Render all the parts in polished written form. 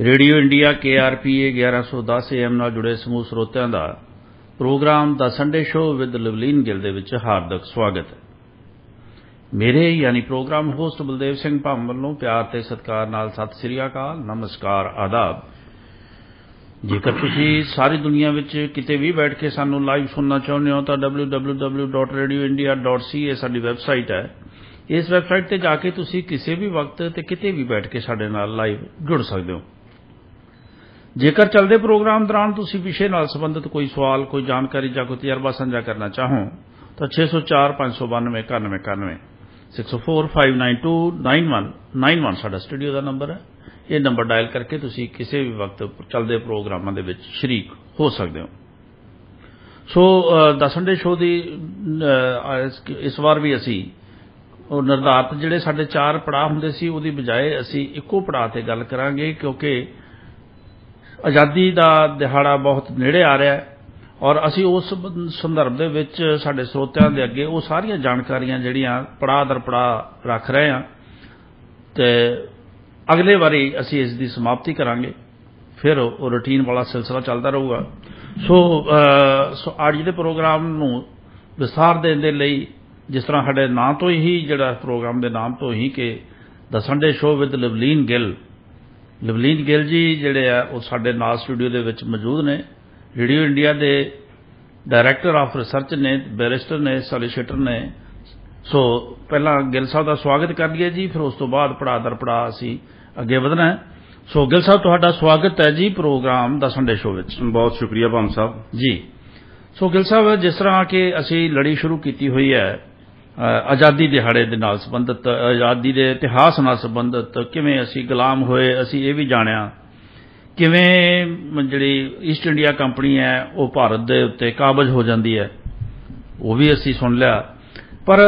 Radio India KRPA 1110 AM नाल जुड़े समूह ਸਰੋਤਿਆਂ ਦਾ program the Sunday show with Loveleen Gill दे विच हार्दिक स्वागत है। मेरे यानी प्रोग्राम होस्ट बलदेव सिंह भाम ਵੱਲੋਂ प्यार ते सत्कार नाल सत श्री अकाल, नमस्कार, आदाब। जेकर तुसीं सारी दुनिया विच किते भी बैठ के सानू लाइव सुनना चाहुंदे हो तां www.radioindia.ca साडी वैबसाइट है। इस वैबसाइट ते जाके तुसीं किसी भी वक्त ते किते भी बैठ के साडे नाल लाइव जुड़ सकदे हो। जेकर चलते प्रोग्राम दौरान तुसीं विषय नाल संबंधित कोई सवाल, कोई जानकारी या कोई तजर्बा साझा करना चाहो तो 604 592 91 91 604 592 9191 साडा स्टूडियो का नंबर है। ये नंबर डायल करके तुसीं किसी भी वक्त चलते प्रोग्रामां दे विच शरीक हो सकते हो। सो द संडे शो की इस बार भी असी निर्धारित जिहड़े साडे 4 पड़ाव हुंदे सी उहदी बजाए असी इक्को पड़ाव ते गल करांगे, क्योंकि आज़ादी का दिहाड़ा बहुत नेड़े आ रहा है और असी उस संदर्भ दे विच साडे श्रोतिਆਂ दे अगे वो सारियां जानकारियां जिहड़ियां पड़ाव दर पड़ाव रख रहे हैं ते अगले वारी असी इस दी समाप्ति करांगे, फिर वो रूटीन वाला सिलसिला चलता रहूगा। सो अज दे प्रोग्राम नूं विस्तार देण दे लई जिस तरह साडे नाम तो ही जिहड़ा प्रोग्राम दे नाम तो ही कि the Sunday show with Loveleen Gill ji जिहड़े आ वो साडे नाल स्टूडियो दे विच मौजूद ने। Radio India they director of research ने, बैरिस्टर ने, सॉलिसिटर ने। सो पहला गिल साहब का स्वागत कर लिया जी, फिर उस तो बाद पड़ा दर पड़ा असी अगे वधना है। सो गिल साहब तुहाडा स्वागत है जी प्रोग्राम द संडे शो विच। बहुत शुक्रिया भाम साहब जी। सो गिल साहब जिस तरह कि असी लड़ी शुरू की हुई है आज़ादी दिहाड़े दे नाल संबंधित, आज़ादी के इतिहास नाल संबंधित, किवें असी गुलाम होए, असी ये भी जानिया किवें जिहड़ी ईस्ट इंडिया कंपनी है वो भारत दे उत्ते काबज हो जाती है, वो भी असी सुन लिया। पर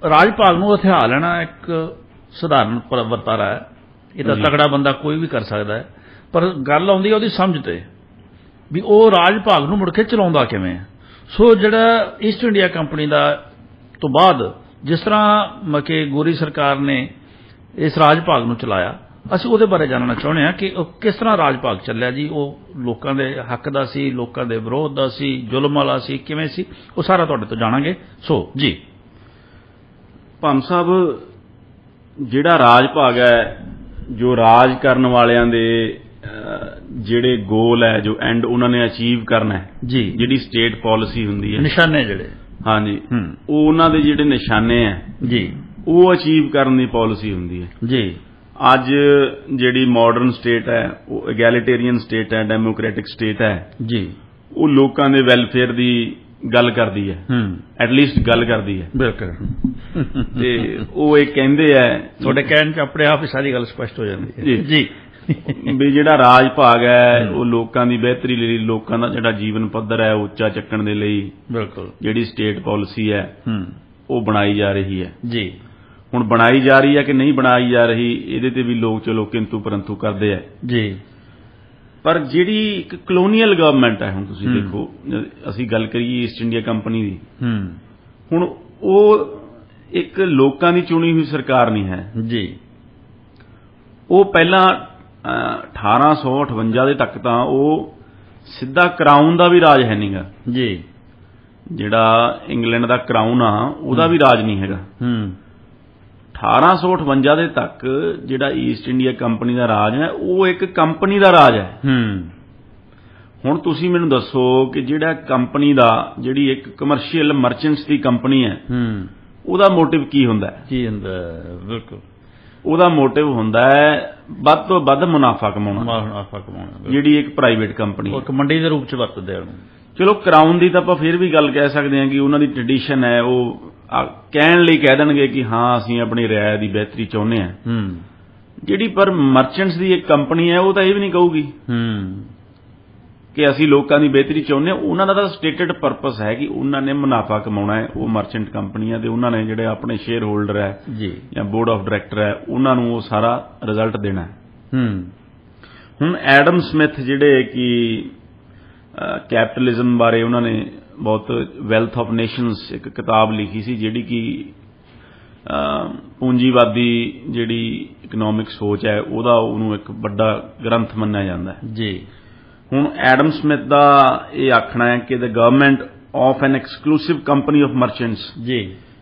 राजपाल नूं हथिया लेना एक सधारण वरतारा है, ये तो तगड़ा बंदा कोई भी कर सकता है, पर गल आउंदी है उहदी समझ ते भी वो राजपाल नूं मुड़ के चलाउंदा किवें। सो जिहड़ा ईस्ट इंडिया कंपनी का तो बाद जिस तरह कि गोरी सरकार ने इस राज भाग नूं चलाया, असीं उहदे बारे जानना चाहुंदे हां कि किस तरह राज भाग चलिया जी। वो लोकां दे हक दा सी, लोकां दे विरोध दा सी, जुल्म वाला सी, किवें सी, वो सारा तुहाडे तो जाणांगे। सो जी भाम साहब, जिहड़ा राज भाग है जो राज करन वालियां दे ਜਿਹੜੇ गोल है, जो एंड उन्होंने अचीव करना है जी, जिहड़ी स्टेट पॉलिसी हुंदी है, निशाने जिहड़े हाँ जी, उन्हां दे जिहड़े निशाने हैं जी, वो अचीव करन दी पॉलिसी हुंदी है जी। अज जिहड़ी मॉडर्न स्टेट है वो एगैलिटेरियन स्टेट है, डेमोक्रेटिक स्टेट है जी, वो लोकां दे वेलफेयर दी गल करदी है, एटलीस्ट गल करदी है। बिल्कुल। ते वो एक कहंदे है, तुहाडे कहण च अपने आप ही सारी गल स्पष्ट हो जाती है जी भी जिहड़ा राज भाग है वो लोकां दी बेहतरी लई, लोकां दा जिहड़ा जीवन पੱਧਰ है ਉੱਚਾ ਚੱਕਣ ਦੇ ਲਈ बिल्कुल जिहड़ी स्टेट पॉलिसी है वो बनाई जा रही है जी। हुण बनाई जा रही है कि नहीं बनाई जा रही, ਇਹਦੇ ਤੇ भी लोग चलो किंतु परंतु करदे है जी। पर जिहड़ी एक कलोनीअल गवर्नमेंट है, हुण तुसीं देखो ਅਸੀਂ ਗੱਲ ਕਰੀਏ ईस्ट इंडिया कंपनी दी, हुण ਉਹ एक लोकां दी चुनी हुई सरकार नहीं है जी। ਉਹ ਪਹਿਲਾਂ 1858 ਦੇ ਤੱਕ ਤਾਂ ਉਹ ਸਿੱਧਾ ਕਰਾਊਨ ਦਾ ਵੀ ਰਾਜ ਹੈ ਨਹੀਂਗਾ ਜੀ, ਜਿਹੜਾ ਇੰਗਲੈਂਡ ਦਾ ਕਰਾਊਨ ਆ ਉਹਦਾ ਵੀ ਰਾਜ ਨਹੀਂ ਹੈਗਾ। 1858 ਦੇ ਤੱਕ ਜਿਹੜਾ ਈਸਟ ਇੰਡੀਆ ਕੰਪਨੀ ਦਾ ਰਾਜ ਹੈ ਉਹ ਇੱਕ ਕੰਪਨੀ ਦਾ ਰਾਜ ਹੈ। ਹੁਣ ਤੁਸੀਂ ਮੈਨੂੰ ਦੱਸੋ ਕਿ ਜਿਹੜਾ ਕੰਪਨੀ ਦਾ, ਜਿਹੜੀ ਇੱਕ ਕਮਰਸ਼ੀਅਲ ਮਰਚੈਂਟਸ ਦੀ ਕੰਪਨੀ ਹੈ, ਉਹਦਾ ਮੋਟਿਵ ਕੀ ਹੁੰਦਾ ਹੈ? ਕੀ ਹੁੰਦਾ? ਬਿਲਕੁਲ, ਉਹਦਾ ਮੋਟਿਵ ਹੁੰਦਾ ਹੈ ਵੱਧ ਤੋਂ ਵੱਧ ਮੁਨਾਫਾ ਕਮਾਉਣਾ, ਜਿਹੜੀ ਇੱਕ ਪ੍ਰਾਈਵੇਟ ਕੰਪਨੀ ਇੱਕ ਮੰਡੀ ਦੇ ਰੂਪ ਚ ਵਰਤਦੇ ਹਨ। ਚਲੋ ਕਰਾਊਨ ਦੀ ਤਾਂ ਆਪਾਂ ਫਿਰ ਵੀ ਗੱਲ ਕਹਿ ਸਕਦੇ ਹਾਂ ਕਿ ਉਹਨਾਂ ਦੀ ਟ੍ਰੈਡੀਸ਼ਨ ਹੈ, ਉਹ ਕਹਿਣ ਲਈ ਕਹਿ ਦੇਣਗੇ ਕਿ ਹਾਂ ਅਸੀਂ ਆਪਣੀ ਰਿਆਇਤ ਦੀ ਬਿਹਤਰੀ ਚਾਹੁੰਦੇ ਹਾਂ। ਜਿਹੜੀ ਪਰ ਮਰਚੈਂਟਸ ਦੀ ਇੱਕ ਕੰਪਨੀ ਹੈ ਉਹ ਤਾਂ ਇਹ ਵੀ ਨਹੀਂ ਕਹੂਗੀ ਕਿ ਅਸੀਂ ਲੋਕਾਂ ਦੀ ਬਿਹਤਰੀ ਚਾਹੁੰਦੇ ਹਾਂ। ਉਹਨਾਂ ਦਾ ਤਾਂ ਸਟੇਟਡ ਪਰਪਸ ਹੈ ਕਿ ਉਹਨਾਂ ਨੇ ਮੁਨਾਫਾ ਕਮਾਉਣਾ ਹੈ। ਉਹ ਮਰਚੈਂਟ ਕੰਪਨੀਆਂ ਤੇ ਉਹਨਾਂ ਨੇ ਜਿਹੜੇ ਆਪਣੇ ਸ਼ੇਅਰ ਹੋਲਡਰ ਹੈ ਜੀ ਜਾਂ ਬੋਰਡ ਆਫ ਡਾਇਰੈਕਟਰ ਹੈ ਉਹਨਾਂ ਨੂੰ ਉਹ ਸਾਰਾ ਰਿਜ਼ਲਟ ਦੇਣਾ ਹੈ। ਹੁਣ ਐਡਮ ਸਮਿਥ ਜਿਹੜੇ ਕਿ ਕੈਪੀਟਲਿਜ਼ਮ ਬਾਰੇ ਉਹਨਾਂ ਨੇ ਬਹੁਤ ਵੈਲਥ ਆਫ ਨੇਸ਼ਨਸ ਇੱਕ ਕਿਤਾਬ ਲਿਖੀ ਸੀ, ਜਿਹੜੀ ਕਿ ਪੂੰਜੀਵਾਦੀ ਜਿਹੜੀ ਇਕਨੋਮਿਕ ਸੋਚ ਹੈ ਉਹਨੂੰ ਇੱਕ ਵੱਡਾ ਗ੍ਰੰਥ ਮੰਨਿਆ ਜਾਂਦਾ ਹੈ ਜੀ। ਹੁਣ ਐਡਮ ਸਮਿਥ ਦਾ ਇਹ ਆਖਣਾ ਹੈ ਕਿ the government of an exclusive company of merchants ਜੀ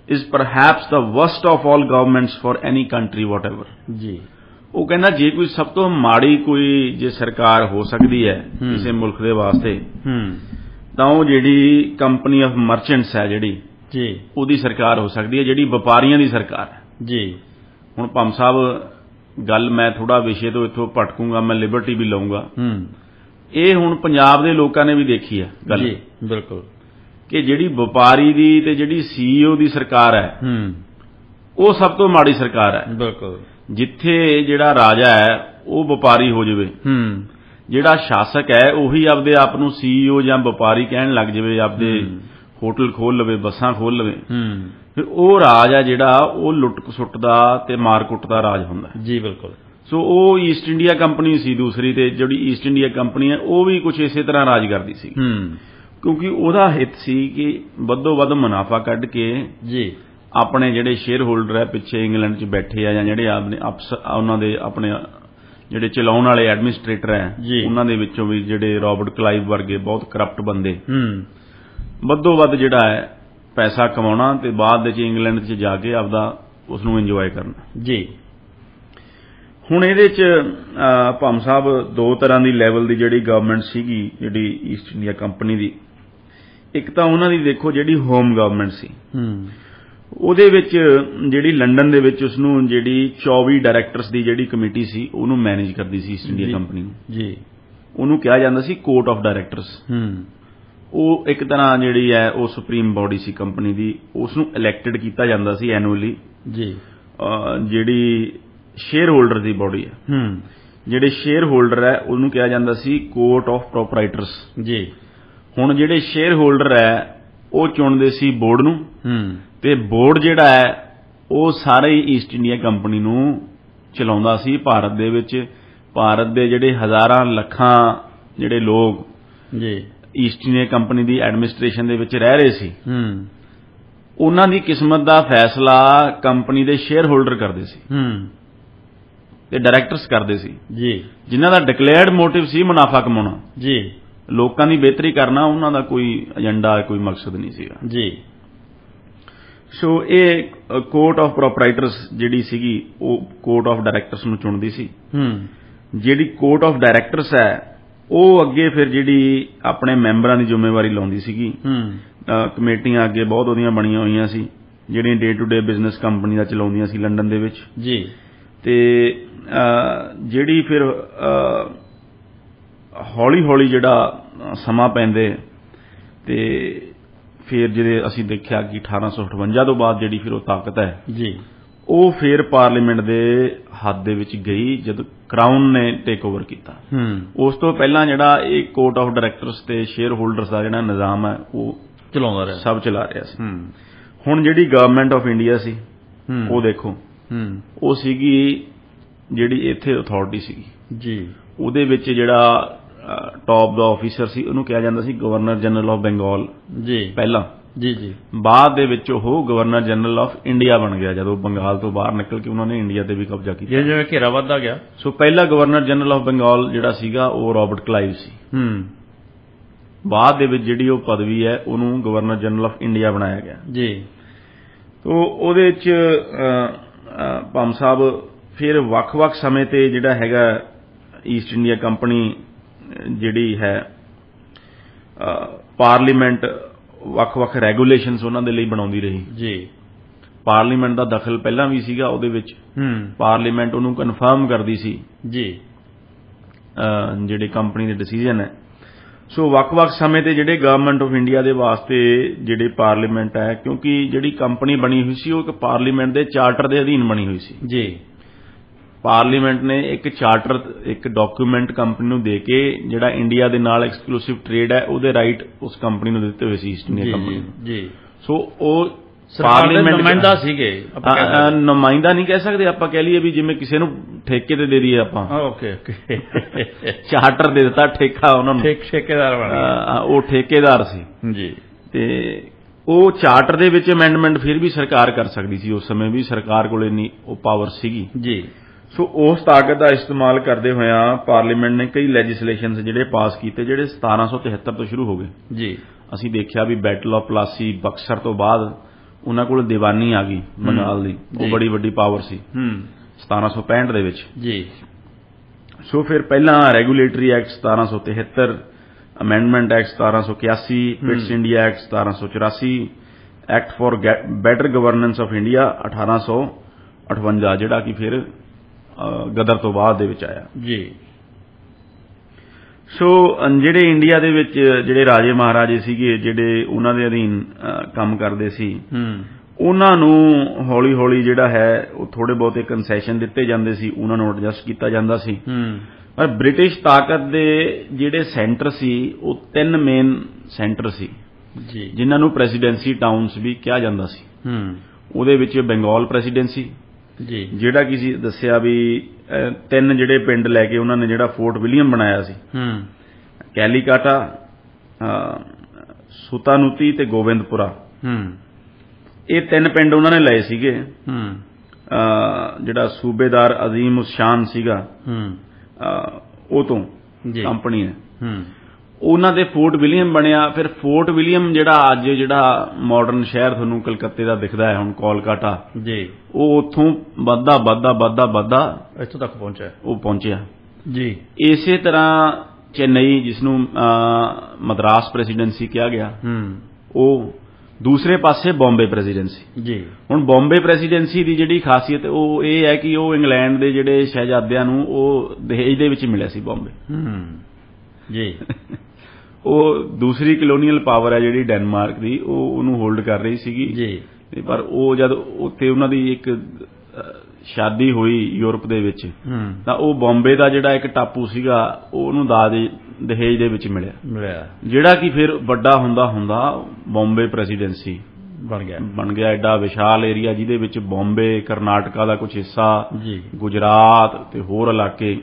is perhaps the worst of all governments for any country whatever. ਜੀ। ਉਹ ਕਹਿੰਦਾ ਜੇ ਕੋਈ ਸਭ ਤੋਂ ਮਾੜੀ ਕੋਈ ਜੇ ਸਰਕਾਰ ਹੋ ਸਕਦੀ ਹੈ ਕਿਸੇ ਮੁਲਕ ਦੇ ਵਾਸਤੇ ਤਾਂ ਉਹ ਜਿਹੜੀ ਕੰਪਨੀ ਆਫ ਮਰਚੈਂਟਸ ਹੈ ਜਿਹੜੀ ਜੀ ਉਹਦੀ ਸਰਕਾਰ ਹੋ ਸਕਦੀ ਹੈ, ਜਿਹੜੀ ਵਪਾਰੀਆਂ ਦੀ ਸਰਕਾਰ ਹੈ ਜੀ। ਹੁਣ ਭੰਮ ਸਾਹਿਬ ਗੱਲ ਮੈਂ ਥੋੜਾ ਵਿਸ਼ੇ ਤੋਂ ਇੱਥੋਂ ਭਟਕੂੰਗਾ, ਮੈਂ ਲਿਬਰਟੀ ਵੀ ਲਊਂਗਾ। ਇਹ ਹੁਣ ਪੰਜਾਬ ਦੇ ਲੋਕਾਂ ਨੇ ਵੀ ਦੇਖੀ ਹੈ ਗੱਲ ਜੀ ਬਿਲਕੁਲ ਕਿ ਜਿਹੜੀ ਵਪਾਰੀ ਦੀ ਤੇ ਜਿਹੜੀ CEO ਦੀ ਸਰਕਾਰ ਹੈ ਉਹ ਸਭ ਤੋਂ ਮਾੜੀ ਸਰਕਾਰ ਹੈ। ਬਿਲਕੁਲ। ਜਿੱਥੇ ਜਿਹੜਾ ਰਾਜਾ ਹੈ ਉਹ ਵਪਾਰੀ ਹੋ ਜਾਵੇ, ਜਿਹੜਾ ਸ਼ਾਸਕ ਹੈ ਉਹੀ ਆਪਦੇ ਆਪ ਨੂੰ CEO ਜਾਂ ਵਪਾਰੀ ਕਹਿਣ ਲੱਗ ਜਾਵੇ, ਆਪਦੇ ਹੋਟਲ ਖੋਲ ਲਵੇ, ਬੱਸਾਂ ਖੋਲ ਲਵੇ, ਫਿਰ ਉਹ ਰਾਜ ਹੈ ਜਿਹੜਾ ਉਹ ਲੁੱਟ ਸੁੱਟ ਦਾ ਤੇ ਮਾਰ ਕੁੱਟ ਦਾ ਰਾਜ ਹੁੰਦਾ ਜੀ। ਬਿਲਕੁਲ। ਸੋ ਉਹ ਈਸਟ ਇੰਡੀਆ ਕੰਪਨੀ ਸੀ ਦੂਸਰੀ, ਤੇ ਜਿਹੜੀ ਈਸਟ ਇੰਡੀਆ ਕੰਪਨੀ ਹੈ ਉਹ ਵੀ ਕੁਝ ਇਸੇ ਤਰ੍ਹਾਂ ਰਾਜ ਕਰਦੀ ਸੀ ਕਿਉਂਕਿ ਉਹਦਾ ਹਿੱਤ ਸੀ ਕਿ ਵੱਧੋ ਵੱਧ ਮੁਨਾਫਾ ਕੱਢ ਕੇ ਜੀ ਆਪਣੇ ਜਿਹੜੇ ਸ਼ੇਅਰ ਹੋਲਡਰ ਹੈ ਪਿੱਛੇ ਇੰਗਲੈਂਡ 'ਚ ਬੈਠੇ ਆ ਜਾਂ ਜਿਹੜੇ ਆਪਣੇ ਉਹਨਾਂ ਦੇ ਆਪਣੇ ਜਿਹੜੇ ਚਲਾਉਣ ਵਾਲੇ ਐਡਮਿਨਿਸਟ੍ਰੇਟਰ ਹੈ ਉਹਨਾਂ ਦੇ ਵਿੱਚੋਂ ਵੀ ਜਿਹੜੇ ਰਾਬਰਟ ਕਲਾਈਵ ਵਰਗੇ ਬਹੁਤ ਕਰਪਟ ਬੰਦੇ ਵੱਧੋ ਵੱਧ ਜਿਹੜਾ ਹੈ ਪੈਸਾ ਕਮਾਉਣਾ ਤੇ ਬਾਅਦ ਵਿੱਚ ਇੰਗਲੈਂਡ 'ਚ ਜਾ ਕੇ ਆਪਦਾ ਉਸ ਨੂੰ ਇੰਜੋਏ ਕਰਨਾ ਜੀ। ਹੁਣ ਇਹਦੇ 'ਚ ਭੰਮ ਸਾਹਿਬ ਦੋ ਤਰ੍ਹਾਂ ਦੀ ਲੈਵਲ ਦੀ ਜਿਹੜੀ ਗਵਰਨਮੈਂਟ ਸੀਗੀ ਜਿਹੜੀ ਈਸਟ ਇੰਡੀਆ ਕੰਪਨੀ ਦੀ। ਇੱਕ ਤਾਂ ਉਹਨਾਂ ਦੀ ਦੇਖੋ ਜਿਹੜੀ ਹੋਮ ਗਵਰਨਮੈਂਟ ਸੀ, ਉਹਦੇ ਵਿੱਚ ਜਿਹੜੀ ਲੰਡਨ ਦੇ ਵਿੱਚ ਉਸਨੂੰ ਜਿਹੜੀ 24 ਡਾਇਰੈਕਟਰਸ ਦੀ ਜਿਹੜੀ ਕਮੇਟੀ ਸੀ ਉਹਨੂੰ ਮੈਨੇਜ ਕਰਦੀ ਸੀ ਈਸਟ ਇੰਡੀਆ ਕੰਪਨੀ ਜੀ। ਉਹਨੂੰ ਕਿਹਾ ਜਾਂਦਾ ਸੀ ਕੋਰਟ ਆਫ ਡਾਇਰੈਕਟਰਸ। ਉਹ ਇੱਕ ਤਰ੍ਹਾਂ ਜਿਹੜੀ ਹੈ ਉਹ ਸੁਪਰੀਮ ਬਾਡੀ ਸੀ ਕੰਪਨੀ ਦੀ, ਉਸ ਨੂੰ ਇਲੈਕਟਡ ਕੀਤਾ ਜਾਂਦਾ ਸੀ ਐਨੂਅਲੀ ਜੀ। ਜਿਹੜੀ ਸ਼ੇਅਰ ਹੋਲਡਰ ਦੀ ਬਾਡੀ ਹੈ, ਜਿਹੜੇ ਸ਼ੇਅਰ ਹੋਲਡਰ ਹੈ ਉਹਨੂੰ ਕਿਹਾ ਜਾਂਦਾ ਸੀ ਕੋਰਟ ਆਫ ਪ੍ਰੋਪਰਾਈਟਰਸ ਜੀ। ਹੁਣ ਜਿਹੜੇ ਸ਼ੇਅਰ ਹੋਲਡਰ ਹੈ ਉਹ ਚੁਣਦੇ ਸੀ ਬੋਰਡ ਨੂੰ, ਤੇ ਬੋਰਡ ਜਿਹੜਾ ਹੈ ਉਹ ਸਾਰੇ ਈਸਟ ਇੰਡੀਆ ਕੰਪਨੀ ਨੂੰ ਚਲਾਉਂਦਾ ਸੀ। ਭਾਰਤ ਦੇ ਵਿੱਚ ਭਾਰਤ ਦੇ ਜਿਹੜੇ ਹਜ਼ਾਰਾਂ ਲੱਖਾਂ ਜਿਹੜੇ ਲੋਕ ਜੀ ਈਸਟ ਇੰਡੀਆ ਕੰਪਨੀ ਦੀ ਐਡਮਿਨਿਸਟ੍ਰੇਸ਼ਨ ਦੇ ਵਿੱਚ ਰਹਿ ਰਹੇ ਸੀ, ਉਹਨਾਂ ਦੀ ਕਿਸਮਤ ਦਾ ਫੈਸਲਾ ਕੰਪਨੀ ਦੇ ਸ਼ੇਅਰ ਹੋਲਡਰ ਕਰਦੇ ਸੀ ਤੇ ਡਾਇਰੈਕਟਰਸ ਕਰਦੇ ਸੀ ਜੀ, ਜਿਨ੍ਹਾਂ ਦਾ ਡਿਕਲੇਅਰਡ ਮੋਟਿਵ ਸੀ ਮੁਨਾਫਾ ਕਮਾਉਣਾ ਜੀ, ਲੋਕਾਂ ਦੀ ਬਿਹਤਰੀ ਕਰਨਾ। ਉਹਨਾਂ ਦਾ ਕੋਈ ਏਜੰਡਾ ਕੋਈ ਮਕਸਦ ਨਹੀਂ ਸੀਗਾ ਜੀ। ਸੋ ਇਹ ਕੋਰਟ ਆਫ ਪ੍ਰੋਪਰਾਈਟਰਸ ਜਿਹੜੀ ਸੀਗੀ ਉਹ ਕੋਰਟ ਆਫ ਡਾਇਰੈਕਟਰਸ ਨੂੰ ਚੁਣਦੀ ਸੀ। ਜਿਹੜੀ ਕੋਰਟ ਆਫ ਡਾਇਰੈਕਟਰਸ ਹੈ ਉਹ ਅੱਗੇ ਫਿਰ ਜਿਹੜੀ ਆਪਣੇ ਮੈਂਬਰਾਂ ਦੀ ਜ਼ਿੰਮੇਵਾਰੀ ਲਾਉਂਦੀ ਸੀਗੀ। ਕਮੇਟੀਆਂ ਅੱਗੇ ਬਹੁਤ ਉਹਦੀਆਂ ਬਣੀਆਂ ਹੋਈਆਂ ਸੀ ਜਿਹੜੀਆਂ day to day business company ਦਾ ਚਲਾਉਂਦੀਆਂ ਸੀ ਲੰਡਨ ਦੇ ਵਿੱਚ ਜੀ। ਤੇ ਜਿਹੜੀ ਫਿਰ ਹੌਲੀ ਹੌਲੀ ਜਿਹੜਾ ਸਮਾਂ ਪੈਂਦੇ ਤੇ ਫਿਰ ਜਿਹੜੇ ਅਸੀਂ ਦੇਖਿਆ ਕਿ 1858 ਤੋਂ ਬਾਅਦ ਜਿਹੜੀ ਫਿਰ ਉਹ ਤਾਕਤ ਹੈ ਜੀ ਉਹ ਫਿਰ ਪਾਰਲੀਮੈਂਟ ਦੇ ਹੱਥ ਦੇ ਵਿੱਚ ਗਈ ਜਦੋਂ ਕਰਾਊਨ ਨੇ ਟੇਕ ਓਵਰ ਕੀਤਾ। ਉਸ ਤੋਂ ਪਹਿਲਾਂ ਜਿਹੜਾ ਇਹ ਕੋਰਟ ਆਫ ਡਾਇਰੈਕਟਰਸ ਤੇ ਸ਼ੇਅਰ ਹੋਲਡਰਸ ਦਾ ਜਿਹੜਾ ਨਿਜ਼ਾਮ ਹੈ ਉਹ ਚਲਾਉਂਦਾ ਰਿਹਾ, ਸਭ ਚਲਾ ਰਿਹਾ ਸੀ। ਹੁਣ ਜਿਹੜੀ ਗਵਰਨਮੈਂਟ ਆਫ ਇੰਡੀਆ ਸੀ ਉਹ ਦੇਖੋ ਉਹ ਸੀਗੀ ਜਿਹੜੀ ਇੱਥੇ ਅਥਾਰਟੀ ਸੀਗੀ ਜੀ। ਉਹਦੇ ਵਿੱਚ ਜਿਹੜਾ ਟੌਪ ਦਾ ਆਫੀਸਰ ਸੀ ਉਹਨੂੰ ਕਿਹਾ ਜਾਂਦਾ ਸੀ ਗਵਰਨਰ ਜਨਰਲ ਆਫ ਬੰਗਾਲ ਜੀ ਪਹਿਲਾਂ ਜੀ ਜੀ। ਬਾਅਦ ਦੇ ਵਿੱਚ ਉਹ ਗਵਰਨਰ ਜਨਰਲ ਆਫ ਇੰਡੀਆ ਬਣ ਗਿਆ ਜਦੋਂ ਬੰਗਾਲ ਤੋਂ ਬਾਹਰ ਨਿਕਲ ਕੇ ਉਹਨਾਂ ਨੇ ਇੰਡੀਆ ਤੇ ਵੀ ਕਬਜ਼ਾ ਕੀਤਾ, ਜਿਵੇਂ ਘੇਰਾ ਵੱਧਦਾ ਗਿਆ। ਸੋ ਪਹਿਲਾ ਗਵਰਨਰ ਜਨਰਲ ਆਫ ਬੰਗਾਲ ਜਿਹੜਾ ਸੀਗਾ ਉਹ ਰਾਬਰਟ ਕਲਾਈਵ ਸੀ। ਬਾਅਦ ਦੇ ਵਿੱਚ ਜਿਹੜੀ ਉਹ ਪਦਵੀ ਹੈ ਉਹਨੂੰ ਗਵਰਨਰ ਜਨਰਲ ਆਫ ਇੰਡੀਆ ਬਣਾਇਆ ਗਿਆ ਜੀ। ਤੋ ਉਹਦੇ 'ਚ ਭੰਮ ਸਾਹਿਬ ਫਿਰ ਵੱਖ-ਵੱਖ ਸਮੇਂ ਤੇ ਜਿਹੜਾ ਹੈਗਾ ਈਸਟ ਇੰਡੀਆ ਕੰਪਨੀ ਜਿਹੜੀ ਹੈ ਪਾਰਲੀਮੈਂਟ ਵੱਖ-ਵੱਖ ਰੈਗੂਲੇਸ਼ਨਸ ਉਹਨਾਂ ਦੇ ਲਈ ਬਣਾਉਂਦੀ ਰਹੀ ਜੀ। ਪਾਰਲੀਮੈਂਟ ਦਾ ਦਖਲ ਪਹਿਲਾਂ ਵੀ ਸੀਗਾ ਉਹਦੇ ਵਿੱਚ, ਪਾਰਲੀਮੈਂਟ ਉਹਨੂੰ ਕਨਫਰਮ ਕਰਦੀ ਸੀ ਜੀ ਜਿਹੜੇ ਕੰਪਨੀ ਦੇ ਡਿਸੀਜਨ ਹੈ। ਸੋ ਵੱਖ-ਵੱਖ ਸਮੇਂ ਤੇ ਜਿਹੜੇ ਗਵਰਨਮੈਂਟ ਆਫ ਇੰਡੀਆ ਦੇ ਵਾਸਤੇ ਜਿਹੜੇ ਪਾਰਲੀਮੈਂਟ ਹੈ, ਕਿਉਂਕਿ ਜਿਹੜੀ ਕੰਪਨੀ ਬਣੀ ਹੋਈ ਸੀ ਉਹ ਇੱਕ ਪਾਰਲੀਮੈਂਟ ਦੇ ਚਾਰਟਰ ਦੇ ਅਧੀਨ ਬਣੀ ਹੋਈ ਸੀ ਜੀ। ਪਾਰਲੀਮੈਂਟ ਨੇ ਇੱਕ ਚਾਰਟਰ ਇੱਕ ਡਾਕੂਮੈਂਟ ਕੰਪਨੀ ਨੂੰ ਦੇ ਕੇ ਜਿਹੜਾ ਇੰਡੀਆ ਦੇ ਨਾਲ ਐਕਸਕਲੂਸਿਵ ਟ੍ਰੇਡ ਹੈ ਉਹਦੇ ਰਾਈਟ ਉਸ ਕੰਪਨੀ ਨੂੰ ਦਿੱਤੇ ਹੋਏ ਸੀ ਈਸਟ ਇੰਡੀਆ ਕੰਪਨੀ ਨੂੰ ਜੀ। ਸੋ ਉਹ ਪਾਰਲੀਮੈਂਟ ਨੁਮਾਇੰਦਾ ਸੀਗੇ, ਨੁਮਾਇੰਦਾ ਨਹੀਂ ਕਹਿ ਸਕਦੇ ਆਪਾਂ, ਕਹਿ ਲਈਏ ਵੀ ਜਿਵੇਂ ਕਿਸੇ ਨੂੰ ਠੇਕੇ ਤੇ ਦੇ ਦਈਏ ਆਪਾਂ। ਓਕੇ ਓਕੇ ਚਾਰਟਰ ਦੇ ਦਿੱਤਾ, ਠੇਕਾ ਉਹਨਾਂ ਨੂੰ, ਠੇਕੇਦਾਰ ਬਣ ਗਿਆ, ਉਹ ਠੇਕੇਦਾਰ ਸੀ ਜੀ। ਤੇ ਉਹ ਚਾਰਟਰ ਦੇ ਵਿੱਚ ਅਮੈਂਡਮੈਂਟ ਫਿਰ ਵੀ ਸਰਕਾਰ ਕਰ ਸਕਦੀ ਸੀ, ਉਸ ਸਮੇਂ ਵੀ ਸਰਕਾਰ ਕੋਲ ਇੰਨੀ ਉਹ ਪਾਵਰ ਸੀਗੀ ਜੀ। ਸੋ ਉਸ ਤਾਕਤ ਦਾ ਇਸਤੇਮਾਲ ਕਰਦੇ ਹੋਇਆਂ ਪਾਰਲੀਮੈਂਟ ਨੇ ਕਈ ਲੈਜਿਸਲੇਸ਼ਨਸ ਜਿਹੜੇ ਪਾਸ ਕੀਤੇ, ਜਿਹੜੇ 1773 ਤੋਂ ਸ਼ੁਰੂ ਹੋ ਗਏ ਜੀ। ਅਸੀਂ ਦੇਖਿਆ ਵੀ ਬੈਟਲ ਆਫ ਪਲਾਸੀ, ਬਕਸਰ ਤੋਂ ਬਾਅਦ ਉਹਨਾਂ ਕੋਲ ਦੀਵਾਨੀ ਆ ਗਈ ਬੰਗਾਲ ਦੀ, ਉਹ ਬੜੀ ਵੱਡੀ ਪਾਵਰ ਸੀ 1765 ਦੇ ਵਿੱਚ ਜੀ। ਸੋ ਫਿਰ ਪਹਿਲਾਂ regulatory act 1773, amendment act 1781, Pits India act 1784, act for better governance of India 1858, ਜਿਹੜਾ ਕਿ ਫਿਰ ਗਦਰ ਤੋਂ ਬਾਅਦ ਦੇ ਵਿੱਚ ਆਇਆ ਜੀ। ਸੋ ਜਿਹੜੇ ਇੰਡੀਆ ਦੇ ਵਿੱਚ ਜਿਹੜੇ ਰਾਜੇ ਮਹਾਰਾਜੇ ਸੀਗੇ, ਜਿਹੜੇ ਉਹਨਾਂ ਦੇ ਅਧੀਨ ਕੰਮ ਕਰਦੇ ਸੀ, ਉਹਨਾਂ ਨੂੰ ਹੌਲੀ ਹੌਲੀ ਜਿਹੜਾ ਹੈ ਉਹ ਥੋੜੇ ਬਹੁਤੇ ਕੰਸੈਸ਼ਨ ਦਿੱਤੇ ਜਾਂਦੇ ਸੀ, ਉਹਨਾਂ ਨੂੰ ਐਡਜਸਟ ਕੀਤਾ ਜਾਂਦਾ ਸੀ। ਪਰ ਬ੍ਰਿਟਿਸ਼ ਤਾਕਤ ਦੇ ਜਿਹੜੇ ਸੈਂਟਰ ਸੀ ਉਹ 3 ਮੇਨ ਸੈਂਟਰ ਸੀ ਜੀ, ਜਿਨ੍ਹਾਂ ਨੂੰ ਪ੍ਰੈਸੀਡੈਂਸੀ ਟਾਊਨਸ ਵੀ ਕਿਹਾ ਜਾਂਦਾ ਸੀ। ਉਹਦੇ ਵਿੱਚ ਬੰਗਾਲ ਪ੍ਰੈਸੀਡੈਂਸੀ ਜੀ, ਜਿਹੜਾ ਕਿ ਸੀ ਦੱਸਿਆ ਵੀ 3 ਜਿਹੜੇ ਪਿੰਡ ਲੈ ਕੇ ਉਹਨਾਂ ਨੇ ਜਿਹੜਾ ਫੋਰਟ ਵਿਲੀਅਮ ਬਣਾਇਆ ਸੀ, ਕੈਲੀਕਾਟਾ, ਸੁਤਾਨੂਤੀ ਤੇ ਗੋਬਿੰਦਪੁਰਾ, ਇਹ 3 ਪਿੰਡ ਉਹਨਾਂ ਨੇ ਲਏ ਸੀਗੇ। ਜਿਹੜਾ ਸੂਬੇਦਾਰ ਅਜ਼ੀਮ ਉਸ ਸ਼ਾਨ ਸੀਗਾ ਉਹ ਤੋਂ ਕੰਪਨੀ ਨੇ, ਉਹਨਾਂ ਦੇ ਫੋਰਟ ਵਿਲੀਅਮ ਬਣਿਆ। ਫਿਰ ਫੋਰਟ ਵਿਲੀਅਮ ਜਿਹੜਾ ਅੱਜ ਜਿਹੜਾ ਮਾਡਰਨ ਸ਼ਹਿਰ ਤੁਹਾਨੂੰ ਕਲਕੱਤੇ ਦਾ ਦਿਖਦਾ ਹੈ ਹੁਣ, ਕੋਲਕਾਤਾ ਜੀ, ਉਹ ਉੱਥੋਂ ਵੱਧਦਾ ਇੱਥੋਂ ਤੱਕ ਪਹੁੰਚਿਆ ਜੀ। ਇਸੇ ਤਰ੍ਹਾਂ ਚੇਨਈ, ਜਿਸਨੂੰ ਮਦਰਾਸ ਪ੍ਰੈਸੀਡੈਂਸੀ ਕਿਹਾ ਗਿਆ, ਉਹ ਦੂਸਰੇ ਪਾਸੇ ਬੰਬੇ ਪ੍ਰੈਸੀਡੈਂਸੀ ਜੀ। ਹੁਣ ਬੰਬੇ ਪ੍ਰੈਸੀਡੈਂਸੀ ਦੀ ਜਿਹੜੀ ਖਾਸੀਅਤ ਉਹ ਇਹ ਹੈ ਕਿ ਉਹ ਇੰਗਲੈਂਡ ਦੇ ਜਿਹੜੇ ਸ਼ਹਿਜ਼ਾਦਿਆਂ ਨੂੰ ਉਹ ਦਹੇਜ ਦੇ ਵਿੱਚ ਮਿਲਿਆ ਸੀ ਬੰਬੇ ਜੀ। ਉਹ ਦੂਸਰੀ ਕਲੋਨੀਅਲ ਪਾਵਰ ਹੈ ਜਿਹੜੀ ਡੈਨਮਾਰਕ ਦੀ, ਉਹ ਉਹਨੂੰ ਹੋਲਡ ਕਰ ਰਹੀ ਸੀਗੀ ਜੀ। ਪਰ ਉਹ ਜਦ ਉੱਥੇ ਉਹਨਾਂ ਦੀ ਇੱਕ ਸ਼ਾਦੀ ਹੋਈ ਯੂਰਪ ਦੇ ਵਿੱਚ, ਤਾਂ ਉਹ ਬੰਬੇ ਦਾ ਜਿਹੜਾ ਇੱਕ ਟਾਪੂ ਸੀਗਾ ਉਹ ਉਹਨੂੰ ਦਹੇਜ ਦੇ ਵਿੱਚ ਮਿਲਿਆ, ਜਿਹੜਾ ਕਿ ਫਿਰ ਵੱਡਾ ਹੁੰਦਾ ਬੰਬੇ ਪ੍ਰੈਸੀਡੈਂਸੀ ਬਣ ਗਿਆ। ਐਡਾ ਵਿਸ਼ਾਲ ਏਰੀਆ ਜਿਹਦੇ ਵਿੱਚ ਬੰਬੇ, ਕਰਨਾਟਕਾ ਦਾ ਕੁਝ ਹਿੱਸਾ, ਗੁਜਰਾਤ ਤੇ ਹੋਰ ਇਲਾਕੇ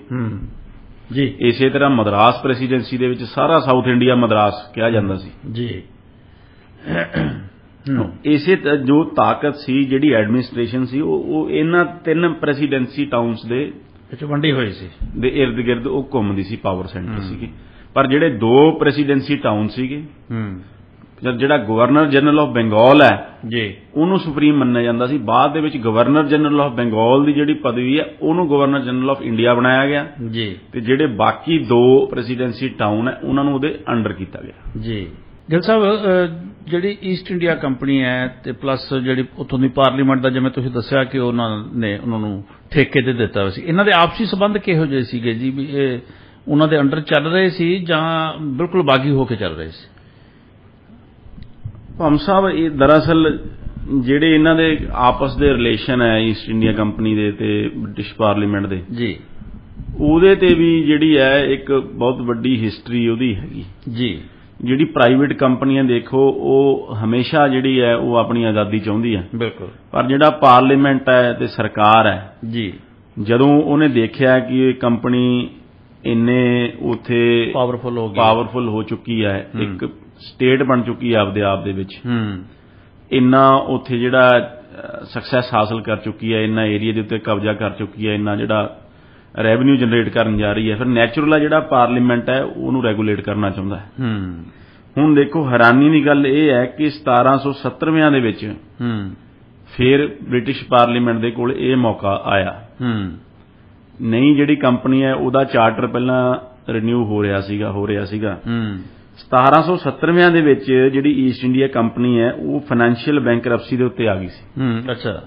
ਜੀ। ਇਸੇ ਤਰ੍ਹਾਂ ਮਦਰਾਸ ਪ੍ਰੈਸੀਡੈਂਸੀ ਦੇ ਵਿੱਚ ਸਾਰਾ ਸਾਊਥ ਇੰਡੀਆ ਮਦਰਾਸ ਕਿਹਾ ਜਾਂਦਾ ਸੀ ਜੀ। ਇਸੇ ਜੋ ਤਾਕਤ ਸੀ, ਜਿਹੜੀ ਐਡਮਿਨਿਸਟ੍ਰੇਸ਼ਨ ਸੀ, ਉਹ ਇਹਨਾਂ 3 ਪ੍ਰੈਸੀਡੈਂਸੀ ਟਾਊਨਸ ਦੇ ਵਿੱਚ ਵੰਡੀ ਹੋਈ ਸੀ, ਦੇ ਇਰਦ ਗਿਰਦ ਉਹ ਘੁੰਮਦੀ ਸੀ, ਪਾਵਰ ਸੈਂਟਰ ਸੀਗੇ। ਪਰ ਜਿਹੜੇ 2 ਪ੍ਰੈਸੀਡੈਂਸੀ ਟਾਊਨ ਸੀਗੇ, ਜਿਹੜਾ ਗਵਰਨਰ ਜਨਰਲ ਆਫ ਬੰਗਾਲ ਹੈ ਜੀ, ਉਹਨੂੰ ਸੁਪਰੀਮ ਮੰਨਿਆ ਜਾਂਦਾ ਸੀ। ਬਾਅਦ ਦੇ ਵਿੱਚ ਗਵਰਨਰ ਜਨਰਲ ਆਫ ਬੰਗਾਲ ਦੀ ਜਿਹੜੀ ਪਦਵੀ ਹੈ ਉਹਨੂੰ ਗਵਰਨਰ ਜਨਰਲ ਆਫ ਇੰਡੀਆ ਬਣਾਇਆ ਗਿਆ ਜੀ, ਤੇ ਜਿਹੜੇ ਬਾਕੀ 2 ਪ੍ਰੈਸੀਡੈਂਸੀ ਟਾਊਨ ਹੈ ਉਹਨਾਂ ਨੂੰ ਉਹਦੇ ਅੰਡਰ ਕੀਤਾ ਗਿਆ ਜੀ। ਗਿੱਲ ਸਾਹਿਬ, ਜਿਹੜੀ ਈਸਟ ਇੰਡੀਆ ਕੰਪਨੀ ਹੈ ਤੇ ਪਲੱਸ ਜਿਹੜੀ ਉੱਥੋਂ ਦੀ ਪਾਰਲੀਮੈਂਟ ਦਾ, ਜਿਵੇਂ ਤੁਸੀਂ ਦੱਸਿਆ ਕਿ ਉਹਨਾਂ ਨੇ ਉਹਨਾਂ ਨੂੰ ਠੇਕੇ ਤੇ ਦਿੱਤਾ ਹੋਇਆ ਸੀ, ਇਹਨਾਂ ਦੇ ਆਪਸੀ ਸੰਬੰਧ ਕਿਹੋ ਜਿਹੇ ਸੀਗੇ ਜੀ? ਵੀ ਇਹ ਉਹਨਾਂ ਦੇ ਅੰਡਰ ਚੱਲ ਰਹੇ ਸੀ ਜਾਂ ਬਿਲਕੁਲ ਬਾਗੀ ਹੋ ਕੇ ਚੱਲ ਰਹੇ ਸੀ? ਭਾਮ ਸਾਹਿਬ, ਇਹ ਦਰਅਸਲ ਜਿਹੜੇ ਇਹਨਾਂ ਦੇ ਆਪਸ ਦੇ ਰਿਲੇਸ਼ਨ ਹੈ ਈਸਟ ਇੰਡੀਆ ਕੰਪਨੀ ਦੇ ਤੇ ਬ੍ਰਿਟਿਸ਼ ਪਾਰਲੀਮੈਂਟ ਦੇ ਜੀ, ਉਹਦੇ ਤੇ ਵੀ ਜਿਹੜੀ ਹੈ ਇੱਕ ਬਹੁਤ ਵੱਡੀ ਹਿਸਟਰੀ ਉਹਦੀ ਹੈਗੀ ਜੀ। ਜਿਹੜੀ ਪ੍ਰਾਈਵੇਟ ਕੰਪਨੀਆਂ ਦੇਖੋ, ਉਹ ਹਮੇਸ਼ਾ ਜਿਹੜੀ ਹੈ ਉਹ ਆਪਣੀ ਆਜ਼ਾਦੀ ਚਾਹੁੰਦੀ ਹੈ ਬਿਲਕੁਲ, ਪਰ ਜਿਹੜਾ ਪਾਰਲੀਮੈਂਟ ਹੈ ਤੇ ਸਰਕਾਰ ਹੈ ਜੀ, ਜਦੋਂ ਉਹਨੇ ਦੇਖਿਆ ਕਿ ਇਹ ਕੰਪਨੀ ਇੰਨੇ ਉੱਥੇ ਪਾਵਰਫੁਲ ਹੋ ਚੁੱਕੀ ਹੈ, ਇੱਕ ਸਟੇਟ ਬਣ ਚੁੱਕੀ ਹੈ ਆਪਦੇ ਆਪ ਦੇ ਵਿੱਚ, ਇੰਨਾ ਉੱਥੇ ਜਿਹੜਾ ਸਕਸੈਸ ਹਾਸਲ ਕਰ ਚੁੱਕੀ ਹੈ, ਇੰਨਾ ਏਰੀਆ ਦੇ ਉੱਤੇ ਕਬਜ਼ਾ ਕਰ ਚੁੱਕੀ ਹੈ, ਇੰਨਾ ਜਿਹੜਾ ਰੈਵਨਿਊ ਜਨਰੇਟ ਕਰਨ ਜਾ ਰਹੀ ਹੈ, ਫਿਰ ਨੈਚੁਰਲ ਹੈ ਜਿਹੜਾ ਪਾਰਲੀਮੈਂਟ ਹੈ ਉਹਨੂੰ ਰੈਗੂਲੇਟ ਕਰਨਾ ਚਾਹੁੰਦਾ ਹੈ। ਹੁਣ ਦੇਖੋ, ਹੈਰਾਨੀ ਦੀ ਗੱਲ ਇਹ ਹੈ ਕਿ 1770 ਦੇ ਵਿੱਚ ਫਿਰ ਬ੍ਰਿਟਿਸ਼ ਪਾਰਲੀਮੈਂਟ ਦੇ ਕੋਲ ਇਹ ਮੌਕਾ ਆਇਆ। ਨਈ ਜਿਹੜੀ ਕੰਪਨੀ ਹੈ ਉਹਦਾ ਚਾਰਟਰ ਪਹਿਲਾਂ ਰਿਨਿਊ ਹੋ ਰਿਹਾ ਸੀਗਾ 1770 ਦੇ ਵਿੱਚ ਜਿਹੜੀ ਈਸਟ ਇੰਡੀਆ ਕੰਪਨੀ ਹੈ ਉਹ ਫਾਈਨੈਂਸ਼ੀਅਲ ਬੈਂਕਰਪਸੀ ਦੇ ਉੱਤੇ ਆ ਗਈ ਸੀ। ਅੱਛਾ।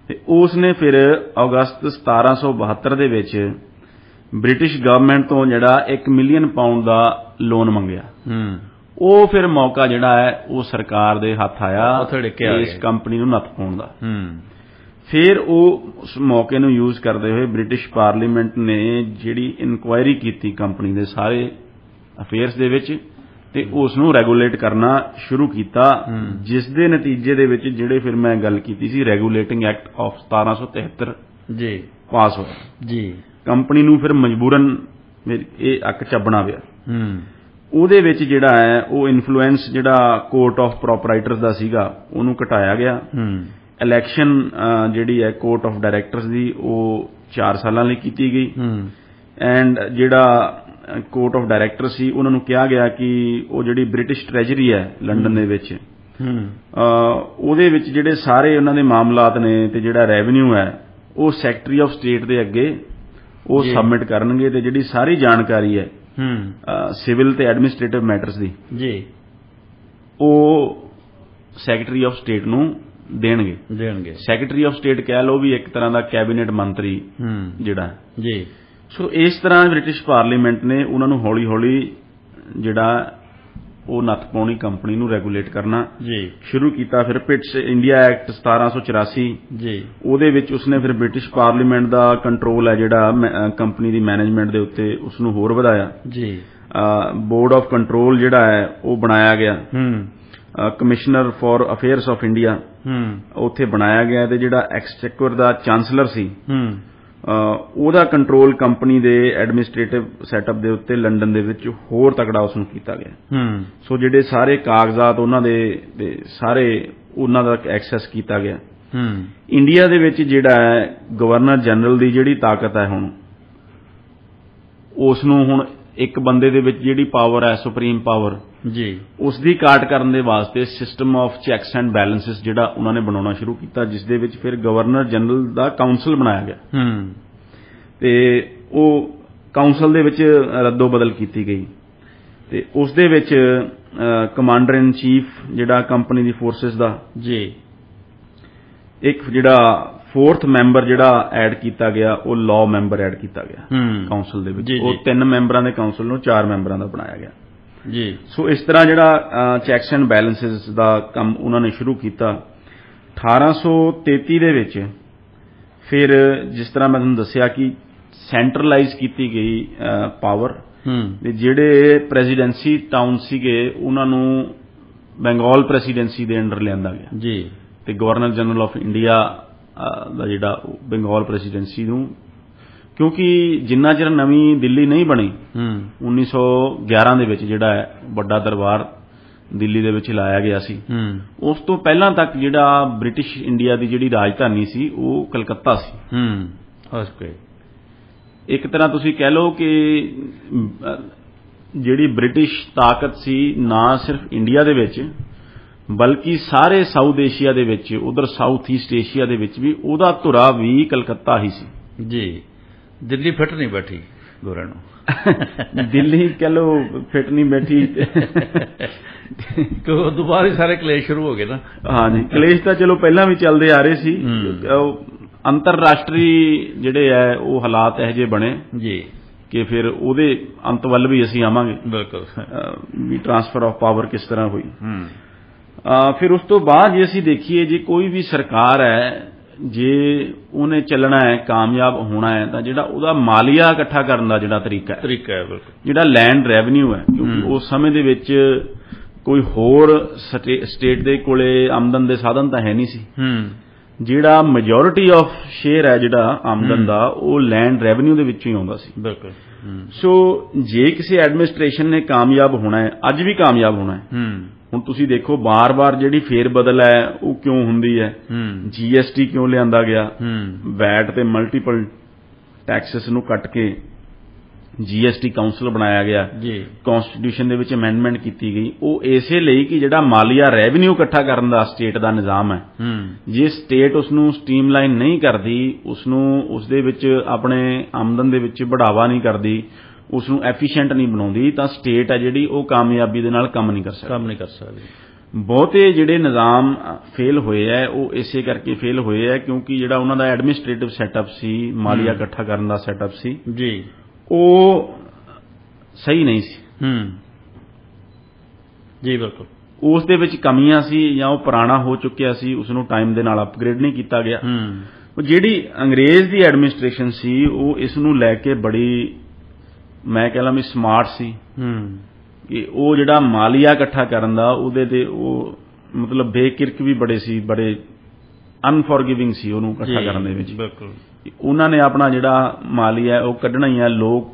ਤੇ ਉਸ ਨੇ ਫਿਰ ਅਗਸਤ 1772 ਦੇ ਵਿੱਚ ਬ੍ਰਿਟਿਸ਼ ਗਵਰਨਮੈਂਟ ਤੋਂ ਜਿਹੜਾ 1 ਮਿਲੀਅਨ ਪਾਉਂਡ ਦਾ ਲੋਨ ਮੰਗਿਆ। ਉਹ ਫਿਰ ਮੌਕਾ ਜਿਹੜਾ ਹੈ ਉਹ ਸਰਕਾਰ ਦੇ ਹੱਥ ਆਇਆ ਇਸ ਕੰਪਨੀ ਨੂੰ ਨੱਥ ਪਾਉਣ ਦਾ। ਫਿਰ ਉਹ ਉਸ ਮੌਕੇ ਨੂੰ ਯੂਜ਼ ਕਰਦੇ ਹੋਏ ਬ੍ਰਿਟਿਸ਼ ਪਾਰਲੀਮੈਂਟ ਨੇ ਜਿਹੜੀ ਇਨਕੁਆਇਰੀ ਕੀਤੀ ਕੰਪਨੀ ਦੇ ਸਾਰੇ ਅਫੇਅਰਸ ਦੇ ਵਿੱਚ ਤੇ ਉਸ ਨੂੰ ਰੈਗੂਲੇਟ ਕਰਨਾ ਸ਼ੁਰੂ ਕੀਤਾ, ਜਿਸ ਦੇ ਨਤੀਜੇ ਦੇ ਵਿੱਚ ਜਿਹੜੇ ਫਿਰ ਮੈਂ ਗੱਲ ਕੀਤੀ ਸੀ ਰੈਗੂਲੇਟਿੰਗ ਐਕਟ ਆਫ 1773 ਜੀ ਪਾਸ ਹੋਇਆ ਜੀ। ਕੰਪਨੀ ਨੂੰ ਫਿਰ ਮਜਬੂਰਨ ਇਹ ਅੱਕ ਚੱਬਣਾ ਪਿਆ। ਉਹਦੇ ਵਿੱਚ ਜਿਹੜਾ ਹੈ ਉਹ ਇਨਫਲੂਐਂਸ ਜਿਹੜਾ ਕੋਰਟ ਆਫ ਪ੍ਰੋਪਰਾਈਟਰਸ ਦਾ ਸੀਗਾ ਉਹਨੂੰ ਘਟਾਇਆ ਗਿਆ। ਇਲੈਕਸ਼ਨ ਜਿਹੜੀ ਹੈ ਕੋਰਟ ਆਫ ਡਾਇਰੈਕਟਰਸ ਦੀ ਉਹ 4 ਸਾਲਾਂ ਲਈ ਕੀਤੀ ਗਈ। ਐਂਡ ਜਿਹੜਾ ਕੋਰਟ ਆਫ ਡਾਇਰੈਕਟਰ ਸੀ ਉਹਨਾਂ ਨੂੰ ਕਿਹਾ ਗਿਆ ਕਿ ਉਹ ਜਿਹੜੀ ਬ੍ਰਿਟਿਸ਼ ਟ੍ਰੈਜਰੀ ਹੈ ਲੰਡਨ ਦੇ ਵਿੱਚ ਉਹਦੇ ਵਿੱਚ ਜਿਹੜੇ ਸਾਰੇ ਉਹਨਾਂ ਦੇ ਮਾਮਲਾਤ ਨੇ ਤੇ ਜਿਹੜਾ ਰੈਵਨਿਊ ਹੈ ਉਹ ਸੈਕਟਰੀ ਆਫ ਸਟੇਟ ਦੇ ਅੱਗੇ ਉਹ ਸਬਮਿਟ ਕਰਨਗੇ ਤੇ ਜਿਹੜੀ ਸਾਰੀ ਜਾਣਕਾਰੀ ਹੈ ਸਿਵਲ ਤੇ ਐਡਮਿਨਿਸਟ੍ਰੇਟਿਵ ਮੈਟਰਸ ਦੀ ਉਹ ਸੈਕਟਰੀ ਆਫ ਸਟੇਟ ਨੂੰ ਦੇਣਗੇ। ਸੈਕਟਰੀ ਆਫ ਸਟੇਟ ਕਹਿ ਲਓ ਵੀ ਇੱਕ ਤਰ੍ਹਾਂ ਦਾ ਕੈਬਨਿਟ ਮੰਤਰੀ ਜਿਹੜਾ ਜੀ। ਸੋ ਇਸ ਤਰ੍ਹਾਂ ਬ੍ਰਿਟਿਸ਼ ਪਾਰਲੀਮੈਂਟ ਨੇ ਉਹਨਾਂ ਨੂੰ ਹੌਲੀ ਹੌਲੀ ਜਿਹੜਾ ਉਹ ਨੱਥ ਪਾਉਣੀ ਕੰਪਨੀ ਨੂੰ ਰੈਗੂਲੇਟ ਕਰਨਾ ਸ਼ੁਰੂ ਕੀਤਾ। ਫਿਰ ਪਿਟਸ ਇੰਡੀਆ ਐਕਟ 1784 ਉਹਦੇ ਵਿੱਚ ਉਸਨੇ ਫਿਰ ਬ੍ਰਿਟਿਸ਼ ਪਾਰਲੀਮੈਂਟ ਦਾ ਕੰਟਰੋਲ ਹੈ ਜਿਹੜਾ ਕੰਪਨੀ ਦੀ ਮੈਨੇਜਮੈਂਟ ਦੇ ਉੱਤੇ ਉਸਨੂੰ ਹੋਰ ਵਧਾਇਆ। ਬੋਰਡ ਆਫ ਕੰਟਰੋਲ ਜਿਹੜਾ ਹੈ ਉਹ ਬਣਾਇਆ ਗਿਆ। Commissioner for affairs of India ਉੱਥੇ ਬਣਾਇਆ ਗਿਆ ਤੇ ਜਿਹੜਾ ਐਕਸਚੇਕਰ ਦਾ ਚਾਂਸਲਰ ਸੀ ਉਹਦਾ ਕੰਟਰੋਲ ਕੰਪਨੀ ਦੇ ਐਡਮਿਨਿਸਟ੍ਰੇਟਿਵ ਸੈਟਅਪ ਦੇ ਉੱਤੇ ਲੰਡਨ ਦੇ ਵਿੱਚ ਹੋਰ ਤਕੜਾ ਉਸ ਨੂੰ ਕੀਤਾ ਗਿਆ। ਸੋ ਜਿਹੜੇ ਸਾਰੇ ਕਾਗਜ਼ਾਤ ਉਹਨਾਂ ਦੇ ਸਾਰੇ ਉਹਨਾਂ ਦਾ ਐਕਸੈਸ ਕੀਤਾ ਗਿਆ। ਇੰਡੀਆ ਦੇ ਵਿੱਚ ਜਿਹੜਾ ਹੈ ਗਵਰਨਰ ਜਨਰਲ ਦੀ ਜਿਹੜੀ ਤਾਕਤ ਹੈ ਹੁਣ ਉਸ ਨੂੰ ਹੁਣ ਇੱਕ ਬੰਦੇ ਦੇ ਵਿੱਚ ਜਿਹੜੀ ਪਾਵਰ ਹੈ ਸੁਪਰੀਮ ਪਾਵਰ ਉਸ ਦੀ ਕਾਟ ਕਰਨ ਦੇ ਵਾਸਤੇ ਸਿਸਟਮ ਆਫ ਚੈਕਸ ਐਂਡ ਬੈਲੈਂਸਿਸ ਜਿਹੜਾ ਉਹਨਾਂ ਨੇ ਬਣਾਉਣਾ ਸ਼ੁਰੂ ਕੀਤਾ ਜਿਸ ਦੇ ਵਿੱਚ ਫਿਰ ਗਵਰਨਰ ਜਨਰਲ ਦਾ ਕਾਉਂਸਲ ਬਣਾਇਆ ਗਿਆ ਤੇ ਉਹ ਕਾਉਂਸਲ ਦੇ ਵਿੱਚ ਰੱਦੋ ਬਦਲ ਕੀਤੀ ਗਈ ਤੇ ਉਸ ਦੇ ਵਿੱਚ ਕਮਾਂਡਰ ਇਨ ਚੀਫ ਜਿਹੜਾ ਕੰਪਨੀ ਦੀ ਫੋਰਸਿਸ ਦਾ ਇੱਕ ਜਿਹੜਾ 4th ਮੈਂਬਰ ਜਿਹੜਾ ਐਡ ਕੀਤਾ ਗਿਆ ਉਹ ਲਾਅ ਮੈਂਬਰ ਐਡ ਕੀਤਾ ਗਿਆ ਕਾਉਂਸਲ ਦੇ ਵਿੱਚ। ਉਹ 3 ਮੈਂਬਰਾਂ ਦੇ ਕਾਉਂਸਲ ਨੂੰ 4 ਮੈਂਬਰਾਂ ਦਾ ਬਣਾਇਆ ਗਿਆ ਸੋ ਇਸ ਤਰ੍ਹਾਂ ਜਿਹੜਾ ਚੈਕਸ ਐਂਡ ਬੈਲੈਂਸਿਸ ਦਾ ਕੰਮ ਉਹਨਾਂ ਨੇ ਸ਼ੁਰੂ ਕੀਤਾ। 1833 ਦੇ ਵਿੱਚ ਫਿਰ ਜਿਸ ਤਰ੍ਹਾਂ ਮੈਂ ਤੁਹਾਨੂੰ ਦੱਸਿਆ ਕਿ ਸੈਂਟਰਲਾਈਜ਼ ਕੀਤੀ ਗਈ ਪਾਵਰ ਤੇ ਜਿਹੜੇ ਪ੍ਰੈਜ਼ੀਡੈਂਸੀ ਟਾਊਨ ਸੀਗੇ ਉਹਨਾਂ ਨੂੰ ਬੰਗਾਲ ਪ੍ਰੈਸੀਡੈਂਸੀ ਦੇ ਅੰਡਰ ਲਿਆਂਦਾ ਗਿਆ ਤੇ ਗਵਰਨਰ ਜਨਰਲ ਆਫ ਇੰਡੀਆ ਦਾ ਜਿਹੜਾ ਬੰਗਾਲ ਪ੍ਰੈਸੀਡੈਂਸੀ ਨੂੰ ਕਿਉਂਕਿ ਜਿੰਨਾ ਚਿਰ ਨਵੀਂ ਦਿੱਲੀ ਨਹੀਂ ਬਣੀ 1911 ਦੇ ਵਿੱਚ ਜਿਹੜਾ ਹੈ ਵੱਡਾ ਦਰਬਾਰ ਦਿੱਲੀ ਦੇ ਵਿੱਚ ਲਾਇਆ ਗਿਆ ਸੀ ਉਸ ਤੋਂ ਪਹਿਲਾਂ ਤੱਕ ਜਿਹੜਾ ਬ੍ਰਿਟਿਸ਼ ਇੰਡੀਆ ਦੀ ਜਿਹੜੀ ਰਾਜਧਾਨੀ ਸੀ ਉਹ ਕਲਕੱਤਾ ਸੀ। ਇੱਕ ਤਰ੍ਹਾਂ ਤੁਸੀਂ ਕਹਿ ਲਓ ਕਿ ਜਿਹੜੀ ਬ੍ਰਿਟਿਸ਼ ਤਾਕਤ ਸੀ ਨਾ ਸਿਰਫ ਇੰਡੀਆ ਦੇ ਵਿੱਚ ਬਲਕਿ ਸਾਰੇ ਸਾਊਥ ਏਸ਼ੀਆ ਦੇ ਵਿੱਚ ਉਧਰ ਸਾਊਥ ਈਸਟ ਏਸ਼ੀਆ ਦੇ ਵਿੱਚ ਵੀ ਉਹਦਾ ਧੁਰਾ ਵੀ ਕਲਕੱਤਾ ਹੀ ਸੀ। ਦਿੱਲੀ ਫਿੱਟ ਨਹੀਂ ਬੈਠੀ ਗੋਰਿਆਂ ਨੂੰ ਦਿੱਲੀ ਕਹਿ ਲਓ ਫਿੱਟ ਨਹੀਂ ਬੈਠੀ ਕਿਉਂ ਦੁਬਾਰਾ ਹੀ ਸਾਰੇ ਕਲੇਸ਼ ਸ਼ੁਰੂ ਹੋ ਗਏ ਨਾ। ਹਾਂਜੀ ਕਲੇਸ਼ ਤਾਂ ਚਲੋ ਪਹਿਲਾਂ ਵੀ ਚੱਲਦੇ ਆ ਰਹੇ ਸੀ। ਅੰਤਰਰਾਸ਼ਟਰੀ ਜਿਹੜੇ ਹੈ ਉਹ ਹਾਲਾਤ ਇਹੋ ਜਿਹੇ ਬਣੇ ਕਿ ਫਿਰ ਉਹਦੇ ਅੰਤ ਵੱਲ ਵੀ ਅਸੀਂ ਆਵਾਂਗੇ। ਬਿਲਕੁਲ ਵੀ ਟ੍ਰਾਂਸਫਰ ਆਫ ਪਾਵਰ ਕਿਸ ਤਰ੍ਹਾਂ ਹੋਈ। ਫਿਰ ਉਸ ਤੋਂ ਬਾਅਦ ਜੇ ਅਸੀਂ ਦੇਖੀਏ ਜੇ ਕੋਈ ਵੀ ਸਰਕਾਰ ਹੈ ਜੇ ਉਹਨੇ ਚੱਲਣਾ ਹੈ ਕਾਮਯਾਬ ਹੋਣਾ ਹੈ ਤਾਂ ਜਿਹੜਾ ਉਹਦਾ ਮਾਲੀਆ ਇਕੱਠਾ ਕਰਨ ਦਾ ਜਿਹੜਾ ਤਰੀਕਾ ਹੈ ਜਿਹੜਾ ਲੈਂਡ ਰੈਵਨਿਊ ਹੈ ਕਿਉਂਕਿ ਉਸ ਸਮੇਂ ਦੇ ਵਿੱਚ ਕੋਈ ਹੋਰ ਸਟੇਟ ਦੇ ਕੋਲੇ ਆਮਦਨ ਦੇ ਸਾਧਨ ਤਾਂ ਹੈ ਨਹੀਂ ਸੀ। ਜਿਹੜਾ ਮੈਜੋਰਿਟੀ ਆਫ ਸ਼ੇਅਰ ਹੈ ਜਿਹੜਾ ਆਮਦਨ ਦਾ ਉਹ ਲੈਂਡ ਰੈਵਨਿਊ ਦੇ ਵਿੱਚੋਂ ਹੀ ਆਉਂਦਾ ਸੀ। ਬਿਲਕੁਲ। ਸੋ ਜੇ ਕਿਸੇ ਐਡਮਿਨਿਸਟ੍ਰੇਸ਼ਨ ਨੇ ਕਾਮਯਾਬ ਹੋਣਾ ਹੈ ਅੱਜ ਵੀ ਕਾਮਯਾਬ ਹੋਣਾ ਹੈ ਹੁਣ ਤੁਸੀਂ ਦੇਖੋ ਬਾਰ-ਬਾਰ ਜਿਹੜੀ ਫੇਰ ਬਦਲ ਹੈ ਉਹ ਕਿਉਂ ਹੁੰਦੀ ਹੈ GST ਕਿਉਂ ਲਿਆਂਦਾ ਗਿਆ ਵੈਟ ਤੇ ਮਲਟੀਪਲ ਟੈਕਸਸ ਨੂੰ ਕੱਟ ਕੇ GST ਕਾਉਂਸਲ ਬਣਾਇਆ ਗਿਆ ਕਨਸਟੀਟਿਊਸ਼ਨ ਦੇ ਵਿੱਚ ਅਮੈਂਡਮੈਂਟ ਕੀਤੀ ਗਈ ਉਹ ਇਸੇ ਲਈ ਕਿ ਜਿਹੜਾ ਮਾਲੀਆ ਰੈਵਨਿਊ ਇਕੱਠਾ ਕਰਨ ਦਾ ਸਟੇਟ ਦਾ ਨਿਜ਼ਾਮ ਹੈ ਜੇ ਸਟੇਟ ਉਸ ਨੂੰ ਸਟ੍ਰੀਮਲਾਈਨ ਨਹੀਂ ਕਰਦੀ ਉਸ ਨੂੰ ਉਸ ਦੇ ਵਿੱਚ ਆਪਣੇ ਆਮਦਨ ਦੇ ਵਿੱਚ ਵਧਾਵਾ ਨਹੀਂ ਕਰਦੀ ਉਸ ਨੂੰ ਐਫੀਸ਼ੀਐਂਟ ਨਹੀਂ ਬਣਾਉਂਦੀ ਤਾਂ ਸਟੇਟ ਹੈ ਜਿਹੜੀ ਉਹ ਕਾਮਯਾਬੀ ਦੇ ਨਾਲ ਕੰਮ ਨਹੀਂ ਕਰ ਸਕਦੀ। ਬਹੁਤੇ ਜਿਹੜੇ ਨਿਜ਼ਾਮ ਫੇਲ ਹੋਏ ਹੈ ਉਹ ਇਸੇ ਕਰਕੇ ਫੇਲ ਹੋਏ ਹੈ ਕਿਉਂਕਿ ਜਿਹੜਾ ਉਹਨਾਂ ਦਾ ਐਡਮਿਨਿਸਟ੍ਰੇਟਿਵ ਸੈਟਅਪ ਸੀ ਮਾਲੀਆ ਇਕੱਠਾ ਕਰਨ ਦਾ ਸੈਟਅਪ ਸੀ ਉਹ ਸਹੀ ਨਹੀਂ ਸੀ। ਬਿਲਕੁਲ ਉਸ ਦੇ ਵਿੱਚ ਕਮੀਆਂ ਸੀ ਜਾਂ ਉਹ ਪੁਰਾਣਾ ਹੋ ਚੁੱਕਿਆ ਸੀ ਉਸ ਨੂੰ ਟਾਈਮ ਦੇ ਨਾਲ ਅਪਗ੍ਰੇਡ ਨਹੀਂ ਕੀਤਾ ਗਿਆ। ਉਹ ਜਿਹੜੀ ਅੰਗਰੇਜ਼ ਦੀ ਐਡਮਿਨਿਸਟ੍ਰੇਸ਼ਨ ਸੀ ਉਹ ਇਸ ਨੂੰ ਲੈ ਕੇ ਬੜੀ ਮੈਂ ਕਹਿ ਲਾਂ ਵੀ ਸਮਾਰਟ ਸੀ ਕਿ ਉਹ ਜਿਹੜਾ ਮਾਲੀਆ ਇਕੱਠਾ ਕਰਨ ਦਾ ਉਹਦੇ ਤੇ ਉਹ ਮਤਲਬ ਬੇਕਿਰਕ ਵੀ ਬੜੇ ਸੀ ਬੜੇ ਅਨਫੋਰਗਿਵਿੰਗ ਸੀ ਉਹਨੂੰ ਇਕੱਠਾ ਕਰਨ ਦੇ ਵਿੱਚ। ਉਹਨਾਂ ਨੇ ਆਪਣਾ ਜਿਹੜਾ ਮਾਲੀਆ ਉਹ ਕੱਢਣਾ ਹੀ ਹੈ ਲੋਕ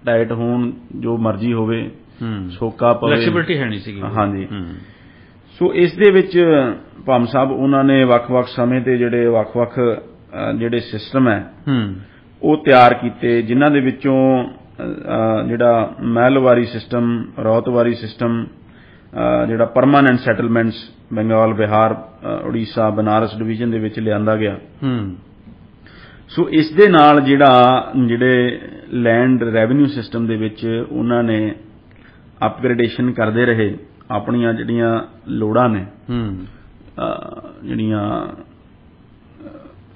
ਟਾਈਟ ਹੋਣ ਜੋ ਮਰਜ਼ੀ ਹੋਵੇ ਸੋਕਾ ਪਵੇ, ਫਲੈਕਸੀਬਿਲਿਟੀ ਹੈ ਨਹੀਂ ਸੀਗੀ। ਹਾਂਜੀ। ਸੋ ਇਸ ਦੇ ਵਿੱਚ ਭਾਮ ਸਾਹਿਬ ਉਹਨਾਂ ਨੇ ਵੱਖ-ਵੱਖ ਸਮੇਂ ਤੇ ਜਿਹੜੇ ਵੱਖ-ਵੱਖ ਜਿਹੜੇ ਸਿਸਟਮ ਹੈ ਉਹ ਤਿਆਰ ਕੀਤੇ, ਜਿਨ੍ਹਾਂ ਦੇ ਵਿੱਚੋਂ ਜਿਹੜਾ ਮਹਿਲਵਾਰੀ ਸਿਸਟਮ, ਰੌਤਵਾਰੀ ਸਿਸਟਮ, ਜਿਹੜਾ ਪਰਮਾਨੈਂਟ ਸੈਟਲਮੈਂਟਸ ਬੰਗਾਲ, ਬਿਹਾਰ, ਉੜੀਸਾ, ਬਨਾਰਸ ਡਿਵੀਜ਼ਨ ਦੇ ਵਿੱਚ ਲਿਆਂਦਾ ਗਿਆ। ਸੋ ਇਸ ਦੇ ਨਾਲ ਜਿਹੜੇ ਲੈਂਡ ਰੈਵਨਿਊ ਸਿਸਟਮ ਦੇ ਵਿੱਚ ਉਹਨਾਂ ਨੇ ਅਪਗ੍ਰੇਡੇਸ਼ਨ ਕਰਦੇ ਰਹੇ, ਆਪਣੀਆਂ ਜਿਹੜੀਆਂ ਲੋੜਾਂ ਨੇ, ਜਿਹੜੀਆਂ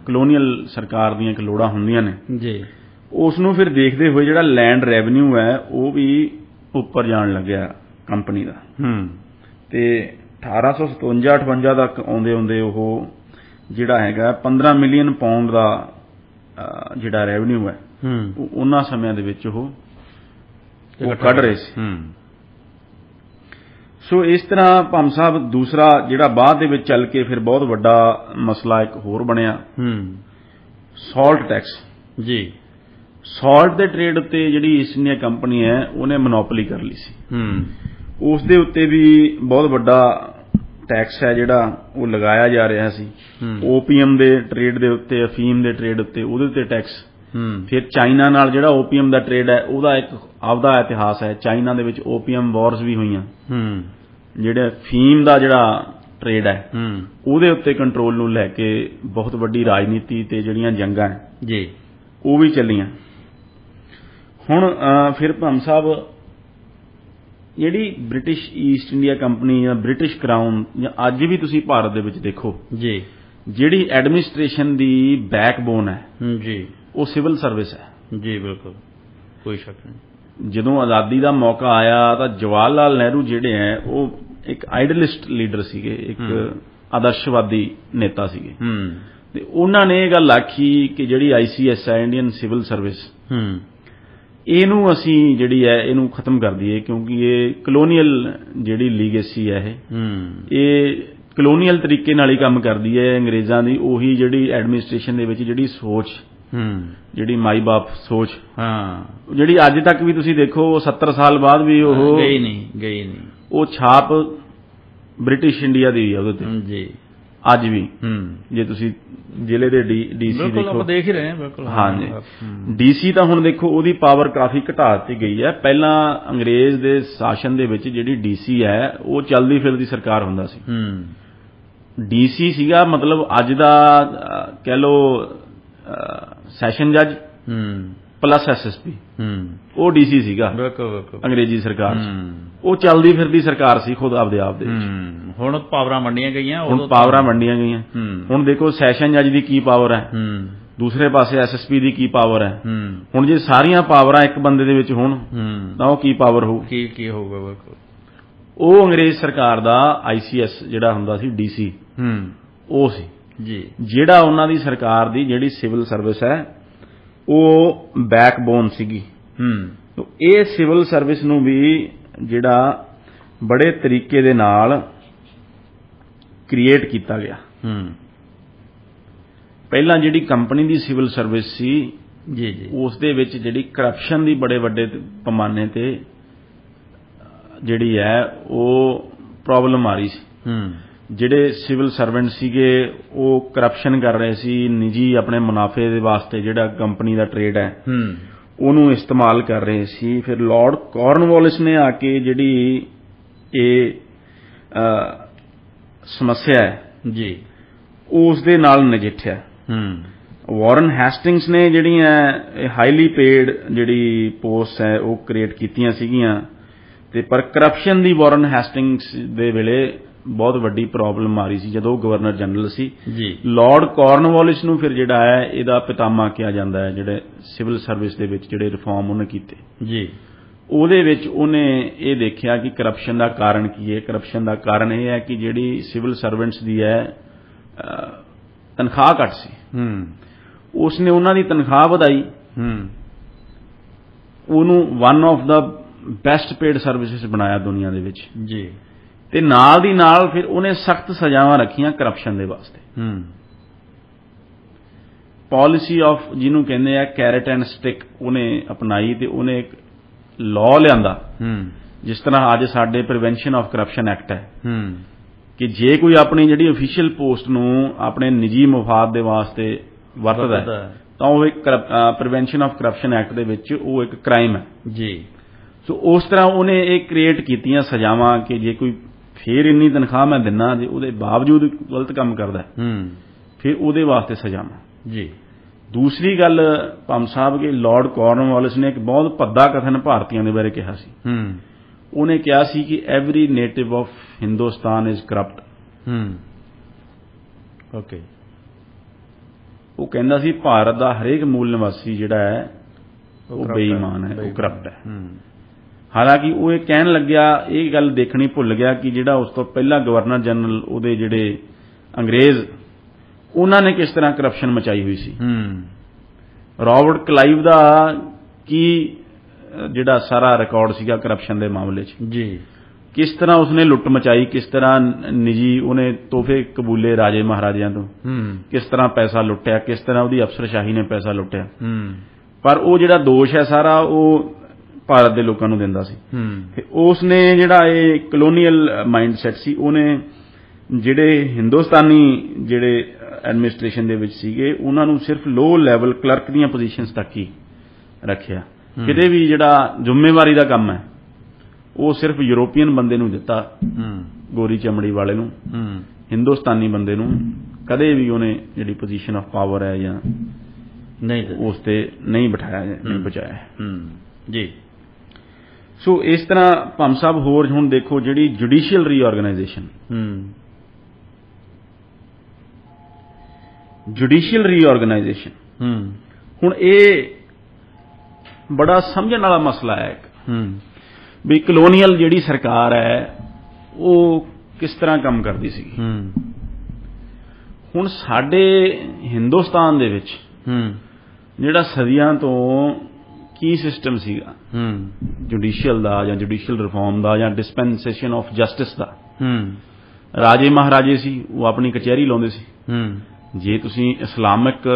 ਕਲੋਨੀਅਲ ਸਰਕਾਰ ਦੀਆਂ ਇੱਕ ਲੋੜਾਂ ਹੁੰਦੀਆਂ ਨੇ ਜੀ, ਉਸ ਨੂੰ ਫਿਰ ਦੇਖਦੇ ਹੋਏ ਜਿਹੜਾ ਲੈਂਡ ਰੈਵਨਿਊ ਹੈ ਉਹ ਵੀ ਉੱਪਰ ਜਾਣ ਲੱਗਿਆ ਕੰਪਨੀ ਦਾ। ਤੇ 1857-58 ਤੱਕ ਆਉਂਦੇ ਉਹ ਜਿਹੜਾ ਹੈਗਾ 15 ਮਿਲੀਅਨ ਪਾਉਂਡ ਦਾ ਜਿਹੜਾ ਰੈਵਨਿਊ ਹੈ ਉਹਨਾਂ ਸਮਿਆਂ ਦੇ ਵਿੱਚ ਉਹ ਕੱਢ ਰਹੇ ਸੀ। ਸੋ ਇਸ ਤਰ੍ਹਾਂ ਭਾਮ ਸਾਹਿਬ ਦੂਸਰਾ ਜਿਹੜਾ ਬਾਅਦ ਦੇ ਵਿੱਚ ਚੱਲ ਕੇ ਫਿਰ ਬਹੁਤ ਵੱਡਾ ਮਸਲਾ ਇੱਕ ਹੋਰ ਬਣਿਆ, ਸਾਲਟ ਟੈਕਸ ਜੀ। ਸਾਲਟ ਦੇ ਟ੍ਰੇਡ ਉੱਤੇ ਜਿਹੜੀ ਈਸਟ ਇੰਡੀਆ ਕੰਪਨੀ ਹੈ ਉਹਨੇ ਮੋਨੋਪੋਲੀ ਕਰ ਲਈ ਸੀ। ਉਸ ਦੇ ਉੱਤੇ ਵੀ ਬਹੁਤ ਵੱਡਾ ਟੈਕਸ ਹੈ ਜਿਹੜਾ ਉਹ ਲਗਾਇਆ ਜਾ ਰਿਹਾ ਸੀ। ਓਪੀਐਮ ਦੇ ਟ੍ਰੇਡ ਦੇ ਉੱਤੇ, ਅਫੀਮ ਦੇ ਟ੍ਰੇਡ ਉੱਤੇ, ਉਹਦੇ ਉੱਤੇ ਟੈਕਸ। ਫਿਰ ਚਾਈਨਾ ਨਾਲ ਜਿਹੜਾ ਓਪੀਐਮ ਦਾ ਟ੍ਰੇਡ ਹੈ ਉਹਦਾ ਇੱਕ ਆਪਦਾ ਇਤਿਹਾਸ ਹੈ। ਚਾਈਨਾ ਦੇ ਵਿੱਚ ਓਪੀਐਮ ਵਾਰਸ ਵੀ ਹੋਈਆਂ। ਜਿਹੜੇ ਫੀਮ ਦਾ ਜਿਹੜਾ ਟ੍ਰੇਡ ਹੈ ਉਹਦੇ ਉੱਤੇ ਕੰਟਰੋਲ ਨੂੰ ਲੈ ਕੇ ਬਹੁਤ ਵੱਡੀ ਰਾਜਨੀਤੀ ਤੇ ਜਿਹੜੀਆਂ ਜੰਗਾਂ ਜੀ ਉਹ ਵੀ ਚੱਲੀਆਂ। ਹੁਣ ਫਿਰ ਭਾਮ ਸਾਹਿਬ ਜਿਹੜੀ ਬ੍ਰਿਟਿਸ਼ ਈਸਟ ਇੰਡੀਆ ਕੰਪਨੀ ਜਾਂ ਬ੍ਰਿਟਿਸ਼ ਕਰਾਊਨ, ਜਾਂ ਅੱਜ ਵੀ ਤੁਸੀਂ ਭਾਰਤ ਦੇ ਵਿੱਚ ਦੇਖੋ ਜੀ, ਜਿਹੜੀ ਐਡਮਿਨਿਸਟ੍ਰੇਸ਼ਨ ਦੀ ਬੈਕਬੋਨ ਹੈ ਜੀ ਉਹ ਸਿਵਲ ਸਰਵਿਸ ਹੈ ਜੀ। ਬਿਲਕੁਲ, ਕੋਈ ਸ਼ੱਕ ਨਹੀਂ। ਜਦੋਂ ਆਜ਼ਾਦੀ ਦਾ ਮੌਕਾ ਆਇਆ ਤਾਂ ਜਵਾਹਰ ਲਾਲ ਨਹਿਰੂ ਜਿਹੜੇ ਹੈ ਉਹ ਇੱਕ ਆਈਡਲਿਸਟ ਲੀਡਰ ਸੀਗੇ, ਇੱਕ ਆਦਰਸ਼ਵਾਦੀ ਨੇਤਾ ਸੀਗੇ, ਤੇ ਉਹਨਾਂ ਨੇ ਇਹ ਗੱਲ ਆਖੀ ਕਿ ਜਿਹੜੀ ICS ਹੈ, ਇੰਡੀਅਨ ਸਿਵਲ ਸਰਵਿਸ, ਇਹਨੂੰ ਅਸੀਂ ਜਿਹੜੀ ਹੈ ਇਹਨੂੰ ਖਤਮ ਕਰ ਦਈਏ, ਕਿਉਂਕਿ ਇਹ ਕਲੋਨੀਅਲ ਜਿਹੜੀ ਲੀਗੇਸੀ ਹੈ, ਇਹ ਕਲੋਨੀਅਲ ਤਰੀਕੇ ਨਾਲ ਹੀ ਕੰਮ ਕਰਦੀ ਹੈ। ਅੰਗਰੇਜ਼ਾਂ ਦੀ ਉਹੀ ਜਿਹੜੀ ਐਡਮਿਨਿਸਟ੍ਰੇਸ਼ਨ ਦੇ ਵਿੱਚ ਜਿਹੜੀ ਸੋਚ, ਜਿਹੜੀ ਮਾਈ ਬਾਪ ਸੋਚ, ਜਿਹੜੀ ਅੱਜ ਤੱਕ ਵੀ ਤੁਸੀਂ ਦੇਖੋ 70 ਸਾਲ ਬਾਅਦ ਵੀ ਉਹ ਗਈ ਨਹੀਂ, ਉਹ ਛਾਪ ਬ੍ਰਿਟਿਸ਼ ਇੰਡੀਆ ਦੀ ਹੈ ਉਹਦੇ ਤੇ ਜੀ ਅੱਜ ਵੀ। ਜੇ ਤੁਸੀਂ ਜ਼ਿਲ੍ਹੇ ਦੇ ਡੀਸੀ ਦੇਖੋ, ਦੇਖ ਹੀ ਰਹੇ ਹਾਂ। ਬਿਲਕੁਲ, ਹਾਂਜੀ। ਡੀਸੀ ਤਾਂ ਹੁਣ ਦੇਖੋ ਉਹਦੀ ਪਾਵਰ ਕਾਫੀ ਘਟਾ ਦਿੱਤੀ ਗਈ ਹੈ। ਪਹਿਲਾਂ ਅੰਗਰੇਜ਼ ਦੇ ਸ਼ਾਸਨ ਦੇ ਵਿੱਚ ਜਿਹੜੀ ਡੀਸੀ ਹੈ ਉਹ ਚੱਲਦੀ ਫਿਰਦੀ ਸਰਕਾਰ ਹੁੰਦਾ ਸੀ। ਡੀਸੀ ਸੀਗਾ ਮਤਲਬ ਅੱਜ ਦਾ ਕਹਿ ਲਓ ਸੈਸ਼ਨ ਜੱਜ ਪਲੱਸ SSP, ਉਹ ਡੀਸੀ ਸੀਗਾ ਅੰਗਰੇਜ਼ੀ ਸਰਕਾਰ 'ਚ। ਉਹ ਚੱਲਦੀ ਫਿਰਦੀ ਸਰਕਾਰ ਸੀ ਖੁਦ ਆਪਦੇ ਆਪ ਦੇ ਵਿੱਚ। ਹੁਣ ਪਾਵਰਾਂ ਵੰਡੀਆਂ ਗਈਆਂ, ਹੁਣ ਦੇਖੋ ਸੈਸ਼ਨ ਜੱਜ ਦੀ ਕੀ ਪਾਵਰ ਹੈ, ਦੂਸਰੇ ਪਾਸੇ SSP ਦੀ ਕੀ ਪਾਵਰ ਹੈ। ਹੁਣ ਜੇ ਸਾਰੀਆਂ ਪਾਵਰਾਂ ਇੱਕ ਬੰਦੇ ਦੇ ਵਿੱਚ ਹੋਣ ਤਾਂ ਉਹ ਕੀ ਪਾਵਰ ਹੋਊ, ਕੀ ਹੋਊਗਾ। ਬਿਲਕੁਲ, ਉਹ ਅੰਗਰੇਜ਼ ਸਰਕਾਰ ਦਾ ICS ਜਿਹੜਾ ਹੁੰਦਾ ਸੀ DC, ਉਹ ਸੀ ਜੀ, ਜਿਹੜਾ ਉਹਨਾਂ ਦੀ ਸਰਕਾਰ ਦੀ ਜਿਹੜੀ ਸਿਵਲ ਸਰਵਿਸ ਹੈ ਉਹ ਬੈਕਬੋਨ ਸੀਗੀ। ਇਹ ਸਿਵਲ ਸਰਵਿਸ ਨੂੰ ਵੀ ਜਿਹੜਾ ਬੜੇ ਤਰੀਕੇ ਦੇ ਨਾਲ ਕ੍ਰੀਏਟ ਕੀਤਾ ਗਿਆ। ਪਹਿਲਾਂ ਜਿਹੜੀ ਕੰਪਨੀ ਦੀ ਸਿਵਲ ਸਰਵਿਸ ਸੀ ਜੀ ਜੀ, ਉਸ ਦੇ ਵਿੱਚ ਜਿਹੜੀ ਕਰਪਸ਼ਨ ਦੀ ਬੜੇ ਵੱਡੇ ਪੈਮਾਨੇ ਤੇ ਜਿਹੜੀ ਹੈ ਉਹ ਪ੍ਰੋਬਲਮ ਆ ਰਹੀ ਸੀ। ਜਿਹੜੇ ਸਿਵਲ ਸਰਵੈਂਟ ਸੀਗੇ ਉਹ ਕਰਪਸ਼ਨ ਕਰ ਰਹੇ ਸੀ, ਨਿੱਜੀ ਆਪਣੇ ਮੁਨਾਫੇ ਦੇ ਵਾਸਤੇ ਜਿਹੜਾ ਕੰਪਨੀ ਦਾ ਟ੍ਰੇਡ ਹੈ ਉਹਨੂੰ ਇਸਤੇਮਾਲ ਕਰ ਰਹੇ ਸੀ। ਫਿਰ ਲਾਰਡ ਕਾਰਨਵਾਲਿਸ ਨੇ ਆ ਕੇ ਜਿਹੜੀ ਇਹ ਸਮੱਸਿਆ ਹੈ ਜੀ ਉਸ ਦੇ ਨਾਲ ਨਜਿੱਠਿਆ। ਵਾਰਨ ਹੈਸਟਿੰਗਸ ਨੇ ਜਿਹੜੀਆਂ ਹਾਈਲੀ ਪੇਡ ਜਿਹੜੀ ਪੋਸਟ ਹੈ ਉਹ ਕ੍ਰੀਏਟ ਕੀਤੀਆਂ ਸੀਗੀਆਂ, ਤੇ ਪਰ ਕਰਪਸ਼ਨ ਦੀ ਵਾਰਨ ਹੈਸਟਿੰਗਸ ਦੇ ਵੇਲੇ ਬਹੁਤ ਵੱਡੀ ਪ੍ਰੋਬਲਮ ਆ ਰਹੀ ਸੀ ਜਦੋਂ ਉਹ ਗਵਰਨਰ ਜਨਰਲ ਸੀ ਜੀ। ਲਾਰਡ ਕਾਰਨਵਾਲਿਸ ਨੂੰ ਫਿਰ ਜਿਹੜਾ ਹੈ ਇਹਦਾ ਪਿਤਾਮਾ ਕਿਹਾ ਜਾਂਦਾ ਹੈ, ਜਿਹੜੇ ਸਿਵਲ ਸਰਵਿਸ ਦੇ ਵਿੱਚ ਜਿਹੜੇ ਰਿਫਾਰਮ ਉਹਨੇ ਕੀਤੇ ਜੀ, ਉਹਦੇ ਵਿੱਚ ਉਹਨੇ ਇਹ ਦੇਖਿਆ ਕਿ ਕਰਪਸ਼ਨ ਦਾ ਕਾਰਨ ਕੀ ਹੈ। ਕਰਪਸ਼ਨ ਦਾ ਕਾਰਨ ਇਹ ਹੈ ਕਿ ਜਿਹੜੀ ਸਿਵਲ ਸਰਵੈਂਟਸ ਦੀ ਹੈ ਤਨਖਾਹ ਘੱਟ ਸੀ, ਉਸਨੇ ਉਹਨਾਂ ਦੀ ਤਨਖਾਹ ਵਧਾਈ, ਉਹਨੂੰ one of the best paid services ਬਣਾਇਆ ਦੁਨੀਆ ਦੇ ਵਿੱਚ ਜੀ, ਤੇ ਨਾਲ ਦੀ ਨਾਲ ਫਿਰ ਉਹਨੇ ਸਖਤ ਸਜ਼ਾਵਾਂ ਰੱਖੀਆਂ ਕਰਪਸ਼ਨ ਦੇ ਵਾਸਤੇ। ਪਾਲਿਸੀ ਆਫ ਜਿਹਨੂੰ ਕਹਿੰਦੇ ਆ ਕੈਰਟ ਐਂਡ ਸਟਿਕ ਉਹਨੇ ਅਪਣਾਈ, ਤੇ ਉਹਨੇ ਇੱਕ ਲਾਅ ਲਿਆਂਦਾ ਜਿਸ ਤਰ੍ਹਾਂ ਅੱਜ ਸਾਡੇ ਪ੍ਰੀਵੈਂਸ਼ਨ ਆਫ ਕਰਪਸ਼ਨ ਐਕਟ ਹੈ ਕਿ ਜੇ ਕੋਈ ਆਪਣੀ ਜਿਹੜੀ ਅਫੀਸ਼ੀਅਲ ਪੋਸਟ ਨੂੰ ਆਪਣੇ ਨਿੱਜੀ ਮਫਾਦ ਦੇ ਵਾਸਤੇ ਵਰਤਦਾ ਹੈ ਤਾਂ ਉਹ ਇੱਕ ਪ੍ਰੀਵੈਂਸ਼ਨ ਆਫ ਕਰਪਸ਼ਨ ਐਕਟ ਦੇ ਵਿੱਚ ਉਹ ਇੱਕ ਕ੍ਰਾਈਮ ਹੈ ਜੀ। ਸੋ ਉਸ ਤਰ੍ਹਾਂ ਉਹਨੇ ਇਹ ਕ੍ਰੀਏਟ ਕੀਤੀਆਂ ਸਜ਼ਾਵਾਂ ਕਿ ਜੇ ਕੋਈ ਫਿਰ ਇੰਨੀ ਤਨਖਾਹ ਮੈਂ ਦਿੰਨਾ ਜੇ ਉਹਦੇ ਬਾਵਜੂਦ ਗਲਤ ਕੰਮ ਕਰਦਾ ਫਿਰ ਉਹਦੇ ਵਾਸਤੇ ਸਜ਼ਾਵਾਂ ਜੀ। ਦੂਸਰੀ ਗੱਲ ਪੰਮ ਸਾਹਿਬ ਕਿ ਲਾਰਡ ਕਾਰਨਵਾਲਿਸ ਨੇ ਇੱਕ ਬਹੁਤ ਭੱਦਾ ਕਥਨ ਭਾਰਤੀਆਂ ਦੇ ਬਾਰੇ ਕਿਹਾ ਸੀ। ਉਹਨੇ ਕਿਹਾ ਸੀ ਕਿ every native of Hindustan is corrupt. Okay, ਉਹ ਕਹਿੰਦਾ ਸੀ ਭਾਰਤ ਦਾ ਹਰੇਕ ਮੂਲ ਨਿਵਾਸੀ ਜਿਹੜਾ ਹੈ ਉਹ ਬੇਈਮਾਨ ਹੈ, ਉਹ ਕਰਪਟ ਹੈ। ਹਾਲਾਂਕਿ ਉਹ ਇਹ ਕਹਿਣ ਲੱਗਿਆ, ਇਹ ਗੱਲ ਦੇਖਣੀ ਭੁੱਲ ਗਿਆ ਕਿ ਜਿਹੜਾ ਉਸ ਤੋਂ ਪਹਿਲਾਂ ਗਵਰਨਰ ਜਨਰਲ ਉਹਦੇ ਜਿਹੜੇ ਅੰਗਰੇਜ਼ ਉਹਨਾਂ ਨੇ ਕਿਸ ਤਰ੍ਹਾਂ ਕਰਪਸ਼ਨ ਮਚਾਈ ਹੋਈ ਸੀ। ਰਾਬਰਟ ਕਲਾਈਵ ਦਾ ਕੀ ਜਿਹੜਾ ਸਾਰਾ ਰਿਕਾਰਡ ਸੀਗਾ ਕਰਪਸ਼ਨ ਦੇ ਮਾਮਲੇ 'ਚ ਜੀ, ਕਿਸ ਤਰ੍ਹਾਂ ਉਸਨੇ ਲੁੱਟ ਮਚਾਈ, ਕਿਸ ਤਰ੍ਹਾਂ ਨਿੱਜੀ ਉਹਨੇ ਤੋਹਫੇ ਕਬੂਲੇ ਰਾਜੇ ਮਹਾਰਾਜਿਆਂ ਤੋਂ, ਕਿਸ ਤਰ੍ਹਾਂ ਪੈਸਾ ਲੁੱਟਿਆ, ਕਿਸ ਤਰ੍ਹਾਂ ਉਹਦੀ ਅਫਸਰਸ਼ਾਹੀ ਨੇ ਪੈਸਾ ਲੁੱਟਿਆ। ਪਰ ਉਹ ਜਿਹੜਾ ਦੋਸ਼ ਹੈ ਸਾਰਾ ਉਹ ਭਾਰਤ ਦੇ ਲੋਕਾਂ ਨੂੰ ਦਿੰਦਾ ਸੀ। ਤੇ ਉਸ ਨੇ ਜਿਹੜਾ ਇਹ ਕਲੋਨੀਅਲ ਮਾਈਂਡਸੈਟ ਸੀ, ਉਹਨੇ ਜਿਹੜੇ ਹਿੰਦੁਸਤਾਨੀ ਜਿਹੜੇ ਐਡਮਿਨਿਸਟ੍ਰੇਸ਼ਨ ਦੇ ਵਿੱਚ ਸੀਗੇ ਉਹਨਾਂ ਨੂੰ ਸਿਰਫ ਲੋ ਲੈਵਲ ਕਲਰਕ ਦੀਆਂ ਪੋਜੀਸ਼ਨਸ ਤੱਕ ਹੀ ਰੱਖਿਆ। ਕਿਤੇ ਵੀ ਜਿਹੜਾ ਜ਼ਿੰਮੇਵਾਰੀ ਦਾ ਕੰਮ ਹੈ ਉਹ ਸਿਰਫ ਯੂਰੋਪੀਅਨ ਬੰਦੇ ਨੂੰ ਦਿੱਤਾ, ਗੋਰੀ ਚਮੜੀ ਵਾਲੇ ਨੂੰ। ਹਿੰਦੁਸਤਾਨੀ ਬੰਦੇ ਨੂੰ ਕਦੇ ਵੀ ਉਹਨੇ ਜਿਹੜੀ ਪੋਜੀਸ਼ਨ ਆਫ ਪਾਵਰ ਹੈ ਜਾਂ ਨਹੀਂ ਉਸ ਤੇ ਨਹੀਂ ਬਿਠਾਇਆ, ਨਹੀਂ ਪਹੁੰਚਾਇਆ ਜੀ। ਸੋ ਇਸ ਤਰ੍ਹਾਂ ਪੰਮ ਸਾਹਿਬ ਹੋਰ ਹੁਣ ਦੇਖੋ ਜਿਹੜੀ ਜੁਡੀਸ਼ੀਅਲ ਰੀਆਰਗੇਨਾਈਜੇਸ਼ਨ, ਜੁਡੀਸ਼ੀਅਲ ਰੀਆਰਗੇਨਾਈਜੇਸ਼ਨ ਹੁਣ ਇਹ ਬੜਾ ਸਮਝਣ ਵਾਲਾ ਮਸਲਾ ਹੈ ਵੀ ਕਲੋਨੀਅਲ ਜਿਹੜੀ ਸਰਕਾਰ ਹੈ ਉਹ ਕਿਸ ਤਰ੍ਹਾਂ ਕੰਮ ਕਰਦੀ ਸੀ। ਹੁਣ ਸਾਡੇ ਹਿੰਦੁਸਤਾਨ ਦੇ ਵਿੱਚ ਜਿਹੜਾ ਸਦੀਆਂ ਤੋਂ ਕੀ ਸਿਸਟਮ ਸੀਗਾ ਜੁਡੀਸ਼ੀਅਲ ਦਾ ਜਾਂ ਜੁਡੀਸ਼ੀਅਲ ਰਿਫਾਰਮ ਦਾ ਜਾਂ ਡਿਸਪੈਂਸੇਸ਼ਨ ਆਫ ਜਸਟਿਸ ਦਾ, ਰਾਜੇ ਮਹਾਰਾਜੇ ਸੀ ਉਹ ਆਪਣੀ ਕਚਹਿਰੀ ਲਾਉਂਦੇ ਸੀ। ਜੇ ਤੁਸੀਂ ਇਸਲਾਮਿਕ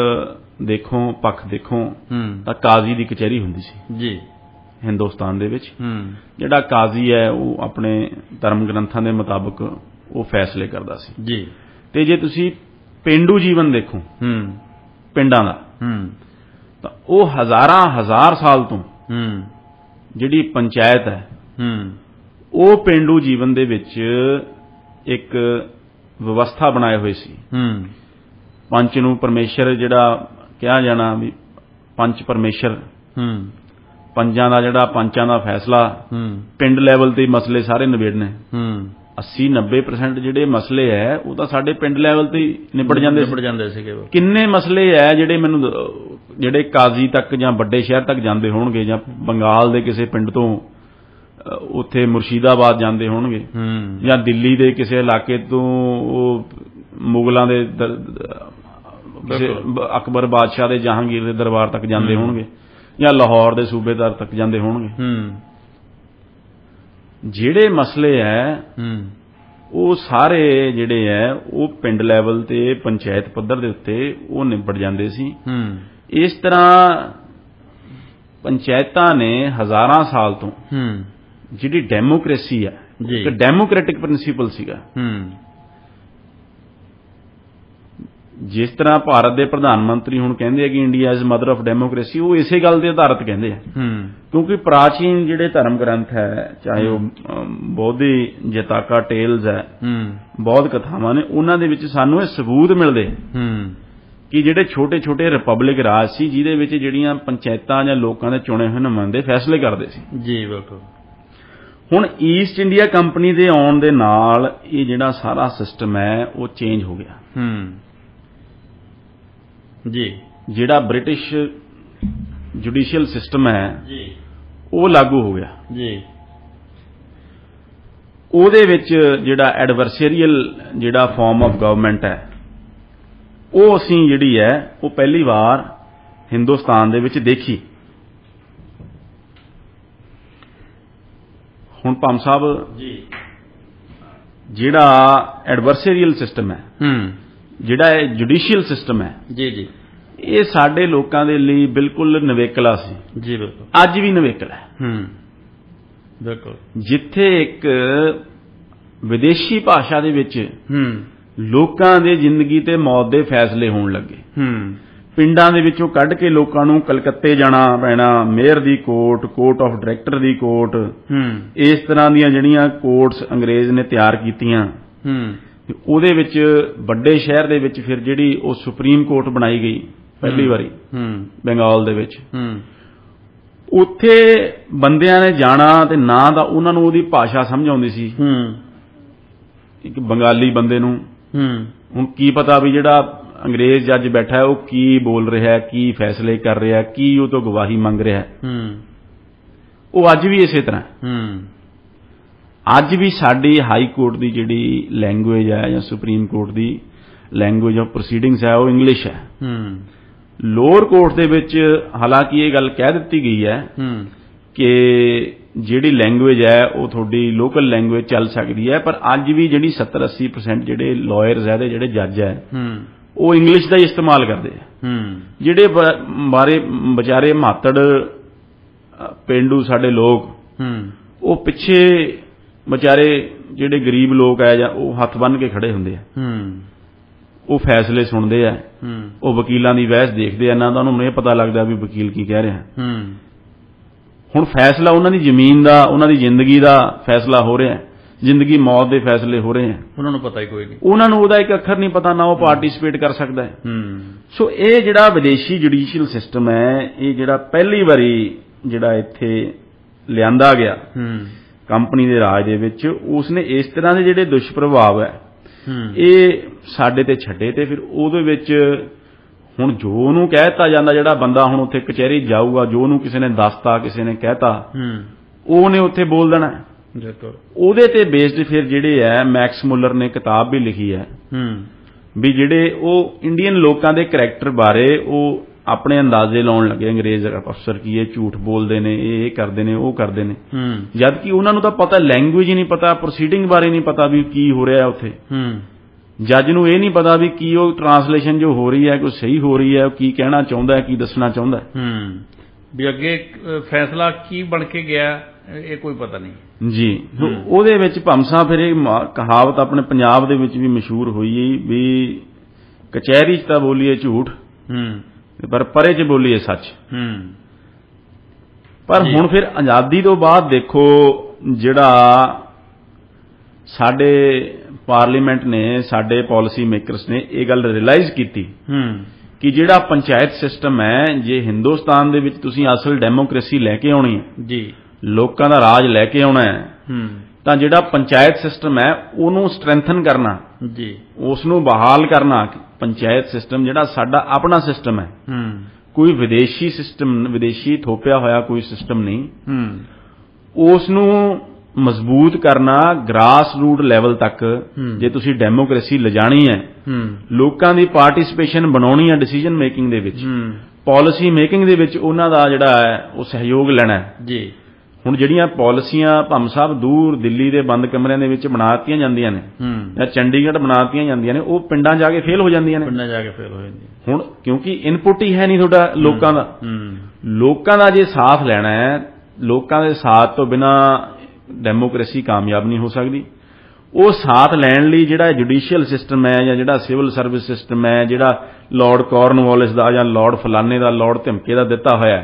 ਦੇਖੋ ਪੱਖ ਦੇਖੋ ਤਾਂ ਕਾਜ਼ੀ ਦੀ ਕਚਹਿਰੀ ਹੁੰਦੀ ਸੀ ਜੀ ਹਿੰਦੁਸਤਾਨ ਦੇ ਵਿੱਚ। ਜਿਹੜਾ ਕਾਜ਼ੀ ਹੈ ਉਹ ਆਪਣੇ ਧਰਮ ਗ੍ਰੰਥਾਂ ਦੇ ਮੁਤਾਬਕ ਉਹ ਫੈਸਲੇ ਕਰਦਾ ਸੀ ਜੀ। ਤੇ ਜੇ ਤੁਸੀਂ ਪੇਂਡੂ ਜੀਵਨ ਦੇਖੋ ਪਿੰਡਾਂ ਦਾ ਤਾਂ ਉਹ ਹਜ਼ਾਰ ਸਾਲ ਤੋਂ ਜਿਹੜੀ ਪੰਚਾਇਤ ਹੈ ਉਹ ਪੇਂਡੂ ਜੀਵਨ ਦੇ ਵਿੱਚ ਇੱਕ ਵਿਵਸਥਾ ਬਣਾਏ ਹੋਏ ਸੀ। ਪੰਚ ਨੂੰ ਪਰਮੇਸ਼ਰ ਜਿਹੜਾ ਕਿਹਾ ਜਾਣਾ ਵੀ ਪੰਚ ਪਰਮੇਸ਼ਰ, ਪੰਜਾਂ ਦਾ ਜਿਹੜਾ ਪੰਚਾਂ ਦਾ ਫੈਸਲਾ, ਪਿੰਡ ਲੈਵਲ ਤੇ ਮਸਲੇ ਸਾਰੇ ਨਿਬੇੜਨੇ। 80-90% ਜਿਹੜੇ ਮਸਲੇ ਹੈ ਉਹ ਤਾਂ ਸਾਡੇ ਪਿੰਡ ਲੈਵਲ ਤੇ ਨਿਬੜ ਜਾਂਦੇ ਸੀ। ਕਿੰਨੇ ਮਸਲੇ ਹੈ ਜਿਹੜੇ ਮੈਨੂੰ ਜਿਹੜੇ ਕਾਜ਼ੀ ਤੱਕ ਜਾਂ ਵੱਡੇ ਸ਼ਹਿਰ ਤੱਕ ਜਾਂਦੇ ਹੋਣਗੇ ਜਾਂ ਬੰਗਾਲ ਦੇ ਕਿਸੇ ਪਿੰਡ ਤੋਂ ਉੱਥੇ ਮੁਰਸ਼ੀਦਾਬਾਦ ਜਾਂਦੇ ਹੋਣਗੇ ਜਾਂ ਦਿੱਲੀ ਦੇ ਕਿਸੇ ਇਲਾਕੇ ਤੋਂ ਉਹ ਮੁਗਲਾਂ ਦੇ ਅਕਬਰ ਬਾਦਸ਼ਾਹ ਦੇ ਜਹਾਂਗੀਰ ਦੇ ਦਰਬਾਰ ਤੱਕ ਜਾਂਦੇ ਹੋਣਗੇ ਜਾਂ ਲਾਹੌਰ ਦੇ ਸੂਬੇਦਾਰ ਤੱਕ ਜਾਂਦੇ ਹੋਣਗੇ। ਜਿਹੜੇ ਮਸਲੇ ਹੈ ਉਹ ਸਾਰੇ ਜਿਹੜੇ ਹੈ ਉਹ ਪਿੰਡ ਲੈਵਲ ਤੇ ਪੰਚਾਇਤ ਪੱਧਰ ਦੇ ਉੱਤੇ ਉਹ ਨਿਬੜ ਜਾਂਦੇ ਸੀ। ਇਸ ਤਰ੍ਹਾਂ ਪੰਚਾਇਤਾਂ ਨੇ ਹਜ਼ਾਰਾਂ ਸਾਲ ਤੋਂ ਜਿਹੜੀ ਡੈਮੋਕ੍ਰੇਸੀ ਹੈ ਇੱਕ ਡੈਮੋਕ੍ਰੈਟਿਕ ਪ੍ਰਿੰਸੀਪਲ ਸੀਗਾ। ਜਿਸ ਤਰ੍ਹਾਂ ਭਾਰਤ ਦੇ ਪ੍ਰਧਾਨ ਮੰਤਰੀ ਹੁਣ ਕਹਿੰਦੇ ਆ ਕਿ India is mother of democracy, ਉਹ ਇਸੇ ਗੱਲ ਤੇ ਆਧਾਰਿਤ ਕਹਿੰਦੇ ਆ ਕਿਉਂਕਿ ਪ੍ਰਾਚੀਨ ਜਿਹੜੇ ਧਰਮ ਗ੍ਰੰਥ ਹੈ ਚਾਹੇ ਉਹ ਬੋਧੀ ਜਤਾਕਾ ਟੇਲਸ ਹੈ, ਬੌਧ ਕਥਾਵਾਂ ਨੇ, ਉਹਨਾਂ ਦੇ ਵਿੱਚ ਸਾਨੂੰ ਇਹ ਸਬੂਤ ਮਿਲਦੇ ਕਿ ਜਿਹੜੇ ਛੋਟੇ ਛੋਟੇ ਰਿਪਬਲਿਕ ਰਾਜ ਸੀ ਜਿਹਦੇ ਵਿੱਚ ਜਿਹੜੀਆਂ ਪੰਚਾਇਤਾਂ ਜਾਂ ਲੋਕਾਂ ਦੇ ਚੁਣੇ ਹੋਏ ਨੁਮਾਇੰਦੇ ਫੈਸਲੇ ਕਰਦੇ ਸੀ ਜੀ। ਬਿਲਕੁਲ। ਹੁਣ ਈਸਟ ਇੰਡੀਆ ਕੰਪਨੀ ਦੇ ਆਉਣ ਦੇ ਨਾਲ ਇਹ ਜਿਹੜਾ ਸਾਰਾ ਸਿਸਟਮ ਹੈ ਉਹ ਚੇਂਜ ਹੋ ਗਿਆ ਜੀ। ਜਿਹੜਾ ਬ੍ਰਿਟਿਸ਼ ਜੁਡੀਸ਼ੀਅਲ ਸਿਸਟਮ ਹੈ ਜੀ ਉਹ ਲਾਗੂ ਹੋ ਗਿਆ ਜੀ। ਉਹਦੇ ਵਿੱਚ ਜਿਹੜਾ ਐਡਵਰਸਰੀਅਲ ਜਿਹੜਾ ਫਾਰਮ ਆਫ ਗਵਰਨਮੈਂਟ ਹੈ ਉਹ ਅਸੀਂ ਜਿਹੜੀ ਹੈ ਉਹ ਪਹਿਲੀ ਵਾਰ ਹਿੰਦੁਸਤਾਨ ਦੇ ਵਿੱਚ ਦੇਖੀ। ਹੁਣ ਪੰਮ ਸਾਹਿਬ ਜੀ ਜਿਹੜਾ ਐਡਵਰਸਰੀਅਲ ਸਿਸਟਮ ਹੈ ਜਿਹੜਾ ਇਹ ਜੁਡੀਸ਼ੀਅਲ ਸਿਸਟਮ ਹੈ ਜੀ ਜੀ ਇਹ ਸਾਡੇ ਲੋਕਾਂ ਦੇ ਲਈ ਬਿਲਕੁਲ ਨਵੇਕਲਾ ਸੀ ਜੀ। ਬਿਲਕੁਲ ਅੱਜ ਵੀ ਨਵੇਕਲਾ ਹੈ ਬਿਲਕੁਲ ਜਿੱਥੇ ਇੱਕ ਵਿਦੇਸ਼ੀ ਭਾਸ਼ਾ ਦੇ ਵਿੱਚ ਲੋਕਾਂ ਦੇ ਜ਼ਿੰਦਗੀ ਤੇ ਮੌਤ ਦੇ ਫੈਸਲੇ ਹੋਣ ਲੱਗੇ। ਪਿੰਡਾਂ ਦੇ ਵਿੱਚੋਂ ਕੱਢ ਕੇ ਲੋਕਾਂ ਨੂੰ ਕਲਕੱਤੇ ਜਾਣਾ ਪੈਣਾ, mayor the court, court of director the court, ਇਸ ਤਰ੍ਹਾਂ ਦੀਆਂ ਜਿਹੜੀਆਂ ਕੋਰਟਸ ਅੰਗਰੇਜ਼ ਨੇ ਤਿਆਰ ਕੀਤੀਆਂ। ਉਹਦੇ ਵਿੱਚ ਵੱਡੇ ਸ਼ਹਿਰ ਦੇ ਵਿੱਚ ਫਿਰ ਜਿਹੜੀ ਉਹ ਸੁਪਰੀਮ ਕੋਰਟ ਬਣਾਈ ਗਈ ਪਹਿਲੀ ਵਾਰੀ ਬੰਗਾਲ ਦੇ ਵਿੱਚ, ਉੱਥੇ ਬੰਦਿਆਂ ਨੇ ਜਾਣਾ ਤੇ ਨਾ ਤਾਂ ਉਹਨਾਂ ਨੂੰ ਉਹਦੀ ਭਾਸ਼ਾ ਸਮਝ ਆਉਂਦੀ ਸੀ। ਇੱਕ ਬੰਗਾਲੀ ਬੰਦੇ ਨੂੰ ਹੁਣ ਕੀ ਪਤਾ ਵੀ ਜਿਹੜਾ ਅੰਗਰੇਜ਼ ਜੱਜ ਬੈਠਾ ਹੈ ਉਹ ਕੀ ਬੋਲ ਰਿਹਾ, ਕੀ ਫੈਸਲੇ ਕਰ ਰਿਹਾ, ਕੀ ਉਹ ਤੋਂ ਗਵਾਹੀ ਮੰਗ ਰਿਹਾ। ਉਹ ਅੱਜ ਵੀ ਇਸੇ ਤਰ੍ਹਾਂ, ਅੱਜ ਵੀ ਸਾਡੀ ਹਾਈ ਕੋਰਟ ਦੀ ਜਿਹੜੀ ਲੈਂਗੁਏਜ ਹੈ ਜਾਂ supreme court the language of proceedings ਹੈ ਉਹ ਇੰਗਲਿਸ਼ ਹੈ। ਲੋਅਰ ਕੋਰਟ ਦੇ ਵਿੱਚ ਹਾਲਾਂਕਿ ਇਹ ਗੱਲ ਕਹਿ ਦਿੱਤੀ ਗਈ ਹੈ ਕਿ ਜਿਹੜੀ ਲੈਂਗੁਏਜ ਹੈ ਉਹ ਤੁਹਾਡੀ ਲੋਕਲ ਲੈਂਗੁਏਜ ਚੱਲ ਸਕਦੀ ਹੈ, ਪਰ ਅੱਜ ਵੀ ਜਿਹੜੀ 70-80% ਜਿਹੜੇ ਲਾਇਰਸ ਹੈ ਤੇ ਜਿਹੜੇ ਜੱਜ ਹੈ ਉਹ ਇੰਗਲਿਸ਼ ਦਾ ਹੀ ਇਸਤੇਮਾਲ ਕਰਦੇ ਆ। ਜਿਹੜੇ ਵਿਚਾਰੇ ਮਾਤੜ ਪੇਂਡੂ ਸਾਡੇ ਲੋਕ, ਉਹ ਪਿੱਛੇ ਵਿਚਾਰੇ ਜਿਹੜੇ ਗਰੀਬ ਲੋਕ ਹੈ ਜਾਂ ਉਹ ਹੱਥ ਬੰਨ੍ਹ ਕੇ ਖੜੇ ਹੁੰਦੇ ਆ। ਉਹ ਫੈਸਲੇ ਸੁਣਦੇ ਆ, ਉਹ ਵਕੀਲਾਂ ਦੀ ਬਹਿਸ ਦੇਖਦੇ ਆ, ਨਾ ਤਾਂ ਉਹਨੂੰ ਇਹ ਪਤਾ ਲੱਗਦਾ ਵੀ ਵਕੀਲ ਕੀ ਕਹਿ ਰਿਹਾ। ਹੁਣ ਫੈਸਲਾ ਉਹਨਾਂ ਦੀ ਜ਼ਮੀਨ ਦਾ, ਉਹਨਾਂ ਦੀ ਜ਼ਿੰਦਗੀ ਦਾ ਫੈਸਲਾ ਹੋ ਰਿਹਾ, ਜ਼ਿੰਦਗੀ ਮੌਤ ਦੇ ਫੈਸਲੇ ਹੋ ਰਹੇ ਆ। ਉਹਨਾਂ ਨੂੰ ਪਤਾ ਹੀ ਕੋਈ ਨਹੀਂ, ਉਹਨਾਂ ਨੂੰ ਉਹਦਾ ਇੱਕ ਅੱਖਰ ਨਹੀਂ ਪਤਾ, ਨਾ ਉਹ ਪਾਰਟਿਸਿਪੇਟ ਕਰ ਸਕਦਾ ਹੈ। ਸੋ ਇਹ ਜਿਹੜਾ ਵਿਦੇਸ਼ੀ ਜੁਡੀਸ਼ੀਅਲ ਸਿਸਟਮ ਹੈ, ਇਹ ਜਿਹੜਾ ਪਹਿਲੀ ਵਾਰੀ ਜਿਹੜਾ ਇੱਥੇ ਲਿਆਂਦਾ ਗਿਆ ਕੰਪਨੀ ਦੇ ਰਾਜ ਦੇ ਵਿੱਚ, ਉਸਨੇ ਇਸ ਤਰ੍ਹਾਂ ਦੇ ਜਿਹੜੇ ਦੁਸ਼ਪ੍ਰਭਾਵ ਹੈ ਇਹ ਸਾਡੇ ਤੇ ਛੱਡੇ। ਤੇ ਫਿਰ ਉਹਦੇ ਵਿੱਚ ਹੁਣ ਜੋ ਉਹਨੂੰ ਕਹਿ ਦਿੱਤਾ ਜਾਂਦਾ, ਜਿਹੜਾ ਬੰਦਾ ਹੁਣ ਉੱਥੇ ਕਚਹਿਰੀ ਜਾਊਗਾ, ਜੋ ਉਹਨੂੰ ਕਿਸੇ ਨੇ ਦੱਸਤਾ, ਕਿਸੇ ਨੇ ਕਹਿਤਾ, ਉਹਨੇ ਉੱਥੇ ਬੋਲ ਦੇਣਾ। ਉਹਦੇ ਤੇ ਬੇਸਡ ਫਿਰ ਜਿਹੜੇ ਹੈ ਮੈਕਸ ਮੁਲਰ ਨੇ ਕਿਤਾਬ ਵੀ ਲਿਖੀ ਹੈ ਵੀ ਜਿਹੜੇ ਉਹ ਇੰਡੀਅਨ ਲੋਕਾਂ ਦੇ ਕਰੈਕਟਰ ਬਾਰੇ ਉਹ ਆਪਣੇ ਅੰਦਾਜ਼ੇ ਲਾਉਣ ਲੱਗੇ, ਅੰਗਰੇਜ਼ ਅਫਸਰ ਕੀ ਇਹ ਝੂਠ ਬੋਲਦੇ ਨੇ, ਇਹ ਕਰਦੇ ਨੇ, ਉਹ ਕਰਦੇ ਨੇ, ਜਦ ਕਿ ਉਹਨਾਂ ਨੂੰ ਤਾਂ ਪਤਾ ਲੈਂਗੁਏਜ ਹੀ ਨਹੀਂ ਪਤਾ, ਪ੍ਰੋਸੀਡਿੰਗ ਬਾਰੇ ਨਹੀਂ ਪਤਾ ਵੀ ਕੀ ਹੋ ਰਿਹਾ ਉੱਥੇ। ਜੱਜ ਨੂੰ ਇਹ ਨਹੀਂ ਪਤਾ ਵੀ ਕੀ ਉਹ ਟਰਾਂਸਲੇਸ਼ਨ ਜੋ ਹੋ ਰਹੀ ਹੈ ਕੋਈ ਸਹੀ ਹੋ ਰਹੀ ਹੈ, ਉਹ ਕੀ ਕਹਿਣਾ ਚਾਹੁੰਦਾ ਹੈ, ਕੀ ਦੱਸਣਾ ਚਾਹੁੰਦਾ ਵੀ ਅੱਗੇ ਫੈਸਲਾ ਕੀ ਬਣ ਕੇ ਗਿਆ, ਇਹ ਕੋਈ ਪਤਾ ਨਹੀਂ ਜੀ। ਉਹਦੇ ਵਿੱਚ ਭਮਸਾ ਫਿਰ ਇਹ ਕਹਾਵਤ ਆਪਣੇ ਪੰਜਾਬ ਦੇ ਵਿੱਚ ਵੀ ਮਸ਼ਹੂਰ ਹੋਈ ਵੀ ਕਚਹਿਰੀ 'ਚ ਤਾਂ ਬੋਲੀਏ ਝੂਠ ਪਰ ਪਰੇ 'ਚ ਬੋਲੀਏ ਸੱਚ। ਪਰ ਹੁਣ ਫਿਰ ਆਜ਼ਾਦੀ ਤੋਂ ਬਾਅਦ ਦੇਖੋ ਜਿਹੜਾ ਸਾਡੇ ਪਾਰਲੀਮੈਂਟ ਨੇ, ਸਾਡੇ ਪਾਲਿਸੀ ਮੇਕਰਸ ਨੇ ਇਹ ਗੱਲ ਰਿਅਲਾਈਜ਼ ਕੀਤੀ ਕਿ ਜਿਹੜਾ ਪੰਚਾਇਤ ਸਿਸਟਮ ਹੈ, ਜੇ ਹਿੰਦੁਸਤਾਨ ਦੇ ਵਿੱਚ ਤੁਸੀਂ ਅਸਲ ਡੈਮੋਕ੍ਰੇਸੀ ਲੈ ਕੇ ਆਉਣੀ ਹੈ ਜੀ, ਲੋਕਾਂ ਦਾ ਰਾਜ ਲੈ ਕੇ ਆਉਣਾ ਹੈ, ਤਾਂ ਜਿਹੜਾ ਪੰਚਾਇਤ ਸਿਸਟਮ ਹੈ ਉਹਨੂੰ ਸਟਰੈਂਥਨ ਕਰਨਾ ਜੀ, ਉਸ ਨੂੰ ਬਹਾਲ ਕਰਨਾ। ਪੰਚਾਇਤ ਸਿਸਟਮ ਜਿਹੜਾ ਸਾਡਾ ਆਪਣਾ ਸਿਸਟਮ ਹੈ, ਕੋਈ ਵਿਦੇਸ਼ੀ ਸਿਸਟਮ, ਵਿਦੇਸ਼ੀ ਥੋਪਿਆ ਹੋਇਆ ਕੋਈ ਸਿਸਟਮ ਨਹੀਂ, ਉਸ ਨੂੰ ਮਜ਼ਬੂਤ ਕਰਨਾ ਗ੍ਰਾਸ ਰੂਟ ਲੈਵਲ ਤੱਕ। ਜੇ ਤੁਸੀਂ ਡੈਮੋਕ੍ਰੇਸੀ ਲਿਜਾਣੀ ਹੈ, ਲੋਕਾਂ ਦੀ ਪਾਰਟਿਸਿਪੇਸ਼ਨ ਬਣਾਉਣੀ ਹੈ ਡਿਸੀਜਨ ਮੇਕਿੰਗ ਦੇ ਵਿੱਚ, ਪਾਲਿਸੀ ਮੇਕਿੰਗ ਦੇ ਵਿੱਚ ਉਹਨਾਂ ਦਾ ਜਿਹੜਾ ਹੈ ਉਹ ਸਹਿਯੋਗ ਲੈਣਾ ਜੀ। ਹੁਣ ਜਿਹੜੀਆਂ ਪਾਲਿਸੀਆਂ ਭੰਮ ਸਾਹਿਬ ਦੂਰ ਦਿੱਲੀ ਦੇ ਬੰਦ ਕਮਰਿਆਂ ਦੇ ਵਿੱਚ ਬਣਾ ਦਿੱਤੀਆਂ ਜਾਂਦੀਆਂ ਨੇ ਜਾਂ ਚੰਡੀਗੜ੍ਹ ਬਣਾ ਦਿੱਤੀਆਂ ਜਾਂਦੀਆਂ ਨੇ, ਉਹ ਪਿੰਡਾਂ ਜਾ ਕੇ ਫੇਲ ਹੋ ਜਾਂਦੀਆਂ ਨੇ। ਹੁਣ ਕਿਉਂਕਿ ਇਨਪੁਟ ਹੀ ਹੈ ਨਹੀਂ ਤੁਹਾਡਾ ਲੋਕਾਂ ਦਾ। ਲੋਕਾਂ ਦਾ ਜੇ ਸਾਥ ਲੈਣਾ ਹੈ, ਲੋਕਾਂ ਦੇ ਸਾਥ ਤੋਂ ਬਿਨਾਂ ਡੈਮੋਕ੍ਰੇਸੀ ਕਾਮਯਾਬ ਨਹੀਂ ਹੋ ਸਕਦੀ। ਉਹ ਸਾਥ ਲੈਣ ਲਈ ਜਿਹੜਾ ਜੁਡੀਸ਼ੀਅਲ ਸਿਸਟਮ ਹੈ ਜਾਂ ਜਿਹੜਾ ਸਿਵਲ ਸਰਵਿਸ ਸਿਸਟਮ ਹੈ, ਜਿਹੜਾ ਲਾਰਡ ਕਾਰਨਵਾਲਿਸ ਦਾ ਜਾਂ ਲਾਰਡ ਫਲਾਨੇ ਦਾ, ਲਾਰਡ ਧਮਕੇ ਦਾ ਦਿੱਤਾ ਹੋਇਆ,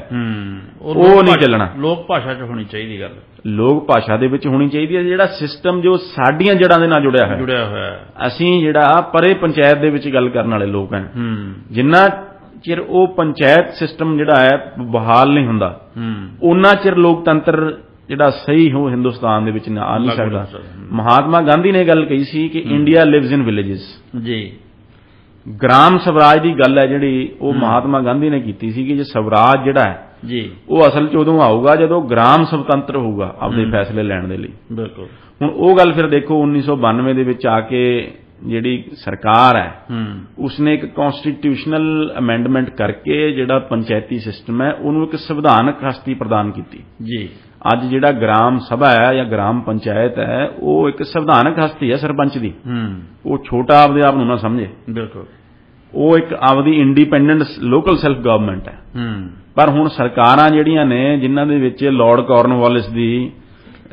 ਉਹ ਨਹੀਂ ਚੱਲਣਾ। ਲੋਕ ਭਾਸ਼ਾ 'ਚ ਹੋਣੀ ਚਾਹੀਦੀ ਗੱਲ, ਲੋਕ ਭਾਸ਼ਾ ਦੇ ਵਿੱਚ ਹੋਣੀ ਚਾਹੀਦੀ ਹੈ। ਜਿਹੜਾ ਸਿਸਟਮ ਜੋ ਸਾਡੀਆਂ ਜੜ੍ਹਾਂ ਦੇ ਨਾਲ ਜੁੜਿਆ ਹੋਇਆ, ਅਸੀਂ ਜਿਹੜਾ ਪਰੇ ਪੰਚਾਇਤ ਦੇ ਵਿੱਚ ਗੱਲ ਕਰਨ ਵਾਲੇ ਲੋਕ ਹਾਂ, ਜਿੰਨਾ ਚਿਰ ਉਹ ਪੰਚਾਇਤ ਸਿਸਟਮ ਜਿਹੜਾ ਹੈ ਬਹਾਲ ਨਹੀਂ ਹੁੰਦਾ, ਉਹਨਾਂ ਚਿਰ ਲੋਕਤੰਤਰ ਜਿਹੜਾ ਸਹੀ ਹੋ ਹਿੰਦੁਸਤਾਨ ਦੇ ਵਿੱਚ ਆ ਨਹੀਂ ਸਕਦਾ। ਮਹਾਤਮਾ ਗਾਂਧੀ ਨੇ ਗੱਲ ਕਹੀ ਸੀ ਕਿ ਇੰਡੀਆ ਲਿਵਸ ਇਨ ਵਿਲੇजेस ਜੀ। ਗ੍ਰਾਮ ਸਵਰਾਜ ਦੀ ਗੱਲ ਹੈ ਜਿਹੜੀ ਉਹ ਮਹਾਤਮਾ ਗਾਂਧੀ ਨੇ ਕੀਤੀ ਸੀ ਕਿ ਜੇ ਸਵਰਾਜ ਜਿਹੜਾ ਹੈ ਜੀ ਉਹ ਅਸਲ 'ਚ ਉਦੋਂ ਆਊਗਾ ਜਦੋਂ ਗ੍ਰਾਮ ਸੁਤੰਤਰ ਹੋਊਗਾ ਆਪਣੇ ਫੈਸਲੇ ਲੈਣ ਦੇ ਲਈ। ਬਿਲਕੁਲ। ਹੁਣ ਉਹ ਗੱਲ ਫਿਰ ਦੇਖੋ 1992 ਦੇ ਵਿੱਚ ਆ ਕੇ ਜਿਹੜੀ ਸਰਕਾਰ ਹੈ ਉਸਨੇ ਇੱਕ ਕਨਸਟੀਟਿਊਸ਼ਨਲ ਅਮੈਂਡਮੈਂਟ ਕਰਕੇ ਜਿਹੜਾ ਪੰਚਾਇਤੀ ਸਿਸਟਮ ਹੈ ਉਹਨੂੰ ਇੱਕ ਸੰਵਿਧਾਨਕ ਹਸਤੀ ਪ੍ਰਦਾਨ ਕੀਤੀ ਜੀ। ਅੱਜ ਜਿਹੜਾ ਗ੍ਰਾਮ ਸਭਾ ਹੈ ਜਾਂ ਗ੍ਰਾਮ ਪੰਚਾਇਤ ਹੈ ਉਹ ਇੱਕ ਸੰਵਿਧਾਨਕ ਹਸਤੀ ਹੈ ਸਰਪੰਚ ਦੀ। ਉਹ ਛੋਟਾ ਆਪਦੇ ਆਪ ਨੂੰ ਨਾ ਸਮਝੇ। ਬਿਲਕੁਲ। ਉਹ ਇੱਕ ਆਪਦੀ ਇੰਡੀਪੈਂਡੈਂਟ ਲੋਕਲ ਸੈਲਫ ਗਵਰਨਮੈਂਟ ਹੈ। ਪਰ ਹੁਣ ਸਰਕਾਰਾਂ ਜਿਹੜੀਆਂ ਨੇ ਜਿਨ੍ਹਾਂ ਦੇ ਵਿੱਚ ਲਾਰਡ ਕਾਰਨਵਾਲਿਸ ਦੀ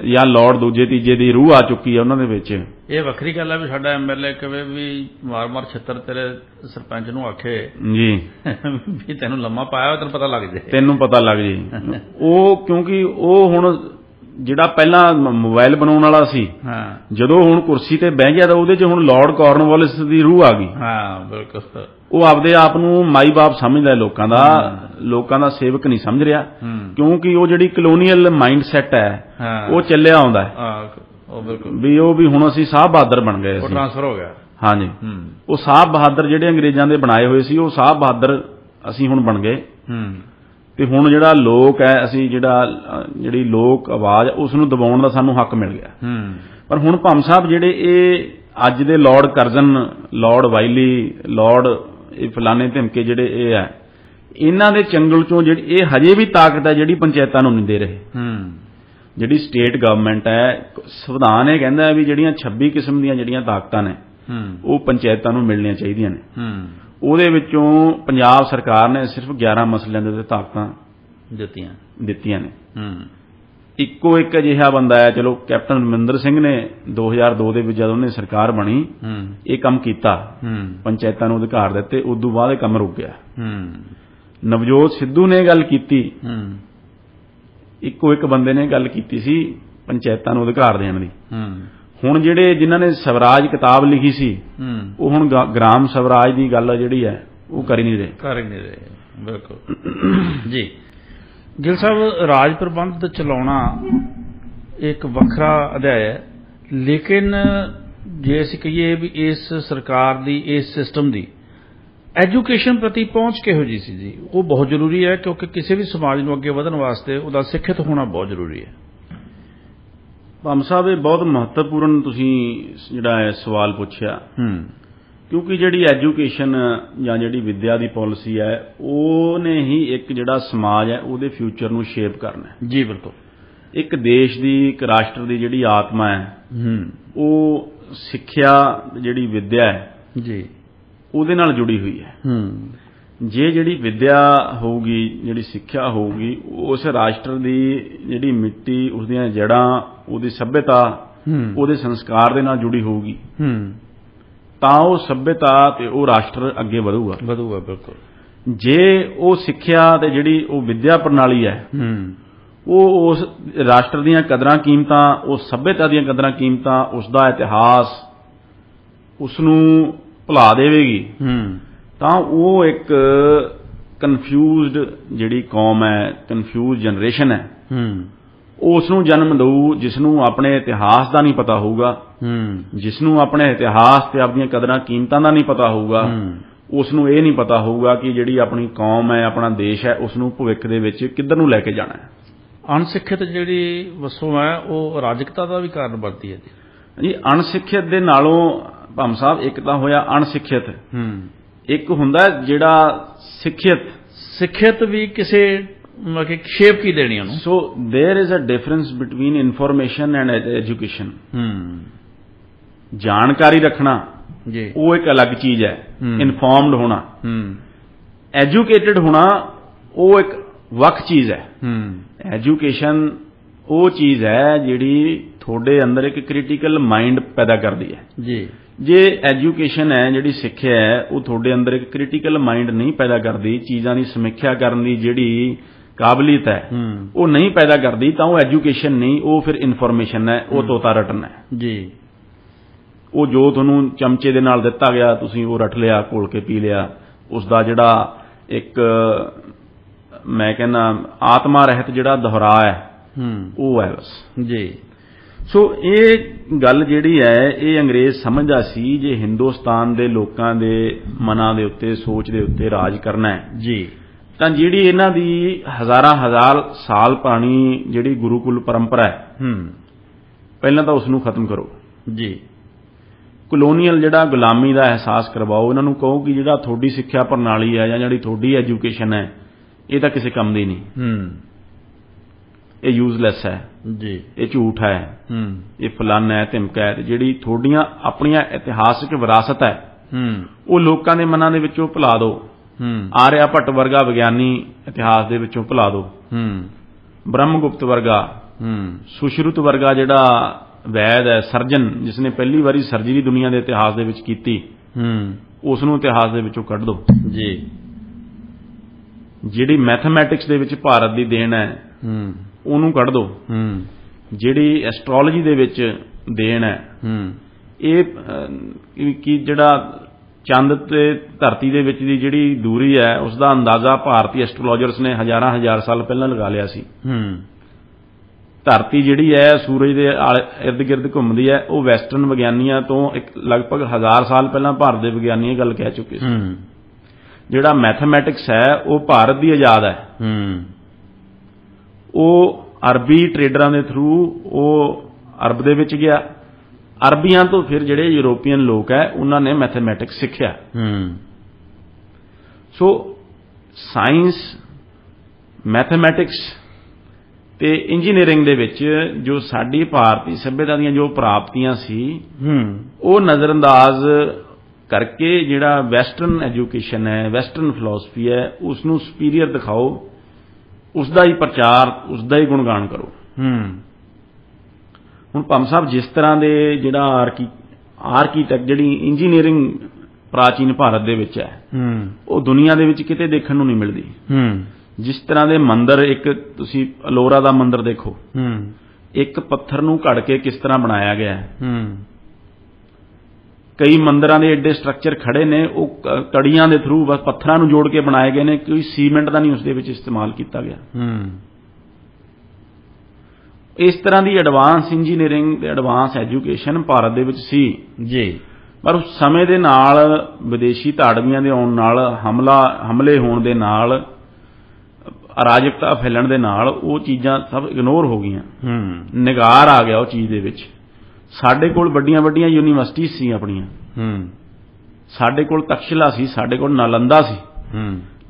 ਜਾਂ ਲੋੜ ਦੂਜੇ ਤੀਜੇ ਦੀ ਰੂਹ ਆ ਚੁੱਕੀ ਹੈ ਉਹਨਾਂ ਦੇ ਵਿੱਚ। ਇਹ ਵੱਖਰੀ ਗੱਲ ਹੈ ਵੀ ਸਾਡਾ MLA ਕਵੇ ਵੀ ਮਾਰ ਛਿੱਤਰ ਤੇਰੇ ਸਰਪੰਚ ਨੂੰ ਆਖੇ ਜੀ ਵੀ ਤੈਨੂੰ ਲੰਮਾ ਪਾਇਆ ਤੈਨੂੰ ਪਤਾ ਲੱਗ ਜੇ, ਤੈਨੂੰ ਪਤਾ ਲੱਗ ਜੇ। ਉਹ ਕਿਉਂਕਿ ਉਹ ਹੁਣ ਜਿਹੜਾ ਪਹਿਲਾਂ ਮੋਬਾਈਲ ਬਣਾਉਣ ਵਾਲਾ ਸੀ, ਜਦੋਂ ਹੁਣ ਕੁਰਸੀ ਤੇ ਬਹਿ ਗਿਆ ਤਾਂ ਉਹਦੇ 'ਚ ਹੁਣ ਲਾਰਡ ਕਾਰਨਵਾਲਿਸ ਦੀ ਰੂਹ ਆ ਗਈ। ਹਾਂ ਬਿਲਕੁਲ। ਉਹ ਆਪਦੇ ਆਪ ਨੂੰ ਮਾਈ ਬਾਪ ਸਮਝਦਾ, ਲੋਕਾਂ ਦਾ ਸੇਵਕ ਨਹੀਂ ਸਮਝ ਰਿਹਾ, ਕਿਉਂਕਿ ਉਹ ਜਿਹੜੀ ਕਲੋਨੀਅਲ ਮਾਈਂਡ ਸੈਟ ਹੈ ਉਹ ਚੱਲਿਆ ਆਉਂਦਾ ਵੀ ਉਹ ਵੀ ਹੁਣ ਅਸੀਂ ਸਾਹਿਬ ਬਹਾਦਰ ਬਣ ਗਏ, ਟ੍ਰਾਂਸਫਰ ਹੋ ਗਿਆ। ਹਾਂਜੀ, ਉਹ ਸਾਹਿਬ ਬਹਾਦਰ ਜਿਹੜੇ ਅੰਗਰੇਜ਼ਾਂ ਦੇ ਬਣਾਏ ਹੋਏ ਸੀ ਉਹ ਸਾਹਿਬ ਬਹਾਦਰ ਅਸੀਂ ਹੁਣ ਬਣ ਗਏ। ਤੇ ਹੁਣ ਜਿਹੜਾ ਲੋਕ ਹੈ, ਅਸੀਂ ਜਿਹੜੀ ਲੋਕ ਆਵਾਜ਼ ਉਸ ਨੂੰ ਦਬਾਉਣ ਦਾ ਸਾਨੂੰ ਹੱਕ ਮਿਲ ਗਿਆ। ਪਰ ਹੁਣ ਭੰਮ ਸਾਹਿਬ ਜਿਹੜੇ ਇਹ ਅੱਜ ਦੇ ਲਾਰਡ ਕਰਜ਼ਨ, ਲਾਰਡ ਵਾਈਲੀ, ਲਾਰਡ ਇਹ ਫਲਾਣੇ ਧਮਕੇ ਜਿਹੜੇ ਇਹ ਹੈ, ਇਹਨਾਂ ਦੇ ਚੰਗਲ ਚੋਂ ਜਿਹੜੀ ਇਹ ਹਜੇ ਵੀ ਤਾਕਤ ਹੈ ਜਿਹੜੀ ਪੰਚਾਇਤਾਂ ਨੂੰ ਨਹੀਂ ਦੇ ਰਹੇ। ਜਿਹੜੀ ਸਟੇਟ ਗਵਰਨਮੈਂਟ ਹੈ, ਸੰਵਿਧਾਨ ਇਹ ਕਹਿੰਦਾ ਵੀ ਜਿਹੜੀਆਂ 26 ਕਿਸਮ ਦੀਆਂ ਜਿਹੜੀਆਂ ਤਾਕਤਾਂ ਨੇ ਉਹ ਪੰਚਾਇਤਾਂ ਨੂੰ ਮਿਲਣੀਆਂ ਚਾਹੀਦੀਆਂ ਨੇ। ਉਹਦੇ ਵਿੱਚੋਂ ਪੰਜਾਬ ਸਰਕਾਰ ਨੇ ਸਿਰਫ 11 ਮਸਲਿਆਂ ਦੇ ਉੱਤੇ ਤਾਕਤਾਂ ਦਿੱਤੀਆਂ ਨੇ। ਇੱਕੋ ਇੱਕ ਅਜਿਹਾ ਬੰਦਾ ਹੈ, ਚਲੋ ਕੈਪਟਨ ਅਮਰਿੰਦਰ ਸਿੰਘ ਨੇ 2002 ਦੇ ਵਿੱਚ ਜਦੋਂ ਉਹਨੇ ਸਰਕਾਰ ਬਣੀ ਇਹ ਕੰਮ ਕੀਤਾ, ਪੰਚਾਇਤਾਂ ਨੂੰ ਅਧਿਕਾਰ ਦਿੱਤੇ, ਉਦੋਂ ਬਾਅਦ ਇਹ ਕੰਮ ਰੁਕ ਗਿਆ। ਨਵਜੋਤ ਸਿੱਧੂ ਨੇ ਗੱਲ ਕੀਤੀ, ਇੱਕੋ ਇੱਕ ਬੰਦੇ ਨੇ ਗੱਲ ਕੀਤੀ ਸੀ ਪੰਚਾਇਤਾਂ ਨੂੰ ਅਧਿਕਾਰ ਦੇਣ ਦੀ। ਹੁਣ ਜਿਹੜੇ ਜਿਨ੍ਹਾਂ ਨੇ ਸਵਰਾਜ ਕਿਤਾਬ ਲਿਖੀ ਸੀ ਉਹ ਹੁਣ ਗ੍ਰਾਮ ਸਵਰਾਜ ਦੀ ਗੱਲ ਜਿਹੜੀ ਹੈ ਉਹ ਕਰ ਹੀ ਨਹੀਂ ਰਹੇ। ਬਿਲਕੁਲ ਜੀ। ਗਿੱਲ ਸਾਹਿਬ, ਰਾਜ ਪ੍ਰਬੰਧ ਚਲਾਉਣਾ ਇੱਕ ਵੱਖਰਾ ਅਧਿਆਇ ਹੈ, ਲੇਕਿਨ ਜੇ ਅਸੀਂ ਕਹੀਏ ਵੀ ਇਸ ਸਰਕਾਰ ਦੀ, ਇਸ ਸਿਸਟਮ ਦੀ ਐਜੂਕੇਸ਼ਨ ਪ੍ਰਤੀ ਪਹੁੰਚ ਕਿਹੋ ਜਿਹੀ ਸੀ ਜੀ, ਉਹ ਬਹੁਤ ਜ਼ਰੂਰੀ ਹੈ, ਕਿਉਂਕਿ ਕਿਸੇ ਵੀ ਸਮਾਜ ਨੂੰ ਅੱਗੇ ਵਧਣ ਵਾਸਤੇ ਉਹਦਾ ਸਿੱਖਿਅਤ ਹੋਣਾ ਬਹੁਤ ਜ਼ਰੂਰੀ ਹੈ। ਭੰਮ ਸਾਹਿਬ, ਇਹ ਬਹੁਤ ਮਹੱਤਵਪੂਰਨ ਤੁਸੀਂ ਜਿਹੜਾ ਹੈ ਸਵਾਲ ਪੁੱਛਿਆ, ਕਿਉਂਕਿ ਜਿਹੜੀ ਐਜੂਕੇਸ਼ਨ ਜਾਂ ਜਿਹੜੀ ਵਿੱਦਿਆ ਦੀ ਪਾਲਿਸੀ ਹੈ ਉਹਨੇ ਹੀ ਇੱਕ ਜਿਹੜਾ ਸਮਾਜ ਹੈ ਉਹਦੇ ਫਿਊਚਰ ਨੂੰ ਸ਼ੇਪ ਕਰਨਾ ਹੈ। ਜੀ ਬਿਲਕੁਲ। ਇੱਕ ਦੇਸ਼ ਦੀ, ਇੱਕ ਰਾਸ਼ਟਰ ਦੀ ਜਿਹੜੀ ਆਤਮਾ ਹੈ ਉਹ ਸਿੱਖਿਆ ਜਿਹੜੀ ਵਿੱਦਿਆ ਹੈ ਜੀ ਉਹਦੇ ਨਾਲ ਜੁੜੀ ਹੋਈ ਹੈ। ਜੇ ਜਿਹੜੀ ਵਿੱਦਿਆ ਹੋਊਗੀ, ਜਿਹੜੀ ਸਿੱਖਿਆ ਹੋਊਗੀ, ਉਸ ਰਾਸ਼ਟਰ ਦੀ ਜਿਹੜੀ ਮਿੱਟੀ, ਉਸਦੀਆਂ ਜੜ੍ਹਾਂ, ਉਹਦੀ ਸੱਭਿਅਤਾ, ਉਹਦੇ ਸੰਸਕਾਰ ਦੇ ਨਾਲ ਜੁੜੀ ਹੋਊਗੀ ਤਾਂ ਉਹ ਸੱਭਿਅਤਾ ਤੇ ਉਹ ਰਾਸ਼ਟਰ ਅੱਗੇ ਵਧੂਗਾ। ਬਿਲਕੁਲ। ਜੇ ਉਹ ਸਿੱਖਿਆ ਤੇ ਜਿਹੜੀ ਉਹ ਵਿੱਦਿਆ ਪ੍ਰਣਾਲੀ ਹੈ ਉਹ ਉਸ ਰਾਸ਼ਟਰ ਦੀਆਂ ਕਦਰਾਂ ਕੀਮਤਾਂ, ਉਸ ਸੱਭਿਅਤਾ ਦੀਆਂ ਕਦਰਾਂ ਕੀਮਤਾਂ, ਉਸ ਦਾ ਇਤਿਹਾਸ ਉਸ ਨੂੰ ਭੁਲਾ ਦੇਵੇਗੀ ਤਾਂ ਉਹ ਇੱਕ ਕਨਫਿਊਜ਼ਡ ਜਿਹੜੀ ਕੌਮ ਹੈ, ਕਨਫਿਊਜ਼ ਜਨਰੇਸ਼ਨ ਹੈ, ਉਸ ਨੂੰ ਜਨਮ ਦਊ ਜਿਸ ਨੂੰ ਆਪਣੇ ਇਤਿਹਾਸ ਦਾ ਨਹੀਂ ਪਤਾ ਹੋਊਗਾ, ਜਿਸ ਨੂੰ ਆਪਣੇ ਇਤਿਹਾਸ ਤੇ ਆਪਣੀਆਂ ਕਦਰਾਂ ਕੀਮਤਾਂ ਦਾ ਨਹੀਂ ਪਤਾ ਹੋਊਗਾ, ਉਸ ਨੂੰ ਇਹ ਨਹੀਂ ਪਤਾ ਹੋਊਗਾ ਕਿ ਜਿਹੜੀ ਆਪਣੀ ਕੌਮ ਹੈ, ਆਪਣਾ ਦੇਸ਼ ਹੈ, ਉਸ ਨੂੰ ਭਵਿੱਖ ਦੇ ਵਿੱਚ ਕਿੱਧਰ ਨੂੰ ਲੈ ਕੇ ਜਾਣਾ ਹੈ। ਅਣਸਿੱਖਿਅਤ ਜਿਹੜੀ ਵਸੋਂ ਹੈ ਉਹ ਅਰਾਜਕਤਾ ਦਾ ਵੀ ਕਾਰਨ ਬਣਦੀ ਹੈ ਜੀ। ਅਣਸਿੱਖਿਅਤ ਦੇ ਨਾਲੋਂ ਭੰਮ ਸਾਹਿਬ ਇੱਕ ਤਾਂ ਹੋਇਆ ਅਣਸਿੱਖਿਅਤ, ਇੱਕ ਹੁੰਦਾ ਜਿਹੜਾ ਸਿੱਖਿਅਤ ਵੀ ਕਿਸੇ ਸ਼ੇਪ ਕੀ ਦੇਣੀ ਉਹਨੂੰ। So there is a difference between information and education. ਜਾਣਕਾਰੀ ਰੱਖਣਾ ਜੀ ਉਹ ਇੱਕ ਅਲੱਗ ਚੀਜ਼ ਹੈ, ਇਨਫਾਰਮਡ ਹੋਣਾ। ਐਜੂਕੇਟਡ ਹੋਣਾ ਉਹ ਇੱਕ ਵੱਖ ਚੀਜ਼ ਹੈ। ਐਜੂਕੇਸ਼ਨ ਉਹ ਚੀਜ਼ ਹੈ ਜਿਹੜੀ ਤੁਹਾਡੇ ਅੰਦਰ ਇੱਕ ਕ੍ਰਿਟੀਕਲ ਮਾਈਂਡ ਪੈਦਾ ਕਰਦੀ ਹੈ ਜੀ। ਜੇ ਐਜੂਕੇਸ਼ਨ ਹੈ, ਜਿਹੜੀ ਸਿੱਖਿਆ ਹੈ, ਉਹ ਤੁਹਾਡੇ ਅੰਦਰ ਇੱਕ ਕ੍ਰਿਟੀਕਲ ਮਾਈਂਡ ਨਹੀਂ ਪੈਦਾ ਕਰਦੀ, ਚੀਜ਼ਾਂ ਦੀ ਸਮੀਖਿਆ ਕਰਨ ਦੀ ਜਿਹੜੀ ਕਾਬਲੀਅਤ ਹੈ ਉਹ ਨਹੀਂ ਪੈਦਾ ਕਰਦੀ, ਤਾਂ ਉਹ ਐਜੂਕੇਸ਼ਨ ਨਹੀਂ, ਉਹ ਫਿਰ ਇਨਫੋਰਮੇਸ਼ਨ ਹੈ, ਉਹ ਤੋਤਾ ਰਟਣਾ ਹੈ ਜੀ। ਉਹ ਜੋ ਤੁਹਾਨੂੰ ਚਮਚੇ ਦੇ ਨਾਲ ਦਿੱਤਾ ਗਿਆ ਤੁਸੀਂ ਉਹ ਰਟ ਲਿਆ, ਘੋਲ ਕੇ ਪੀ ਲਿਆ, ਉਸ ਦਾ ਜਿਹੜਾ ਇੱਕ ਮੈਂ ਕਹਿੰਦਾ ਆਤਮਾ ਰਹਿਤ ਜਿਹੜਾ ਦੁਹਰਾ ਹੈ ਉਹ ਹੈ ਬਸ ਜੀ। ਸੋ ਇਹ ਗੱਲ ਜਿਹੜੀ ਹੈ ਇਹ ਅੰਗਰੇਜ਼ ਸਮਝਦਾ ਸੀ ਜੇ ਹਿੰਦੁਸਤਾਨ ਦੇ ਲੋਕਾਂ ਦੇ ਮਨਾਂ ਦੇ ਉੱਤੇ, ਸੋਚ ਦੇ ਉੱਤੇ ਰਾਜ ਕਰਨਾ ਹੈ ਜੀ, ਤਾਂ ਜਿਹੜੀ ਇਹਨਾਂ ਦੀ ਹਜ਼ਾਰ ਸਾਲ ਪੁਰਾਣੀ ਜਿਹੜੀ ਗੁਰੂਕੁਲ ਪਰੰਪਰਾ ਹੈ ਪਹਿਲਾਂ ਤਾਂ ਉਸ ਨੂੰ ਖਤਮ ਕਰੋ ਜੀ। ਕਲੋਨੀਅਲ ਜਿਹੜਾ ਗੁਲਾਮੀ ਦਾ ਅਹਿਸਾਸ ਕਰਵਾਓ, ਇਹਨਾਂ ਨੂੰ ਕਹੋ ਕਿ ਜਿਹੜਾ ਤੁਹਾਡੀ ਸਿੱਖਿਆ ਪ੍ਰਣਾਲੀ ਹੈ ਜਾਂ ਜਿਹੜੀ ਤੁਹਾਡੀ ਐਜੂਕੇਸ਼ਨ ਹੈ ਇਹ ਤਾਂ ਕਿਸੇ ਕੰਮ ਦੀ ਨਹੀਂ, ਇਹ ਯੂਜ਼ਲੈਸ ਹੈ ਜੀ, ਇਹ ਝੂਠ ਹੈ, ਇਹ ਫਲਾਨਾ ਹੈ, ਧਮਕਾ ਹੈ। ਜਿਹੜੀ ਤੁਹਾਡੀਆਂ ਆਪਣੀਆਂ ਇਤਿਹਾਸਕ ਵਿਰਾਸਤ ਹੈ ਉਹ ਲੋਕਾਂ ਦੇ ਮਨਾਂ ਦੇ ਵਿੱਚੋਂ ਭੁਲਾ ਦਿਓ। ਆਰਿਆ ਭੱਟ ਵਰਗਾ ਵਿਗਿਆਨੀ ਇਤਿਹਾਸ ਦੇ ਵਿੱਚੋਂ ਭੁਲਾ ਦਿਓ, ਬ੍ਰਹਮਗੁਪਤ ਵਰਗਾ ਸੁਸ਼ਰੁਤ ਵਰਗਾ ਜਿਹੜਾ ਵੈਦ ਹੈ, ਸਰਜਨ, ਜਿਸ ਨੇ ਪਹਿਲੀ ਵਾਰੀ ਸਰਜਰੀ ਦੁਨੀਆ ਦੇ ਇਤਿਹਾਸ ਦੇ ਵਿੱਚ ਕੀਤੀ, ਉਸ ਨੂੰ ਇਤਿਹਾਸ ਦੇ ਵਿੱਚੋਂ ਕੱਢ ਦਿਓ ਜੀ। ਜਿਹੜੀ ਮੈਥਮੈਟਿਕਸ ਦੇ ਵਿੱਚ ਭਾਰਤ ਦੀ ਦੇਣ ਹੈ ਉਹਨੂੰ ਕੱਢ ਦਿਓ। ਜਿਹੜੀ ਐਸਟ੍ਰੋਲੋਜੀ ਦੇ ਵਿੱਚ ਦੇਣ ਹੈ, ਇਹ ਕਿ ਜਿਹੜਾ ਚੰਦ ਤੇ ਧਰਤੀ ਦੇ ਵਿੱਚ ਦੀ ਜਿਹੜੀ ਦੂਰੀ ਹੈ ਉਸ ਦਾ ਅੰਦਾਜ਼ਾ ਭਾਰਤੀ ਐਸਟ੍ਰੋਲੋਜਰਸ ਨੇ ਹਜ਼ਾਰ ਸਾਲ ਪਹਿਲਾਂ ਲਗਾ ਲਿਆ ਸੀ। ਧਰਤੀ ਜਿਹੜੀ ਹੈ ਸੂਰਜ ਦੇ ਇਰਦ ਗਿਰਦ ਘੁੰਮਦੀ ਹੈ, ਉਹ ਵੈਸਟਰਨ ਵਿਗਿਆਨੀਆਂ ਤੋਂ ਲਗਭਗ 1000 ਸਾਲ ਪਹਿਲਾਂ ਭਾਰਤ ਦੇ ਵਿਗਿਆਨੀ ਇਹ ਗੱਲ ਕਹਿ ਚੁੱਕੇ ਸੀ। ਜਿਹੜਾ ਮੈਥਮੈਟਿਕਸ ਹੈ ਉਹ ਭਾਰਤ ਦੀ ਆਜ਼ਾਦ ਹੈ, ਉਹ ਅਰਬੀ ਟਰੇਡਰਾਂ ਦੇ ਥਰੂ ਉਹ ਅਰਬ ਦੇ ਵਿੱਚ ਗਿਆ। ਅਰਬੀਆਂ ਤੋਂ ਫਿਰ ਜਿਹੜੇ ਯੂਰੋਪੀਅਨ ਲੋਕ ਹੈ ਉਹਨਾਂ ਨੇ ਮੈਥਮੈਟਿਕਸ ਸਿੱਖਿਆ। ਸੋ ਸਾਇੰਸ, ਮੈਥਮੈਟਿਕਸ ਤੇ ਇੰਜੀਨੀਅਰਿੰਗ ਦੇ ਵਿੱਚ ਜੋ ਸਾਡੀ ਭਾਰਤੀ ਸੱਭਿਅਤਾ ਦੀਆਂ ਜੋ ਪ੍ਰਾਪਤੀਆਂ ਸੀ ਉਹ ਨਜ਼ਰਅੰਦਾਜ਼ ਕਰਕੇ ਜਿਹੜਾ ਵੈਸਟਰਨ ਐਜੂਕੇਸ਼ਨ ਹੈ, ਵੈਸਟਰਨ ਫਿਲਾਸਫੀ ਹੈ, ਉਸ ਨੂੰ ਸੁਪੀਰੀਅਰ ਦਿਖਾਓ, ਉਸ ਦਾ ਹੀ ਪ੍ਰਚਾਰ, ਉਸ ਦਾ ਹੀ ਗੁਣਗਾਨ ਕਰੋ। ਹੁਣ ਭਾਮ ਸਾਹਿਬ ਜਿਸ ਤਰ੍ਹਾਂ ਦੇ ਜਿਹੜਾ ਆਰਕੀਟੈਕਟ, ਜਿਹੜੀ ਇੰਜੀਨੀਅਰਿੰਗ ਪ੍ਰਾਚੀਨ ਭਾਰਤ ਦੇ ਵਿੱਚ ਹੈ ਉਹ ਦੁਨੀਆ ਦੇ ਵਿੱਚ ਕਿਤੇ ਦੇਖਣ ਨੂੰ ਨਹੀਂ ਮਿਲਦੀ। ਜਿਸ ਤਰ੍ਹਾਂ ਦੇ ਮੰਦਿਰ, ਇੱਕ ਤੁਸੀਂ ਅਲੋਰਾ ਦਾ ਮੰਦਿਰ ਦੇਖੋ, ਇੱਕ ਪੱਥਰ ਨੂੰ ਘੜ ਕੇ ਕਿਸ ਤਰ੍ਹਾਂ ਬਣਾਇਆ ਗਿਆ ਹੈ। ਕਈ ਮੰਦਿਰਾਂ ਦੇ ਏਡੇ ਸਟਰਕਚਰ ਖੜੇ ਨੇ, ਉਹ ਕੜੀਆਂ ਦੇ ਥਰੂ ਬਸ ਪੱਥਰਾਂ ਨੂੰ ਜੋੜ ਕੇ ਬਣਾਏ ਗਏ ਨੇ, ਕੋਈ ਸੀਮੈਂਟ ਦਾ ਨਹੀਂ ਉਸ ਦੇ ਵਿੱਚ ਇਸਤੇਮਾਲ ਕੀਤਾ ਗਿਆ। ਇਸ ਤਰ੍ਹਾਂ ਦੀ ਐਡਵਾਂਸ ਇੰਜੀਨੀਅਰਿੰਗ ਤੇ ਐਡਵਾਂਸ ਐਜੂਕੇਸ਼ਨ ਭਾਰਤ ਦੇ ਵਿੱਚ ਸੀ ਜੀ। ਪਰ ਉਸ ਸਮੇਂ ਦੇ ਨਾਲ ਵਿਦੇਸ਼ੀ ਧਾੜਵੀਆਂ ਦੇ ਆਉਣ ਨਾਲ, ਹਮਲੇ ਹੋਣ ਦੇ ਨਾਲ, ਅਰਾਜਕਤਾ ਫੈਲਣ ਦੇ ਨਾਲ ਉਹ ਚੀਜ਼ਾਂ ਸਭ ਇਗਨੋਰ ਹੋ ਗਈਆਂ। ਨਿਗਾਰ ਆ ਗਿਆ ਉਹ ਚੀਜ਼ ਦੇ ਵਿੱਚ। ਸਾਡੇ ਕੋਲ ਵੱਡੀਆਂ ਯੂਨੀਵਰਸਿਟੀ ਸੀ ਆਪਣੀਆਂ, ਸਾਡੇ ਕੋਲ ਤਕਸ਼ਿਲਾ ਸੀ, ਸਾਡੇ ਕੋਲ ਨਾਲੰਦਾ ਸੀ।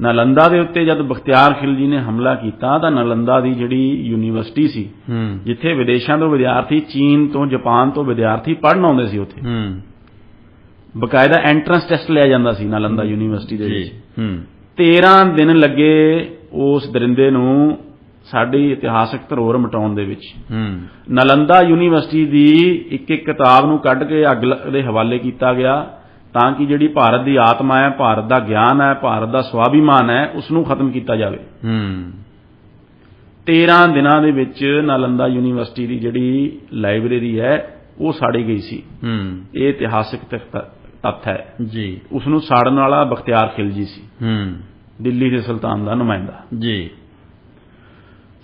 ਨਾਲੰਦਾ ਦੇ ਉੱਤੇ ਜਦ ਬਖਤਿਆਰ ਖਿਲਜੀ ਨੇ ਹਮਲਾ ਕੀਤਾ ਤਾਂ ਨਾਲੰਦਾ ਦੀ ਜਿਹੜੀ ਯੂਨੀਵਰਸਿਟੀ ਸੀ, ਜਿੱਥੇ ਵਿਦੇਸ਼ਾਂ ਤੋਂ ਵਿਦਿਆਰਥੀ, ਚੀਨ ਤੋਂ, ਜਾਪਾਨ ਤੋਂ ਵਿਦਿਆਰਥੀ ਪੜ੍ਹਨ ਆਉਂਦੇ ਸੀ, ਉੱਥੇ ਬਕਾਇਦਾ ਐਂਟਰੈਂਸ ਟੈਸਟ ਲਿਆ ਜਾਂਦਾ ਸੀ ਨਾਲੰਦਾ ਯੂਨੀਵਰਸਿਟੀ ਦੇ ਵਿੱਚ। 13 ਦਿਨ ਲੱਗੇ ਉਸ ਦਰਿੰਦੇ ਨੂੰ ਸਾਡੀ ਇਤਿਹਾਸਕ ਧਰੋਹਰ ਮਿਟਾਉਣ ਦੇ ਵਿੱਚ। ਨਾਲੰਦਾ ਯੂਨੀਵਰਸਿਟੀ ਦੀ ਇੱਕ ਕਿਤਾਬ ਨੂੰ ਕੱਢ ਕੇ ਅੱਗ ਦੇ ਹਵਾਲੇ ਕੀਤਾ ਗਿਆ ਤਾਂ ਕਿ ਜਿਹੜੀ ਭਾਰਤ ਦੀ ਆਤਮਾ ਹੈ, ਭਾਰਤ ਦਾ ਗਿਆਨ ਹੈ, ਭਾਰਤ ਦਾ ਸਵਾਭਿਮਾਨ ਹੈ, ਉਸ ਨੂੰ ਖਤਮ ਕੀਤਾ ਜਾਵੇ। 13 ਦਿਨਾਂ ਦੇ ਵਿੱਚ ਨਾਲੰਦਾ ਯੂਨੀਵਰਸਿਟੀ ਦੀ ਜਿਹੜੀ ਲਾਇਬ੍ਰੇਰੀ ਹੈ ਉਹ ਸਾੜੀ ਗਈ ਸੀ। ਇਹ ਇਤਿਹਾਸਕ ਤੱਥ ਹੈ ਜੀ। ਉਸ ਨੂੰ ਸਾੜਨ ਵਾਲਾ ਬਖਤਿਆਰ ਖਿਲਜੀ ਸੀ, ਦਿੱਲੀ ਦੇ ਸੁਲਤਾਨ ਦਾ ਨੁਮਾਇੰਦਾ ਜੀ।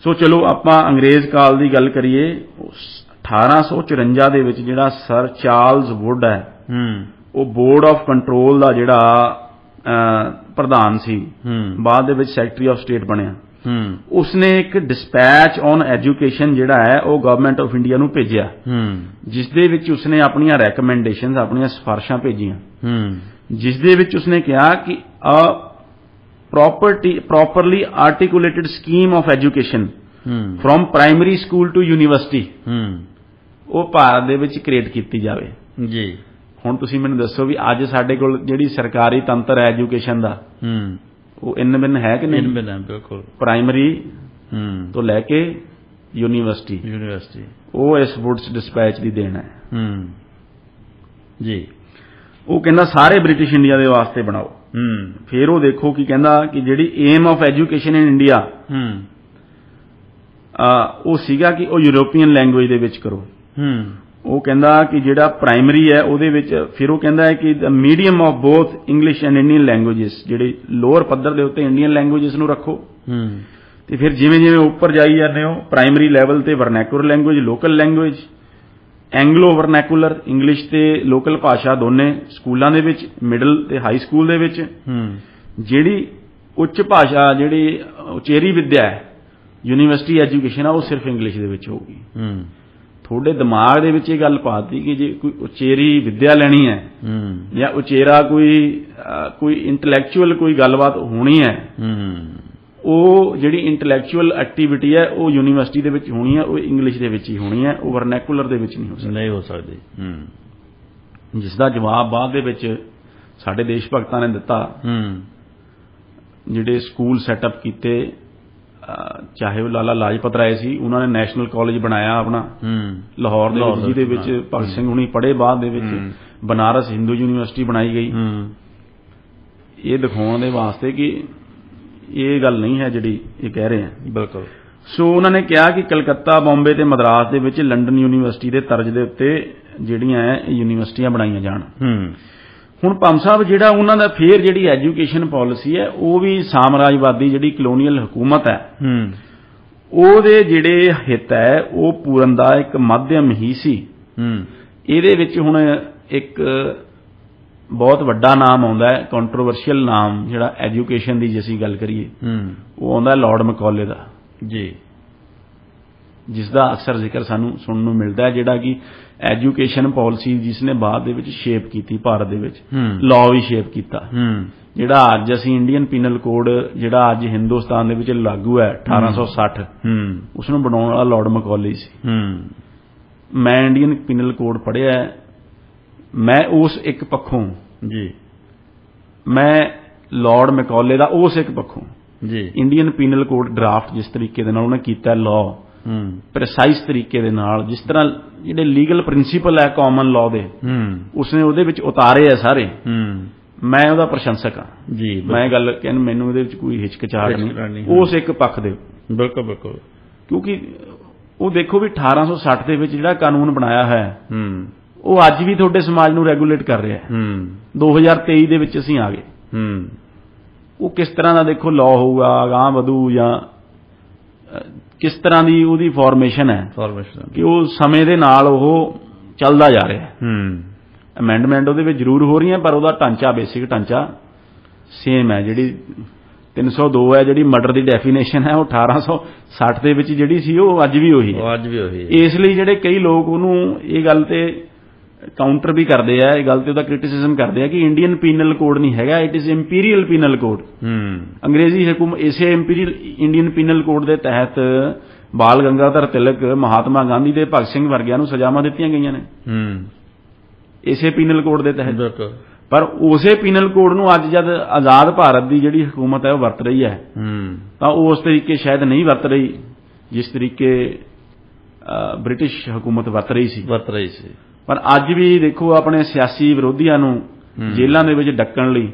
ਸੋ ਚਲੋ ਆਪਾਂ ਅੰਗਰੇਜ਼ ਕਾਲ ਦੀ ਗੱਲ ਕਰੀਏ। 1854 ਦੇ ਵਿੱਚ ਜਿਹੜਾ ਸਰ ਚਾਰਲਸ ਵੁੱਡ ਹੈ ਉਹ ਬੋਰਡ ਆਫ ਕੰਟਰੋਲ ਦਾ ਜਿਹੜਾ ਪ੍ਰਧਾਨ ਸੀ, ਬਾਅਦ ਦੇ ਵਿੱਚ ਸੈਕਟਰੀ ਆਫ ਸਟੇਟ ਬਣਿਆ। ਉਸਨੇ ਇੱਕ ਡਿਸਪੈਚ ਔਨ ਐਜੂਕੇਸ਼ਨ ਜਿਹੜਾ ਹੈ ਉਹ ਗਵਰਨਮੈਂਟ ਆਫ ਇੰਡੀਆ ਨੂੰ ਭੇਜਿਆ, ਜਿਸ ਦੇ ਵਿੱਚ ਉਸਨੇ ਆਪਣੀਆਂ ਰੈਕਮੈਂਡੇਸ਼ਨਸ, ਆਪਣੀਆਂ ਸਿਫਾਰਿਸ਼ਾਂ ਭੇਜੀਆਂ, ਜਿਸ ਦੇ ਵਿੱਚ ਉਸਨੇ ਕਿਹਾ ਕਿ properly articulated scheme of education from primary school to university ਉਹ ਭਾਰਤ ਦੇ ਵਿੱਚ ਕ੍ਰੀਏਟ ਕੀਤੀ ਜਾਵੇ ਜੀ। ਹੁਣ ਤੁਸੀਂ ਮੈਨੂੰ ਦੱਸੋ ਵੀ ਅੱਜ ਸਾਡੇ ਕੋਲ ਜਿਹੜੀ ਸਰਕਾਰੀ ਤੰਤਰ ਹੈ ਐਜੂਕੇਸ਼ਨ ਦਾ ਉਹ ਇੰਨ ਬਿੰਨ ਹੈ ਕਿ ਨਹੀਂ? ਬਿਲਕੁਲ। ਪ੍ਰਾਇਮਰੀ ਤੋਂ ਲੈ ਕੇ ਯੂਨੀਵਰਸਿਟੀ ਉਹ ਇਸ ਵੁੱਡਸ ਡਿਸਪੈਚ ਦੀ ਦੇਣ ਹੈ ਜੀ। ਉਹ ਕਹਿੰਦਾ ਸਾਰੇ ਬ੍ਰਿਟਿਸ਼ ਇੰਡੀਆ ਦੇ ਵਾਸਤੇ ਬਣਾਓ। ਫਿਰ ਉਹ ਦੇਖੋ ਕੀ ਕਹਿੰਦਾ ਕਿ ਜਿਹੜੀ aim of education in India ਉਹ ਸੀਗਾ ਕਿ ਉਹ ਯੂਰੋਪੀਅਨ ਲੈਂਗੁਏਜ ਦੇ ਵਿੱਚ ਕਰੋ। ਉਹ ਕਹਿੰਦਾ ਕਿ ਜਿਹੜਾ ਪ੍ਰਾਇਮਰੀ ਹੈ ਉਹਦੇ ਵਿੱਚ ਫਿਰ ਉਹ ਕਹਿੰਦਾ ਹੈ ਕਿ the medium of both English and Indian languages, ਜਿਹੜੇ ਲੋਅਰ ਪੱਧਰ ਦੇ ਉੱਤੇ ਇੰਡੀਅਨ ਲੈਂਗੁਏਜਸ ਨੂੰ ਰੱਖੋ ਤੇ ਫਿਰ ਜਿਵੇਂ ਜਿਵੇਂ ਉੱਪਰ ਜਾਈ ਜਾਂਦੇ ਹੋ ਪ੍ਰਾਇਮਰੀ ਲੈਵਲ ਤੇ vernacular language, local language, Anglo vernacular, English ਤੇ ਲੋਕਲ ਭਾਸ਼ਾ ਦੋਨੇ ਸਕੂਲਾਂ ਦੇ ਵਿੱਚ, ਮਿਡਲ ਤੇ ਹਾਈ ਸਕੂਲ ਦੇ ਵਿੱਚ। ਜਿਹੜੀ ਉੱਚ ਭਾਸ਼ਾ, ਜਿਹੜੀ ਉਚੇਰੀ ਵਿੱਦਿਆ ਹੈ, ਯੂਨੀਵਰਸਿਟੀ ਐਜੂਕੇਸ਼ਨ ਆ, ਉਹ ਸਿਰਫ ਇੰਗਲਿਸ਼ ਦੇ ਵਿੱਚ ਹੋਊਗੀ। ਤੁਹਾਡੇ ਦਿਮਾਗ ਦੇ ਵਿੱਚ ਇਹ ਗੱਲ ਪਾਤੀ ਕਿ ਜੇ ਕੋਈ ਉਚੇਰੀ ਵਿੱਦਿਆ ਲੈਣੀ ਹੈ ਜਾਂ ਉਚੇਰਾ ਕੋਈ ਇੰਟੈਲੈਕਚੁਅਲ ਕੋਈ ਗੱਲਬਾਤ ਹੋਣੀ ਹੈ, ਉਹ ਜਿਹੜੀ ਇੰਟੈਲੈਕਚੁਅਲ ਐਕਟੀਵਿਟੀ ਹੈ ਉਹ ਯੂਨੀਵਰਸਿਟੀ ਦੇ ਵਿੱਚ ਹੋਣੀ ਹੈ, ਉਹ ਇੰਗਲਿਸ਼ ਦੇ ਵਿੱਚ ਹੀ ਹੋਣੀ ਹੈ, ਉਹ ਵਰਨੈਕੂਲਰ ਦੇ ਵਿੱਚ ਨਹੀਂ ਹੋ ਸਕਦੀ। ਜਿਸ ਦਾ ਜਵਾਬ ਬਾਅਦ ਦੇ ਵਿੱਚ ਸਾਡੇ ਦੇਸ਼ ਭਗਤਾਂ ਨੇ ਦਿੱਤਾ, ਜਿਹੜੇ ਸਕੂਲ ਸੈਟਅਪ ਕੀਤੇ ਚਾਹੇ ਉਹ ਲਾਲਾ ਲਾਜਪਤ ਰਾਏ ਸੀ, ਉਹਨਾਂ ਨੇ ਨੈਸ਼ਨਲ ਕਾਲਜ ਬਣਾਇਆ ਆਪਣਾ ਲਾਹੌਰ ਦੇ ਵਿੱਚ, ਜਿਹਦੇ ਵਿੱਚ ਭਗਤ ਸਿੰਘ ਹੁਣੀ ਪੜ੍ਹੇ। ਬਾਅਦ ਦੇ ਵਿੱਚ ਬਨਾਰਸ ਹਿੰਦੂ ਯੂਨੀਵਰਸਿਟੀ ਬਣਾਈ ਗਈ, ਇਹ ਦਿਖਾਉਣ ਦੇ ਵਾਸਤੇ ਕਿ ਇਹ ਗੱਲ ਨਹੀਂ ਹੈ ਜਿਹੜੀ ਇਹ ਕਹਿ ਰਹੇ ਆ। ਬਿਲਕੁਲ। ਸੋ ਉਹਨਾਂ ਨੇ ਕਿਹਾ ਕਿ ਕਲਕੱਤਾ, ਬੰਬੇ ਤੇ ਮਦਰਾਸ ਦੇ ਵਿੱਚ ਲੰਡਨ ਯੂਨੀਵਰਸਿਟੀ ਦੇ ਤਰਜ਼ ਦੇ ਉੱਤੇ ਜਿਹੜੀਆਂ ਯੂਨੀਵਰਸਿਟੀਆਂ ਬਣਾਈਆਂ ਜਾਣ। ਹੁਣ ਪੰਮ ਸਾਹਿਬ ਜਿਹੜਾ ਉਹਨਾਂ ਦਾ ਫੇਰ ਜਿਹੜੀ ਐਜੂਕੇਸ਼ਨ ਪਾਲਿਸੀ ਹੈ ਉਹ ਵੀ ਸਾਮਰਾਜਵਾਦੀ ਜਿਹੜੀ ਕਲੋਨੀਅਲ ਹਕੂਮਤ ਹੈ ਉਹਦੇ ਜਿਹੜੇ ਹਿੱਤ ਹੈ ਉਹ ਪੂਰਨ ਦਾ ਇੱਕ ਮਾਧਿਅਮ ਹੀ ਸੀ। ਇਹਦੇ ਵਿੱਚ ਹੁਣ ਇੱਕ ਬਹੁਤ ਵੱਡਾ ਨਾਮ ਆਉਂਦਾ ਹੈ, ਕੰਟਰੋਵਰਸ਼ੀਅਲ ਨਾਮ, ਜਿਹੜਾ ਐਜੂਕੇਸ਼ਨ ਦੀ ਜੇ ਅਸੀਂ ਗੱਲ ਕਰੀਏ ਉਹ ਆਉਂਦਾ ਲਾਰਡ ਮੈਕੌਲੇ ਦਾ ਜੀ, ਜਿਸ ਦਾ ਅਕਸਰ ਜ਼ਿਕਰ ਸਾਨੂੰ ਸੁਣਨ ਨੂੰ ਮਿਲਦਾ ਹੈ, ਜਿਹੜਾ ਕਿ ਐਜੂਕੇਸ਼ਨ ਪਾਲਿਸੀ ਜਿਸ ਨੇ ਬਾਅਦ ਦੇ ਵਿੱਚ ਸ਼ੇਪ ਕੀਤੀ, ਭਾਰਤ ਦੇ ਵਿੱਚ ਲਾਅ ਵੀ ਸ਼ੇਪ ਕੀਤਾ। ਜਿਹੜਾ ਅੱਜ ਅਸੀਂ ਇੰਡੀਅਨ ਪੀਨਲ ਕੋਡ ਜਿਹੜਾ ਅੱਜ ਹਿੰਦੁਸਤਾਨ ਦੇ ਵਿੱਚ ਲਾਗੂ ਹੈ 1860, ਉਸ ਨੂੰ ਬਣਾਉਣ ਵਾਲਾ ਲਾਰਡ ਮੈਕੌਲੇ ਸੀ। ਮੈਂ ਇੰਡੀਅਨ ਪੀਨਲ ਕੋਡ ਪੜ੍ਹਿਆ, ਮੈਂ ਉਸ ਇੱਕ ਪੱਖੋਂ ਜੀ, ਮੈਂ ਲਾਰਡ ਮੈਕੌਲੇ ਦਾ ਉਸ ਇੱਕ ਪੱਖੋਂ ਜੀ ਇੰਡੀਅਨ ਪੀਨਲ ਕੋਡ ਡਰਾਫਟ ਜਿਸ ਤਰੀਕੇ ਦੇ ਨਾਲ ਉਹਨੇ ਕੀਤਾ ਲਾਅ, ਪ੍ਰੀਸਾਈਜ਼ ਤਰੀਕੇ ਦੇ ਨਾਲ, ਜਿਸ ਤਰ੍ਹਾਂ ਜਿਹੜੇ ਲੀਗਲ ਪ੍ਰਿੰਸੀਪਲ ਹੈ ਕਾਮਨ ਲਾਅ ਦੇ ਉਸਨੇ ਉਹਦੇ ਵਿੱਚ ਉਤਾਰੇ ਆ ਸਾਰੇ, ਮੈਂ ਉਹਦਾ ਪ੍ਰਸ਼ੰਸਕ ਹਾਂ ਜੀ। ਮੈਂ ਗੱਲ ਕਹਿੰਦਾ ਮੈਨੂੰ ਇਹਦੇ ਵਿੱਚ ਕੋਈ ਹਿਚਕਿਚਾਹਟ ਨਹੀਂ ਉਸ ਇੱਕ ਪੱਖ ਦੇ। ਬਿਲਕੁਲ ਬਿਲਕੁਲ। ਕਿਉਂਕਿ ਉਹ ਦੇਖੋ ਵੀ 1860 ਦੇ ਵਿੱਚ ਜਿਹੜਾ ਕਾਨੂੰਨ ਬਣਾਇਆ ਹੈ ਉਹ ਅੱਜ ਵੀ ਤੁਹਾਡੇ ਸਮਾਜ ਨੂੰ ਰੈਗੂਲੇਟ ਕਰ ਰਿਹਾ ਹੈ। 2023 ਦੇ ਵਿੱਚ ਅਸੀਂ ਆ ਗਏ। ਉਹ ਕਿਸ ਤਰ੍ਹਾਂ ਦਾ ਦੇਖੋ ਲਾਅ ਹੋਊਗਾ, ਅਗਾਂਹ ਵਧੂ ਜਾਂ ਕਿਸ ਤਰ੍ਹਾਂ ਦੀ ਉਹਦੀ ਫਾਰਮੇਸ਼ਨ ਹੈ ਕਿ ਉਹ ਸਮੇਂ ਦੇ ਨਾਲ ਉਹ ਚੱਲਦਾ ਜਾ ਰਿਹਾ ਹੈ। ਅਮੈਂਡਮੈਂਟ ਉਹਦੇ ਵਿੱਚ ਜ਼ਰੂਰ ਹੋ ਰਹੀਆਂ ਪਰ ਉਹਦਾ ਢਾਂਚਾ, ਬੇਸਿਕ ਢਾਂਚਾ ਸੇਮ ਹੈ। ਜਿਹੜੀ 302 ਹੈ ਜਿਹੜੀ ਮਰਡਰ ਦੀ ਡੈਫੀਨੇਸ਼ਨ ਹੈ ਉਹ 1860 ਦੇ ਵਿੱਚ ਜਿਹੜੀ ਸੀ ਉਹ ਅੱਜ ਵੀ ਉਹੀ ਹੈ। ਇਸ ਲਈ ਜਿਹੜੇ ਕਈ ਲੋਕ ਉਹਨੂੰ ਇਹ ਗੱਲ ਤੇ ਕਾਊਂਟਰ ਵੀ ਕਰਦੇ ਆ, ਇਹ ਗੱਲ ਤੇ ਉਹਦਾ ਕ੍ਰਿਟਿਸਿਜ਼ਮ ਕਰਦੇ ਆ ਕਿ ਇੰਡੀਅਨ ਪੀਨਲ ਕੋਡ ਨਹੀਂ ਹੈਗਾ, it is imperial penal code. ਅੰਗਰੇਜ਼ੀ ਹਕੂਮਤ ਇਸੇ ਇੰਪੀਰੀਅਲ ਇੰਡੀਅਨ ਪੀਨਲ ਕੋਡ ਦੇ ਤਹਿਤ ਬਾਲ ਗੰਗਾਧਰ ਤਿਲਕ, ਮਹਾਤਮਾ ਗਾਂਧੀ ਤੇ ਭਗਤ ਸਿੰਘ ਵਰਗਿਆਂ ਨੂੰ ਸਜ਼ਾਵਾਂ ਦਿੱਤੀਆਂ ਗਈਆਂ ਨੇ ਇਸੇ ਪੀਨਲ ਕੋਡ ਦੇ ਤਹਿਤ। ਪਰ ਉਸੇ ਪੀਨਲ ਕੋਡ ਨੂੰ ਅੱਜ ਜਦ ਆਜ਼ਾਦ ਭਾਰਤ ਦੀ ਜਿਹੜੀ ਹਕੂਮਤ ਹੈ ਉਹ ਵਰਤ ਰਹੀ ਹੈ ਤਾਂ ਉਹ ਉਸ ਤਰੀਕੇ ਸ਼ਾਇਦ ਨਹੀਂ ਵਰਤ ਰਹੀ ਜਿਸ ਤਰੀਕੇ ਬ੍ਰਿਟਿਸ਼ ਹਕੂਮਤ ਵਰਤ ਰਹੀ ਸੀ। ਪਰ ਅੱਜ ਵੀ ਦੇਖੋ ਆਪਣੇ ਸਿਆਸੀ ਵਿਰੋਧੀਆਂ ਨੂੰ ਜੇਲ੍ਹਾਂ ਦੇ ਵਿੱਚ ਡੱਕਣ ਲਈ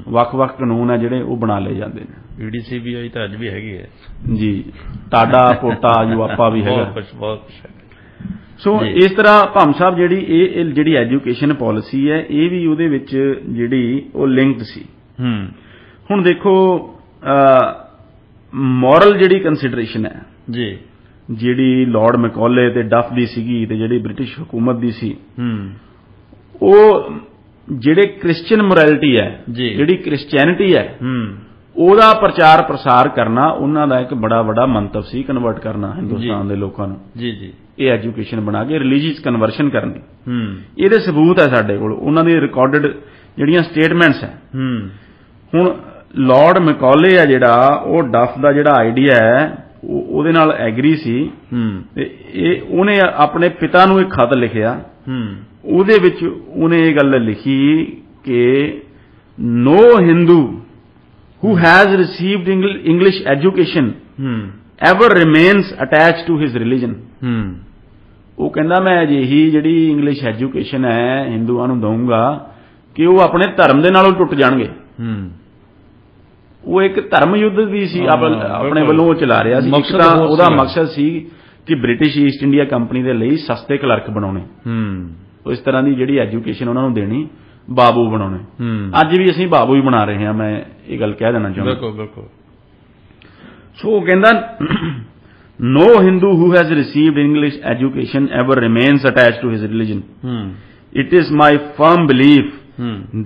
ਵੱਖ-ਵੱਖ ਕਾਨੂੰਨ ਹੈ ਜਿਹੜੇ ਉਹ ਬਣਾ ਲਏ ਜਾਂਦੇ ਨੇ। EDCBI ਤਾਂ ਅੱਜ ਵੀ ਹੈਗੀ ਹੈ ਜੀ, ਟਾਡਾ ਪੋਟਾ ਯੂਆਪਾ ਵੀ ਹੈਗਾ। ਸੋ ਇਸ ਤਰ੍ਹਾਂ ਭੰਮ ਸਾਹਿਬ ਜਿਹੜੀ ਇਹ ਜਿਹੜੀ ਐਜੂਕੇਸ਼ਨ ਪਾਲਿਸੀ ਹੈ ਇਹ ਵੀ ਉਹਦੇ ਵਿੱਚ ਜਿਹੜੀ ਉਹ ਲਿੰਕਡ ਸੀ। ਹੁਣ ਦੇਖੋ ਮੋਰਲ ਜਿਹੜੀ ਕੰਸੀਡਰੇਸ਼ਨ ਹੈ ਜੀ, ਜਿਹੜੀ ਲਾਰਡ ਮੈਕੌਲੇ ਤੇ ਡਫ ਦੀ ਸੀਗੀ ਤੇ ਜਿਹੜੀ ਬ੍ਰਿਟਿਸ਼ ਹਕੂਮਤ ਦੀ ਸੀ, ਉਹ ਜਿਹੜੇ ਕ੍ਰਿਸਚੀਅਨ ਮੋਰੈਲਿਟੀ ਹੈ, ਜਿਹੜੀ ਕ੍ਰਿਸਚੈਨਿਟੀ ਹੈ, ਉਹਦਾ ਪ੍ਰਚਾਰ ਪ੍ਰਸਾਰ ਕਰਨਾ ਉਹਨਾਂ ਦਾ ਇੱਕ ਬੜਾ ਵੱਡਾ ਮੰਤਵ ਸੀ, ਕਨਵਰਟ ਕਰਨਾ ਹਿੰਦੁਸਤਾਨ ਦੇ ਲੋਕਾਂ ਨੂੰ ਇਹ ਐਜੂਕੇਸ਼ਨ ਬਣਾ ਕੇ ਰਿਲੀਜੀਅਸ ਕਨਵਰਸ਼ਨ ਕਰਨੀ। ਇਹਦੇ ਸਬੂਤ ਹੈ ਸਾਡੇ ਕੋਲ, ਉਹਨਾਂ ਦੇ ਰਿਕਾਰਡਡ ਜਿਹੜੀਆਂ ਸਟੇਟਮੈਂਟਸ ਹੈ। ਹੁਣ ਲਾਰਡ ਮੈਕੌਲੇ ਹੈ ਜਿਹੜਾ ਉਹ ਡਫ ਦਾ ਜਿਹੜਾ ਆਈਡੀਆ ਹੈ ਉਹਦੇ ਨਾਲ ਐਗਰੀ ਸੀ ਤੇ ਉਹਨੇ ਆਪਣੇ ਪਿਤਾ ਨੂੰ ਇੱਕ ਖਤ ਲਿਖਿਆ, ਉਹਦੇ ਵਿੱਚ ਉਹਨੇ ਇਹ ਗੱਲ ਲਿਖੀ ਕਿ ਨੋ Hindu who has received English education ever remains attached to his religion। ਉਹ ਕਹਿੰਦਾ ਮੈਂ ਅਜਿਹੀ ਜਿਹੜੀ ਇੰਗਲਿਸ਼ ਐਜੂਕੇਸ਼ਨ ਹੈ ਹਿੰਦੂਆਂ ਨੂੰ ਦਊਂਗਾ ਕਿ ਉਹ ਆਪਣੇ ਧਰਮ ਦੇ ਨਾਲੋਂ ਟੁੱਟ ਜਾਣਗੇ। ਉਹ ਇੱਕ ਧਰਮ ਯੁੱਧ ਵੀ ਸੀ ਆਪਣੇ ਵੱਲੋਂ ਉਹ ਚਲਾ ਰਿਹਾ ਸੀ। ਇੱਕ ਤਾਂ ਉਹਦਾ ਮਕਸਦ ਸੀ ਕਿ ਬ੍ਰਿਟਿਸ਼ ਈਸਟ ਇੰਡੀਆ ਕੰਪਨੀ ਦੇ ਲਈ ਸਸਤੇ ਕਲਰਕ ਬਣਾਉਣੇ, ਇਸ ਤਰ੍ਹਾਂ ਦੀ ਜਿਹੜੀ ਐਜੂਕੇਸ਼ਨ ਉਹਨਾਂ ਨੂੰ ਦੇਣੀ, ਬਾਬੂ ਬਣਾਉਣੇ। ਅੱਜ ਵੀ ਅਸੀਂ ਬਾਬੂ ਹੀ ਬਣਾ ਰਹੇ ਹਾਂ, ਮੈਂ ਇਹ ਗੱਲ ਕਹਿ ਦੇਣਾ ਚਾਹੁੰਦਾ। ਬਿਲਕੁਲ। ਸੋ ਉਹ ਕਹਿੰਦਾ no Hindu who has received English education ever remains attached to his religion. It is my firm belief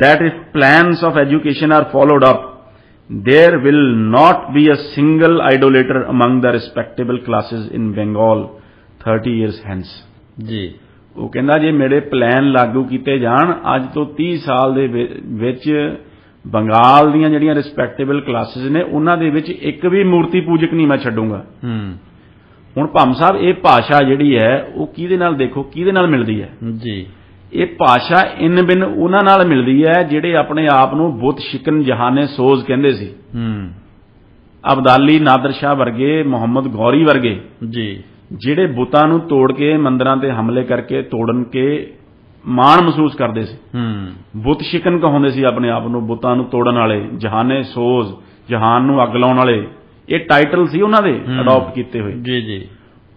that if plans of education are followed up, there will not be a single idolater among the respectable classes in Bengal 30 years hence. ਜੀ ਉਹ ਕਹਿੰਦਾ ਜੇ ਮੇਰੇ plan ਲਾਗੂ ਕੀਤੇ ਜਾਣ ਅੱਜ ਤੋਂ 30 ਸਾਲ ਦੇ ਵਿੱਚ ਬੰਗਾਲ ਦੀਆਂ ਜਿਹੜੀਆਂ ਰਿਸਪੈਕਟੇਬਲ ਕਲਾਸਿਸ ਨੇ ਉਹਨਾਂ ਦੇ ਵਿੱਚ ਇੱਕ ਵੀ ਮੂਰਤੀ ਪੂਜਕ ਨਹੀਂ ਮੈਂ ਛੱਡੂੰਗਾ। ਹੁਣ ਭੰਮ ਸਾਹਿਬ ਇਹ ਭਾਸ਼ਾ ਜਿਹੜੀ ਹੈ ਉਹ ਕਿਹਦੇ ਨਾਲ ਦੇਖੋ ਕਿਹਦੇ ਨਾਲ ਮਿਲਦੀ ਹੈ ਜੀ, ਇਹ ਭਾਸ਼ਾ ਇਨ ਬਿਨ ਉਹਨਾਂ ਨਾਲ ਮਿਲਦੀ ਹੈ ਜਿਹੜੇ ਆਪਣੇ ਆਪ ਨੂੰ ਬੁੱਤ ਸ਼ਿਕਨ ਜਹਾਨੇ ਸੋਜ਼ ਕਹਿੰਦੇ ਸੀ। ਅਬਦਾਲੀ ਨਾਦਰ ਸ਼ਾਹ ਵਰਗੇ, ਮੁਹੰਮਦ ਗੌਰੀ ਵਰਗੇ ਜੀ ਜਿਹੜੇ ਬੁੱਤਾਂ ਨੂੰ ਤੋੜ ਕੇ ਮੰਦਰਾਂ ਤੇ ਹਮਲੇ ਕਰਕੇ ਤੋੜਨ ਕੇ ਮਾਣ ਮਹਿਸੂਸ ਕਰਦੇ ਸੀ, ਬੁੱਤ ਸ਼ਿਕਨ ਕਹਾਉਂਦੇ ਸੀ ਆਪਣੇ ਆਪ ਨੂੰ, ਬੁੱਤਾਂ ਨੂੰ ਤੋੜਨ ਵਾਲੇ, ਜਹਾਨੇ ਸੋਜ਼, ਜਹਾਨ ਨੂੰ ਅੱਗ ਲਾਉਣ ਵਾਲੇ, ਇਹ ਟਾਈਟਲ ਸੀ ਉਹਨਾਂ ਦੇ ਅਡਾਪਟ ਕੀਤੇ ਹੋਏ। ਜੀ ਜੀ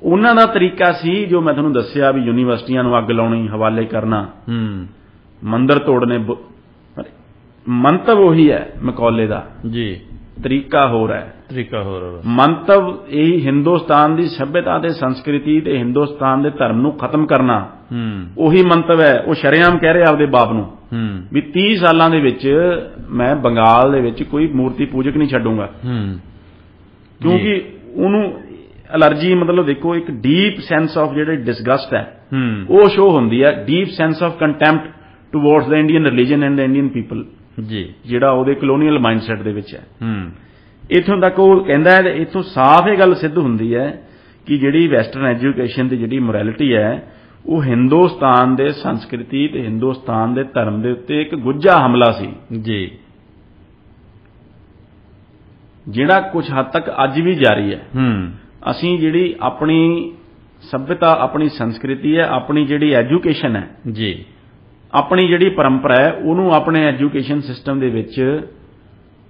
ਉਹਨਾਂ ਦਾ ਤਰੀਕਾ ਸੀ ਜੋ ਮੈਂ ਤੁਹਾਨੂੰ ਦੱਸਿਆ ਵੀ ਯੂਨੀਵਰਸਿਟੀਆਂ ਨੂੰ ਅੱਗ ਲਾਉਣੀ, ਹਵਾਲੇ ਕਰਨਾ, ਮੰਦਰ ਤੋੜਨੇ। ਮੰਤਵ ਉਹੀ ਹੈ ਮਕੌਲੇ ਦਾ, ਜੀ ਤਰੀਕਾ ਹੋਰ ਹੈ, ਤਰੀਕਾ ਹੋਰ। ਮੰਤਵ ਇਹੀ ਹਿੰਦੁਸਤਾਨ ਦੀ ਸੱਭਿਅਤਾ ਤੇ ਸੰਸਕ੍ਰਿਤੀ ਤੇ ਹਿੰਦੁਸਤਾਨ ਦੇ ਧਰਮ ਨੂੰ ਖਤਮ ਕਰਨਾ, ਉਹੀ ਮੰਤਵ ਹੈ। ਉਹ ਸ਼ਰੇਆਮ ਕਹਿ ਰਿਹਾ ਆਪਦੇ ਬਾਪ ਨੂੰ ਵੀ 30 ਸਾਲਾਂ ਦੇ ਵਿੱਚ ਮੈਂ ਬੰਗਾਲ ਦੇ ਵਿੱਚ ਕੋਈ ਮੂਰਤੀ ਪੂਜਕ ਨਹੀਂ ਛੱਡੂੰਗਾ, ਕਿਉਂਕਿ ਉਹਨੂੰ ਅਲਰਜੀ, ਮਤਲਬ ਦੇਖੋ ਇੱਕ ਡੀਪ ਸੈਂਸ ਆਫ ਜਿਹੜੇ ਡਿਸਗਸਟ ਹੈ ਉਹ ਸ਼ੋ ਹੁੰਦੀ ਹੈ, deep sense of contempt towards the Indian religion and the Indian people, ਜੀ ਜਿਹੜਾ ਉਹਦੇ ਕਲੋਨੀਅਲ ਮਾਈਂਡਸੈਟ ਦੇ ਵਿੱਚ ਹੈ। ਇੱਥੋਂ ਤੱਕ ਉਹ ਕਹਿੰਦਾ ਹੈ, ਇੱਥੋਂ ਸਾਫ਼ ਇਹ ਗੱਲ ਸਿੱਧ ਹੁੰਦੀ ਹੈ ਕਿ ਜਿਹੜੀ ਵੈਸਟਰਨ ਐਜੂਕੇਸ਼ਨ ਦੀ ਜਿਹੜੀ ਮੋਰੈਲਿਟੀ ਹੈ ਉਹ ਹਿੰਦੁਸਤਾਨ ਦੇ ਸੰਸਕ੍ਰਿਤੀ ਤੇ ਹਿੰਦੁਸਤਾਨ ਦੇ ਧਰਮ ਦੇ ਉੱਤੇ ਇੱਕ ਗੁੱਝਾ ਹਮਲਾ ਸੀ, ਜੀ ਜਿਹੜਾ ਕੁਝ ਹੱਦ ਤੱਕ ਅੱਜ ਵੀ ਜਾਰੀ ਹੈ। ਅਸੀਂ ਜਿਹੜੀ ਆਪਣੀ ਸੱਭਿਅਤਾ, ਆਪਣੀ ਸੰਸਕ੍ਰਿਤੀ ਹੈ, ਆਪਣੀ ਜਿਹੜੀ ਐਜੂਕੇਸ਼ਨ ਹੈ, ਜੀ ਆਪਣੀ ਜਿਹੜੀ ਪਰੰਪਰਾ ਹੈ, ਉਹਨੂੰ ਆਪਣੇ ਐਜੂਕੇਸ਼ਨ ਸਿਸਟਮ ਦੇ ਵਿੱਚ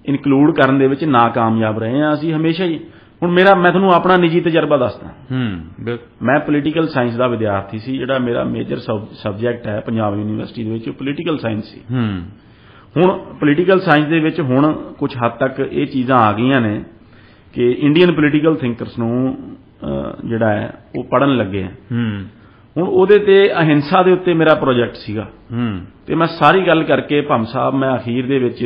ਇਨਕਲੂਡ ਕਰਨ ਦੇ ਵਿੱਚ ਨਾਕਾਮਯਾਬ ਰਹੇ ਹਾਂ ਅਸੀਂ ਹਮੇਸ਼ਾ ਹੀ। ਹੁਣ ਮੈਂ ਤੁਹਾਨੂੰ ਆਪਣਾ ਨਿੱਜੀ ਤਜਰਬਾ ਦੱਸਦਾ। ਮੈਂ ਪੋਲੀਟੀਕਲ ਸਾਇੰਸ ਦਾ ਵਿਦਿਆਰਥੀ ਸੀ, ਜਿਹੜਾ ਮੇਰਾ ਮੇਜਰ ਸਬਜੈਕਟ ਹੈ ਪੰਜਾਬ ਯੂਨੀਵਰਸਿਟੀ ਦੇ ਵਿੱਚ, ਪੋਲੀਟੀਕਲ ਸਾਇੰਸ ਸੀ। ਹੁਣ ਪੋਲੀਟੀਕਲ ਸਾਇੰਸ ਦੇ ਵਿੱਚ ਹੁਣ ਕੁਝ ਹੱਦ ਤੱਕ ਇਹ ਚੀਜ਼ਾਂ ਆ ਗਈਆਂ ਨੇ ਕਿ ਇੰਡੀਅਨ ਪੋਲੀਟੀਕਲ ਥਿੰਕਰਸ ਨੂੰ ਜਿਹੜਾ ਹੈ ਉਹ ਪੜ੍ਹਨ ਲੱਗੇ ਆ। ਹੁਣ ਉਹਦੇ ਤੇ ਅਹਿੰਸਾ ਦੇ ਉੱਤੇ ਮੇਰਾ ਪ੍ਰੋਜੈਕਟ ਸੀਗਾ, ਤੇ ਮੈਂ ਸਾਰੀ ਗੱਲ ਕਰਕੇ ਭੰਮ ਸਾਹਿਬ, ਮੈਂ ਅਖੀਰ ਦੇ ਵਿੱਚ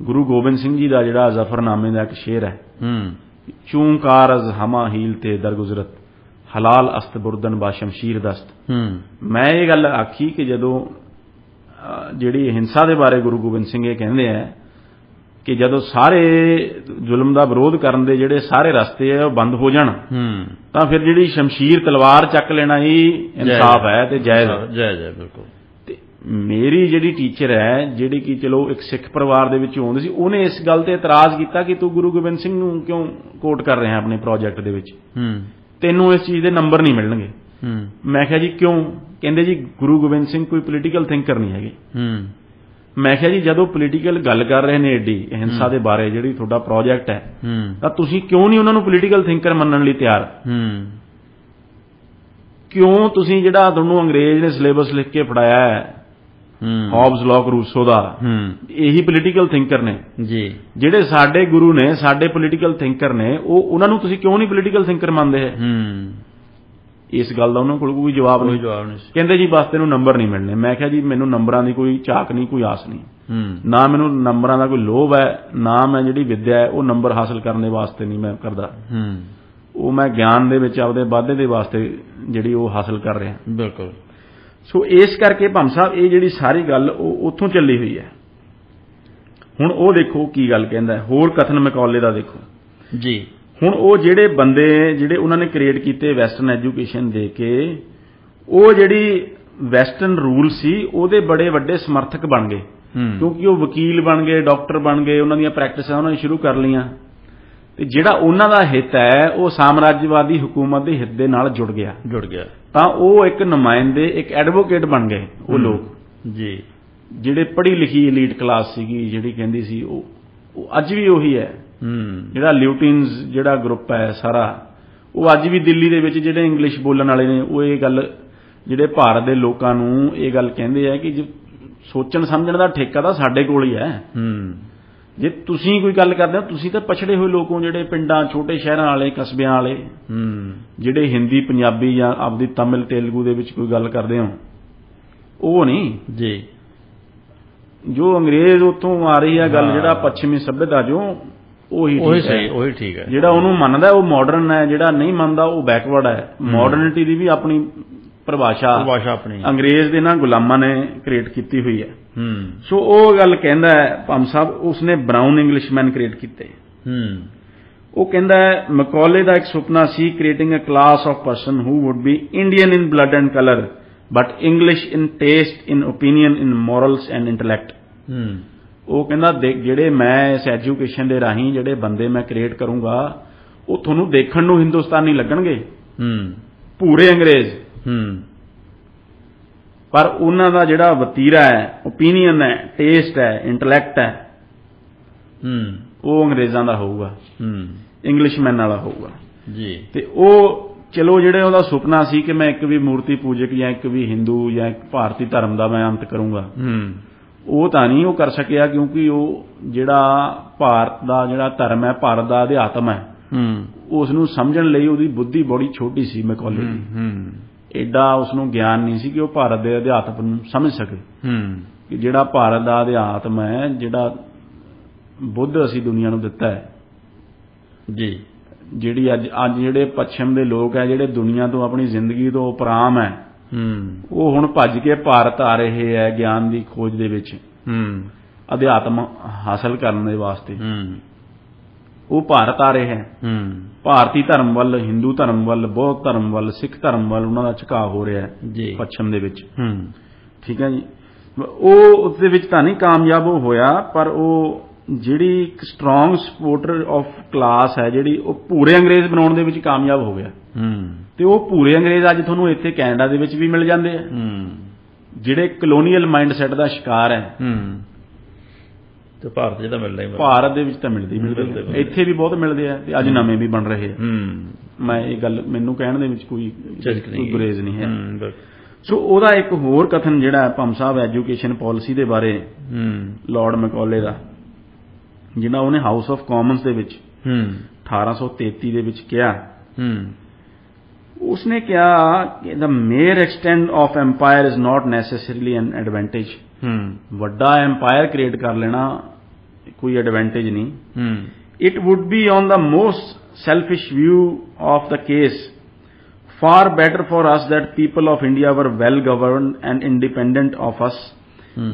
ਗੁਰੂ ਗੋਬਿੰਦ ਸਿੰਘ ਜੀ ਦਾ ਜਿਹੜਾ ਜ਼ਫਰਨਾਮੇ ਦਾ ਇੱਕ ਸ਼ੇਰ ਹੈ, ਚੂੰ ਕਾਰਜ਼ ਹਮਾ ਹੀਲ ਤੇ ਦਰਗੁਜ਼ਰਤ, ਹਲਾਲ ਅਸਤ ਬੁਰਦਨ ਬਾ ਸ਼ਮਸ਼ੀਰ ਦਸਤ। ਮੈਂ ਇਹ ਗੱਲ ਆਖੀ ਕਿ ਜਦੋਂ ਜਿਹੜੀ ਹਿੰਸਾ ਦੇ ਬਾਰੇ ਗੁਰੂ ਗੋਬਿੰਦ ਸਿੰਘ ਇਹ ਕਹਿੰਦੇ ਆ ਕਿ ਜਦੋਂ ਸਾਰੇ ਜ਼ੁਲਮ ਦਾ ਵਿਰੋਧ ਕਰਨ ਦੇ ਜਿਹੜੇ ਸਾਰੇ ਰਸਤੇ ਆ ਉਹ ਬੰਦ ਹੋ ਜਾਣ, ਤਾਂ ਫਿਰ ਜਿਹੜੀ ਸ਼ਮਸ਼ੀਰ ਤਲਵਾਰ ਚੱਕ ਲੈਣਾ ਹੀ ਇਨਸਾਫ ਹੈ ਤੇ ਜਾਇਜ਼ ਹੈ। ਬਿਲਕੁਲ। ਤੇ ਮੇਰੀ ਜਿਹੜੀ ਟੀਚਰ ਹੈ, ਜਿਹੜੀ ਕਿ ਚਲੋ ਇੱਕ ਸਿੱਖ ਪਰਿਵਾਰ ਦੇ ਵਿੱਚੋਂ ਆਉਂਦੀ ਸੀ, ਉਹਨੇ ਇਸ ਗੱਲ ਤੇ ਇਤਰਾਜ਼ ਕੀਤਾ ਕਿ ਤੂੰ ਗੁਰੂ ਗੋਬਿੰਦ ਸਿੰਘ ਨੂੰ ਕਿਉਂ ਕੋਟ ਕਰ ਰਿਹਾ ਆਪਣੇ ਪ੍ਰੋਜੈਕਟ ਦੇ ਵਿੱਚ, ਤੈਨੂੰ ਇਸ ਚੀਜ਼ ਦੇ ਨੰਬਰ ਨਹੀਂ ਮਿਲਣਗੇ। ਮੈਂ ਕਿਹਾ ਜੀ ਕਿਉਂ? ਕਹਿੰਦੇ ਜੀ ਗੁਰੂ ਗੋਬਿੰਦ ਸਿੰਘ ਕੋਈ ਪੋਲੀਟੀਕਲ ਥਿੰਕਰ ਨਹੀਂ ਹੈਗੇ। ਮੈਂ ਕਿਹਾ ਜੀ ਜਦੋਂ ਪੋਲੀਟੀਕਲ ਗੱਲ ਕਰ ਰਹੇ ਨੇ ਏਡੀ ਹਿੰਸਾ ਦੇ ਬਾਰੇ, ਜਿਹੜੀ ਤੁਹਾਡਾ ਪ੍ਰੋਜੈਕਟ ਹੈ, ਤਾਂ ਤੁਸੀਂ ਕਿਉਂ ਨਹੀਂ ਉਹਨਾਂ ਨੂੰ ਪੋਲੀਟੀਕਲ ਥਿੰਕਰ ਮੰਨਣ ਲਈ ਤਿਆਰ? ਕਿਉਂ ਤੁਸੀਂ ਜਿਹੜਾ ਤੁਹਾਨੂੰ ਅੰਗਰੇਜ਼ ਨੇ ਸਿਲੇਬਸ ਲਿਖ ਕੇ ਫੜਾਇਆ ਹੈ ਹੌਬਸ, ਲੌਕ, ਰੂਸੋ ਦਾ, ਇਹੀ ਪੋਲੀਟੀਕਲ ਥਿੰਕਰ ਨੇ ਜੀ। ਜਿਹੜੇ ਸਾਡੇ ਗੁਰੂ ਨੇ, ਸਾਡੇ ਪੋਲੀਟੀਕਲ ਥਿੰਕਰ ਨੇ, ਉਹਨਾਂ ਨੂੰ ਤੁਸੀਂ ਕਿਉਂ ਨਹੀਂ ਪੋਲੀਟੀਕਲ ਥਿੰਕਰ ਮੰਨਦੇ ਹੈ? ਇਸ ਗੱਲ ਦਾ ਉਹਨਾਂ ਕੋਲ ਕੋਈ ਜਵਾਬ ਨਹੀਂ। ਕਹਿੰਦੇ ਜੀ ਬਸ ਤੈਨੂੰ ਨੰਬਰ ਨਹੀਂ ਮਿਲਣੇ। ਮੈਂ ਕਿਹਾ ਜੀ ਮੈਨੂੰ ਨੰਬਰਾਂ ਦੀ ਕੋਈ ਝਾਕ ਨਹੀਂ, ਕੋਈ ਆਸ ਨਹੀਂ, ਨਾ ਮੈਨੂੰ ਨੰਬਰਾਂ ਦਾ ਕੋਈ ਲੋਭ ਹੈ, ਨਾ ਮੈਂ ਜਿਹੜੀ ਵਿੱਦਿਆ ਹੈ ਉਹ ਨੰਬਰ ਹਾਸਲ ਕਰਨ ਦੇ ਵਾਸਤੇ ਨਹੀਂ ਮੈਂ ਕਰਦਾ, ਉਹ ਮੈਂ ਗਿਆਨ ਦੇ ਵਿੱਚ ਆਪਦੇ ਵਾਧੇ ਦੇ ਵਾਸਤੇ ਜਿਹੜੀ ਉਹ ਹਾਸਲ ਕਰ ਰਿਹਾ। ਬਿਲਕੁਲ। ਸੋ ਇਸ ਕਰਕੇ ਭੰਮ ਸਾਹਿਬ ਇਹ ਜਿਹੜੀ ਸਾਰੀ ਗੱਲ ਉਹ ਉੱਥੋਂ ਚੱਲੀ ਹੋਈ ਹੈ। ਹੁਣ ਉਹ ਦੇਖੋ ਕੀ ਗੱਲ ਕਹਿੰਦਾ, ਹੋਰ ਕਥਨ ਮਕੌਲੇ ਦਾ ਦੇਖੋ ਜੀ। ਹੁਣ ਉਹ ਜਿਹੜੇ ਬੰਦੇ ਜਿਹੜੇ ਉਹਨਾਂ ਨੇ ਕ੍ਰੀਏਟ ਕੀਤੇ ਵੈਸਟਰਨ ਐਜੂਕੇਸ਼ਨ ਦੇ ਕੇ, ਉਹ ਜਿਹੜੀ ਵੈਸਟਰਨ ਰੂਲ ਸੀ ਉਹਦੇ ਬੜੇ ਵੱਡੇ ਸਮਰਥਕ ਬਣ ਗਏ, ਕਿਉਂਕਿ ਉਹ ਵਕੀਲ ਬਣ ਗਏ, ਡਾਕਟਰ ਬਣ ਗਏ, ਉਹਨਾਂ ਦੀਆਂ ਪ੍ਰੈਕਟਿਸਾਂ ਉਹਨਾਂ ਨੇ ਸ਼ੁਰੂ ਕਰ ਲਈਆਂ, ਤੇ ਜਿਹੜਾ ਉਹਨਾਂ ਦਾ ਹਿੱਤ ਹੈ ਉਹ ਸਾਮਰਾਜਵਾਦੀ ਹਕੂਮਤ ਦੇ ਹਿੱਤ ਦੇ ਨਾਲ ਜੁੜ ਗਿਆ। ਤਾਂ ਉਹ ਇੱਕ ਨੁਮਾਇੰਦੇ, ਇੱਕ ਐਡਵੋਕੇਟ ਬਣ ਗਏ ਉਹ ਲੋਕ ਜੀ, ਜਿਹੜੇ ਪੜ੍ਹੀ ਲਿਖੀ ਐਲੀਟ ਕਲਾਸ ਸੀਗੀ, ਜਿਹੜੀ ਕਹਿੰਦੀ ਸੀ ਉਹ ਅੱਜ ਵੀ ਉਹੀ ਹੈ। ਜਿਹੜਾ ਲਿਊਟਿਨਸ ਜਿਹੜਾ ਗਰੁੱਪ ਹੈ ਸਾਰਾ, ਉਹ ਅੱਜ ਵੀ ਦਿੱਲੀ ਦੇ ਵਿੱਚ ਜਿਹੜੇ ਇੰਗਲਿਸ਼ ਬੋਲਣ ਵਾਲੇ ਨੇ, ਉਹ ਇਹ ਗੱਲ ਜਿਹੜੇ ਭਾਰਤ ਦੇ ਲੋਕਾਂ ਨੂੰ ਇਹ ਗੱਲ ਕਹਿੰਦੇ ਆ ਕਿ ਸੋਚਣ ਸਮਝਣ ਦਾ ਠੇਕਾ ਤਾਂ ਸਾਡੇ ਕੋਲ ਹੀ ਹੈ। ਜੇ ਤੁਸੀਂ ਕੋਈ ਗੱਲ ਕਰਦੇ ਹੋ, ਤੁਸੀਂ ਤਾਂ ਪਛੜੇ ਹੋਏ ਲੋਕ ਹੋ, ਜਿਹੜੇ ਪਿੰਡਾਂ, ਛੋਟੇ ਸ਼ਹਿਰਾਂ ਵਾਲੇ, ਕਸਬਿਆਂ ਵਾਲੇ, ਜਿਹੜੇ ਹਿੰਦੀ, ਪੰਜਾਬੀ ਜਾਂ ਆਪਦੀ ਤਮਿਲ, ਤੇਲਗੂ ਦੇ ਵਿੱਚ ਕੋਈ ਗੱਲ ਕਰਦੇ ਹੋ, ਉਹ ਨਹੀਂ ਜੀ। ਜੋ ਅੰਗਰੇਜ਼ ਉੱਥੋਂ ਆ ਰਹੀ ਹੈ ਗੱਲ, ਜਿਹੜਾ ਪੱਛਮੀ ਸੱਭਿਅਤਾ ਜੋ, ਉਹੀ ਠੀਕ ਹੈ। ਜਿਹੜਾ ਉਹਨੂੰ ਮੰਨਦਾ ਉਹ ਮਾਡਰਨ ਹੈ, ਜਿਹੜਾ ਨਹੀਂ ਮੰਨਦਾ ਉਹ ਬੈਕਵਰਡ ਹੈ। ਮਾਡਰਨਿਟੀ ਦੀ ਵੀ ਆਪਣੀ ਪਰਿਭਾਸ਼ਾ ਆਪਣੀ ਅੰਗਰੇਜ਼ ਦੇ ਨਾਲ ਗੁਲਾਮਾਂ ਨੇ ਕ੍ਰੀਏਟ ਕੀਤੀ ਹੋਈ ਹੈ। ਸੋ ਉਹ ਗੱਲ ਕਹਿੰਦਾ ਹੈ ਭੰਮ ਸਾਹਿਬ, ਉਸਨੇ ਬਰਾਊਨ ਇੰਗਲਿਸ਼ਮੈਨ ਕ੍ਰੀਏਟ ਕੀਤੇ। ਉਹ ਕਹਿੰਦਾ ਹੈ ਮਕੌਲੇ ਦਾ ਇੱਕ ਸੁਪਨਾ ਸੀ, creating a class of person who would be Indian in blood and colour but English in taste, in opinion, in morals and intellect. ਉਹ ਕਹਿੰਦਾ ਜਿਹੜੇ ਮੈਂ ਇਸ ਐਜੂਕੇਸ਼ਨ ਦੇ ਰਾਹੀਂ ਜਿਹੜੇ ਬੰਦੇ ਮੈਂ ਕ੍ਰੀਏਟ ਕਰੂੰਗਾ ਉਹ ਤੁਹਾਨੂੰ ਦੇਖਣ ਨੂੰ ਹਿੰਦੁਸਤਾਨੀ ਲੱਗਣਗੇ, ਪੂਰੇ ਅੰਗਰੇਜ਼, ਪਰ ਉਹਨਾਂ ਦਾ ਜਿਹੜਾ ਵਤੀਰਾ ਹੈ, ਓਪੀਨੀਅਨ ਹੈ, ਟੇਸਟ ਹੈ, ਇੰਟਲੈਕਟ ਹੈ, ਉਹ ਅੰਗਰੇਜ਼ਾਂ ਦਾ ਹੋਊਗਾ, ਇੰਗਲਿਸ਼ਮੈਨ ਵਾਲਾ ਹੋਊਗਾ ਜੀ। ਤੇ ਉਹ ਚਲੋ ਜਿਹੜੇ ਉਹਦਾ ਸੁਪਨਾ ਸੀ ਕਿ ਮੈਂ ਇੱਕ ਵੀ ਮੂਰਤੀ ਪੂਜਕ ਜਾਂ ਇੱਕ ਵੀ ਹਿੰਦੂ ਜਾਂ ਇੱਕ ਭਾਰਤੀ ਧਰਮ ਦਾ ਮੈਂ ਅੰਤ ਕਰੂੰਗਾ, ਉਹ ਤਾਂ ਨਹੀਂ ਉਹ ਕਰ ਸਕਿਆ, ਕਿਉਂਕਿ ਉਹ ਜਿਹੜਾ ਭਾਰਤ ਦਾ ਜਿਹੜਾ ਧਰਮ ਹੈ, ਭਾਰਤ ਦਾ ਅਧਿਆਤਮ ਹੈ, ਉਸ ਨੂੰ ਸਮਝਣ ਲਈ ਉਹਦੀ ਬੁੱਧੀ ਬੜੀ ਛੋਟੀ ਸੀ ਮੈਕੌਲੇ ਦੀ। ਐਡਾ ਉਸਨੂੰ ਗਿਆਨ ਨਹੀਂ ਸੀ ਕਿ ਉਹ ਭਾਰਤ ਦੇ ਅਧਿਆਤਮ ਨੂੰ ਸਮਝ ਸਕੇ ਕਿ ਜਿਹੜਾ ਭਾਰਤ ਦਾ ਅਧਿਆਤਮ ਹੈ, ਜਿਹੜਾ ਬੁੱਧ ਅਸੀਂ ਦੁਨੀਆ ਨੂੰ ਦਿੱਤਾ ਹੈ ਜੀ, ਜਿਹੜੀ ਅੱਜ ਜਿਹੜੇ ਪੱਛਮ ਦੇ ਲੋਕ ਹੈ, ਜਿਹੜੇ ਦੁਨੀਆ ਤੋਂ ਆਪਣੀ ਜ਼ਿੰਦਗੀ ਤੋਂ ਉਪਰਾਮ ਹੈ, ਉਹ ਹੁਣ ਭੱਜ ਕੇ ਭਾਰਤ ਆ ਰਹੇ ਹੈ ਗਿਆਨ ਦੀ ਖੋਜ ਦੇ ਵਿੱਚ, ਅਧਿਆਤਮ ਹਾਸਲ ਕਰਨ ਦੇ ਵਾਸਤੇ ਉਹ ਭਾਰਤ ਆ ਰਹੇ ਹੈ। ਭਾਰਤੀ ਧਰਮ ਵੱਲ, ਹਿੰਦੂ ਧਰਮ ਵੱਲ, ਬੌਧ ਧਰਮ ਵੱਲ, ਸਿੱਖ ਧਰਮ ਵੱਲ ਉਹਨਾਂ ਦਾ ਝੁਕਾਅ ਹੋ ਰਿਹਾ ਹੈ ਪੱਛਮ ਦੇ ਵਿੱਚ। ਠੀਕ ਹੈ ਜੀ। ਉਹ ਉਸਦੇ ਵਿੱਚ ਤਾਂ ਨਹੀਂ ਕਾਮਯਾਬ ਉਹ ਹੋਇਆ, ਪਰ ਉਹ ਜਿਹੜੀ ਇੱਕ ਸਟਰੋਂਗ ਸਪੋਰਟਰ ਆਫ ਕਲਾਸ ਹੈ ਜਿਹੜੀ, ਉਹ ਪੂਰੇ ਅੰਗਰੇਜ਼ ਬਣਾਉਣ ਦੇ ਵਿੱਚ ਕਾਮਯਾਬ ਹੋ ਗਿਆ। ਤੇ ਉਹ ਪੂਰੇ ਅੰਗਰੇਜ਼ ਅੱਜ ਤੁਹਾਨੂੰ ਇੱਥੇ ਕੈਨੇਡਾ ਦੇ ਵਿੱਚ ਵੀ ਮਿਲ ਜਾਂਦੇ ਆ, ਜਿਹੜੇ ਕਲੋਨੀਅਲ ਮਾਈਂਡਸੈਟ ਦਾ ਸ਼ਿਕਾਰ ਹੈ। ਤੇ ਭਾਰਤ ਜਿਹਦਾ ਮਿਲਦਾ ਹੀ ਭਾਰਤ ਦੇ ਵਿੱਚ ਤਾਂ ਮਿਲਦੇ, ਇੱਥੇ ਵੀ ਬਹੁਤ ਮਿਲਦੇ ਆ ਤੇ ਅੱਜ ਨਵੇਂ ਵੀ ਬਣ ਰਹੇ ਆ। ਮੈਂ ਇਹ ਗੱਲ ਮੈਨੂੰ ਕਹਿਣ ਦੇ ਵਿੱਚ ਕੋਈ ਗੁਰੇਜ਼ ਨਹੀਂ ਹੈ। ਸੋ ਉਹਦਾ ਇੱਕ ਹੋਰ ਕਥਨ ਜਿਹੜਾ ਭੰਮ ਸਾਹਿਬ ਐਜੂਕੇਸ਼ਨ ਪਾਲਿਸੀ ਦੇ ਬਾਰੇ, ਲਾਰਡ ਮੈਕੌਲੇ ਦਾ, ਜਿਹਨਾਂ ਉਹਨੇ ਹਾਊਸ ਆਫ ਕਾਮਨਸ ਦੇ ਵਿੱਚ 1833 ਦੇ ਵਿੱਚ ਕਿਹਾ, ਉਸਨੇ ਕਿਹਾ ਕਿ the mere extent of empire is not necessarily an advantage. ਵੱਡਾ ਐਮਪਾਇਰ ਕ੍ਰੀਏਟ ਕਰ ਲੈਣਾ ਕੋਈ ਐਡਵਾਂਟੇਜ ਨਹੀਂ। It would be on the most selfish view of the case far better for us that people of India were well governed and independent of us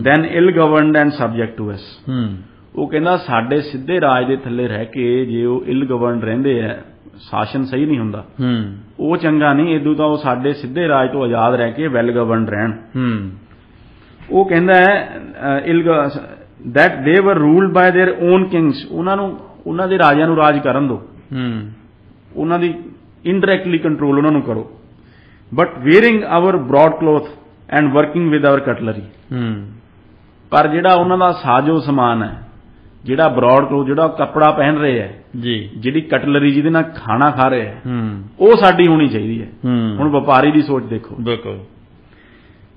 than ill governed and subject to us। ਉਹ ਕਹਿੰਦਾ ਸਾਡੇ ਸਿੱਧੇ ਰਾਜ ਦੇ ਥੱਲੇ ਰਹਿ ਕੇ ਜੇ ਉਹ ਇਲ ਗਵਰਨਡ ਰਹਿੰਦੇ ਆ, ਸ਼ਾਸਨ ਸਹੀ ਨਹੀਂ ਹੁੰਦਾ, ਉਹ ਚੰਗਾ ਨਹੀਂ, ਇਦੋਂ ਤਾਂ ਉਹ ਸਾਡੇ ਸਿੱਧੇ ਰਾਜ ਤੋਂ ਆਜ਼ਾਦ ਰਹਿ ਕੇ ਵੈਲ ਗਵਰਨਡ ਰਹਿਣ। ਉਹ ਕਹਿੰਦਾ ਹੈ that they were ruled by their own kings, ਉਹਨਾਂ ਦੇ ਰਾਜਿਆਂ ਨੂੰ ਰਾਜ ਕਰਨ ਦਿਓ, ਉਹਨਾਂ ਦੀ ਇਨਡਾਇਰੈਕਟਲੀ ਕੰਟਰੋਲ ਉਹਨਾਂ ਨੂੰ ਕਰੋ, but wearing our broad cloth and working with our cutlery. ਪਰ ਜਿਹੜਾ ਉਹਨਾਂ ਦਾ ਸਾਜੋ ਸਮਾਨ ਹੈ, ਜਿਹੜਾ ਬ੍ਰੌਡ ਕਲੋਥ, ਜਿਹੜਾ ਕੱਪੜਾ ਪਹਿਨ ਰਹੇ ਹੈ ਜੀ, ਜਿਹੜੀ ਕਟਲਰੀ ਜਿਹਦੇ ਨਾਲ ਖਾਣਾ ਖਾ ਰਹੇ ਹੈ, ਉਹ ਸਾਡੀ ਹੋਣੀ ਚਾਹੀਦੀ ਹੈ। ਹੁਣ ਵਪਾਰੀ ਦੀ ਸੋਚ ਦੇਖੋ। ਬਿਲਕੁਲ।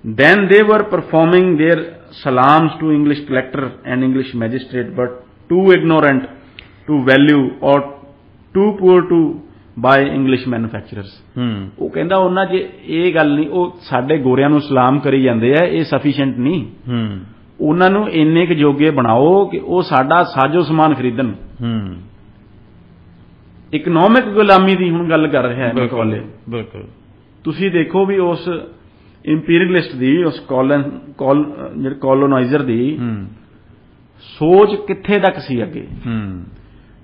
then they were performing their salams to English collector and English magistrate, but too ignorant to value or too poor to buy English manufacturers। ਉਹ ਕਹਿੰਦਾ ਉਹਨਾਂ 'ਚ ਇਹ ਗੱਲ ਨਹੀਂ, ਉਹ ਸਾਡੇ ਗੋਰਿਆਂ ਨੂੰ ਸਲਾਮ ਕਰੀ ਜਾਂਦੇ ਆ, ਇਹ ਸਫੀਸ਼ੀਐਂਟ ਨਹੀਂ, ਉਹਨਾਂ ਨੂੰ ਇੰਨੇ ਕੁ ਜੋਗੇ ਬਣਾਓ ਕਿ ਉਹ ਸਾਡਾ ਸਾਜੋ ਸਮਾਨ ਖਰੀਦਣ। ਇਕਨੋਮਿਕ ਗੁਲਾਮੀ ਦੀ ਹੁਣ ਗੱਲ ਕਰ ਰਿਹਾ ਹੈ ਮੈਕੌਲੇ। ਬਿਲਕੁਲ। ਤੁਸੀਂ ਦੇਖੋ ਵੀ ਉਸ ਇੰਪੀਰੀਅਲਿਸਟ ਦੀ, ਉਸ ਜਿਹੜੇ ਕੋਲੋਨਾਈਜ਼ਰ ਦੀ ਸੋਚ ਕਿੱਥੇ ਤੱਕ ਸੀ ਅੱਗੇ,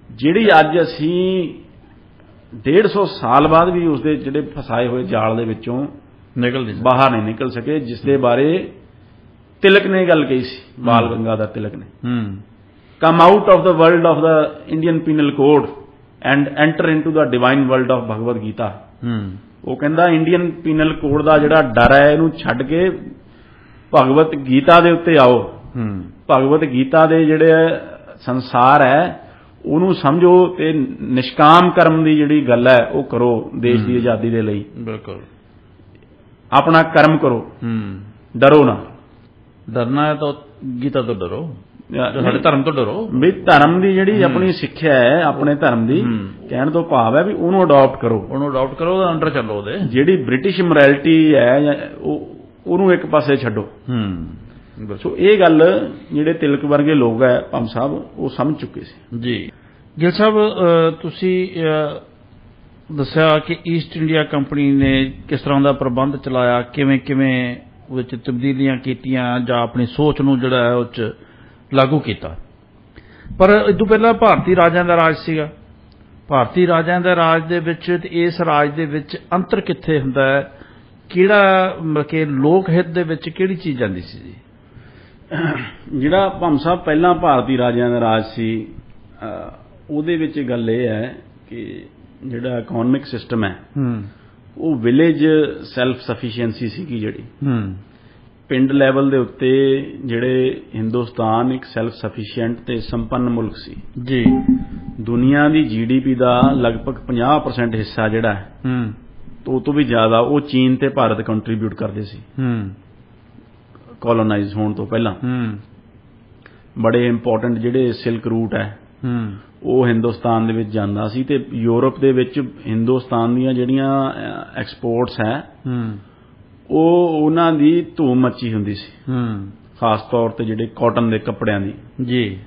ਜਿਹੜੀ ਅੱਜ ਅਸੀਂ 150 ਸਾਲ ਬਾਅਦ ਵੀ ਉਸਦੇ ਜਿਹੜੇ ਫਸਾਏ ਹੋਏ ਜਾਲ ਦੇ ਵਿੱਚੋਂ ਬਾਹਰ ਨਹੀਂ ਨਿਕਲ ਸਕੇ, ਜਿਸ ਦੇ ਬਾਰੇ ਤਿਲਕ ਨੇ ਗੱਲ ਕਹੀ ਸੀ, ਬਾਲ ਗੰਗਾਧਰ ਤਿਲਕ ਨੇ। Come out of the world of the Indian penal code and enter into the divine world of Bhagavad Gita. ਉਹ ਕਹਿੰਦਾ ਇੰਡੀਅਨ ਪੀਨਲ ਕੋਡ ਦਾ ਜਿਹੜਾ ਡਰ ਹੈ ਇਹਨੂੰ ਛੱਡ ਕੇ ਭਗਵਤ ਗੀਤਾ ਦੇ ਉੱਤੇ ਆਓ। ਭਗਵਤ ਗੀਤਾ ਦੇ ਜਿਹੜੇ ਸੰਸਾਰ ਹੈ ਉਹਨੂੰ ਸਮਝੋ ਤੇ ਨਿਸ਼ਕਾਮ ਕਰਮ ਦੀ ਜਿਹੜੀ ਗੱਲ ਹੈ ਉਹ ਕਰੋ ਦੇਸ਼ ਦੀ ਆਜ਼ਾਦੀ ਦੇ ਲਈ। ਬਿਲਕੁਲ। ਆਪਣਾ ਕਰਮ ਕਰੋ, ਡਰੋ ਨਾ। ਡਰਨਾ ਹੈ ਤਾਂ ਗੀਤਾ ਤੋਂ ਡਰੋ, ਸਾਡੇ ਧਰਮ ਤੋਂ ਡਰੋ। ਵੀ ਧਰਮ ਦੀ ਜਿਹੜੀ ਆਪਣੀ ਸਿੱਖਿਆ ਹੈ, ਆਪਣੇ ਧਰਮ ਦੀ ਕਹਿਣ ਤੋਂ ਭਾਵ ਹੈ ਵੀ ਉਹਨੂੰ ਅਡਾਪਟ ਕਰੋ, ਉਹਦੇ ਅੰਡਰ ਚੱਲੋ। ਉਹਦੇ ਜਿਹੜੀ ਬ੍ਰਿਟਿਸ਼ ਮੋਰੈਲਿਟੀ ਹੈ ਉਹਨੂੰ ਇੱਕ ਪਾਸੇ ਛੱਡੋ। ਸੋ ਇਹ ਗੱਲ ਜਿਹੜੇ ਤਿਲਕ ਵਰਗੇ ਲੋਕ ਹੈ ਭੰਮ ਸਾਹਿਬ ਉਹ ਸਮਝ ਚੁੱਕੇ ਸੀ ਜੀ। ਗਿੱਲ ਸਾਹਿਬ, ਤੁਸੀਂ ਦੱਸਿਆ ਕਿ ਈਸਟ ਇੰਡੀਆ ਕੰਪਨੀ ਨੇ ਕਿਸ ਤਰ੍ਹਾਂ ਦਾ ਪ੍ਰਬੰਧ ਚਲਾਇਆ, ਕਿਵੇਂ ਕਿਵੇਂ ਉਹਦੇ 'ਚ ਤਬਦੀਲੀਆਂ ਕੀਤੀਆਂ ਜਾਂ ਆਪਣੀ ਸੋਚ ਨੂੰ ਜਿਹੜਾ ਹੈ ਉਹ 'ਚ ਲਾਗੂ ਕੀਤਾ। ਪਰ ਇਸ ਤੋਂ ਪਹਿਲਾਂ ਭਾਰਤੀ ਰਾਜਾਂ ਦਾ ਰਾਜ ਸੀਗਾ। ਭਾਰਤੀ ਰਾਜਾਂ ਦੇ ਰਾਜ ਦੇ ਵਿੱਚ ਤੇ ਇਸ ਰਾਜ ਦੇ ਵਿੱਚ ਅੰਤਰ ਕਿੱਥੇ ਹੁੰਦਾ ਹੈ, ਕਿਹੜਾ ਮਤਲਬ ਕਿ ਲੋਕ ਹਿੱਤ ਦੇ ਵਿੱਚ ਕਿਹੜੀ ਚੀਜ਼ ਜਾਂਦੀ ਸੀ ਜੀ? ਜਿਹੜਾ ਭੰਮ ਸਾਹਿਬ ਪਹਿਲਾਂ ਭਾਰਤੀ ਰਾਜਿਆਂ ਦਾ ਰਾਜ ਸੀ, ਉਹਦੇ ਵਿੱਚ ਗੱਲ ਇਹ ਹੈ ਕਿ ਜਿਹੜਾ ਇਕਨੋਮਿਕ ਸਿਸਟਮ ਹੈ ਉਹ ਵਿਲੇਜ ਸੈਲਫ ਸਫੀਸ਼ੀਐਂਸੀ ਸੀਗੀ, ਜਿਹੜੀ ਪਿੰਡ ਲੈਵਲ ਦੇ ਉੱਤੇ ਜਿਹੜੇ ਹਿੰਦੁਸਤਾਨ ਇੱਕ ਸੈਲਫ ਸਫੀਸ਼ੀਐਂਟ ਤੇ ਸੰਪੰਨ ਮੁਲਕ ਸੀ ਜੀ। ਦੁਨੀਆ ਦੀ GDP ਦਾ ਲਗਭਗ 50% ਹਿੱਸਾ ਜਿਹੜਾ ਹੈ ਉਹ ਤੋਂ ਵੀ ਜ਼ਿਆਦਾ ਉਹ ਚੀਨ ਤੇ ਭਾਰਤ ਕੰਟਰੀਬਿਊਟ ਕਰਦੇ ਸੀ ਕੋਲੋਨਾਈਜ਼ ਹੋਣ ਤੋਂ ਪਹਿਲਾਂ। ਬੜੇ ਇੰਪੋਰਟੈਂਟ ਜਿਹੜੇ ਸਿਲਕ ਰੂਟ ਹੈ ਉਹ ਹਿੰਦੁਸਤਾਨ ਦੇ ਵਿੱਚ ਜਾਂਦਾ ਸੀ, ਤੇ ਯੂਰਪ ਦੇ ਵਿੱਚ ਹਿੰਦੁਸਤਾਨ ਦੀਆਂ ਜਿਹੜੀਆਂ ਐਕਸਪੋਰਟਸ ਹੈ ਉਹ ਉਹਨਾਂ ਦੀ ਧੂਮ ਮੱਚੀ ਹੁੰਦੀ ਸੀ, ਖਾਸ ਤੌਰ ਤੇ ਜਿਹੜੇ ਕਾਟਨ ਦੇ ਕੱਪੜਿਆਂ ਦੀ ਜੀ।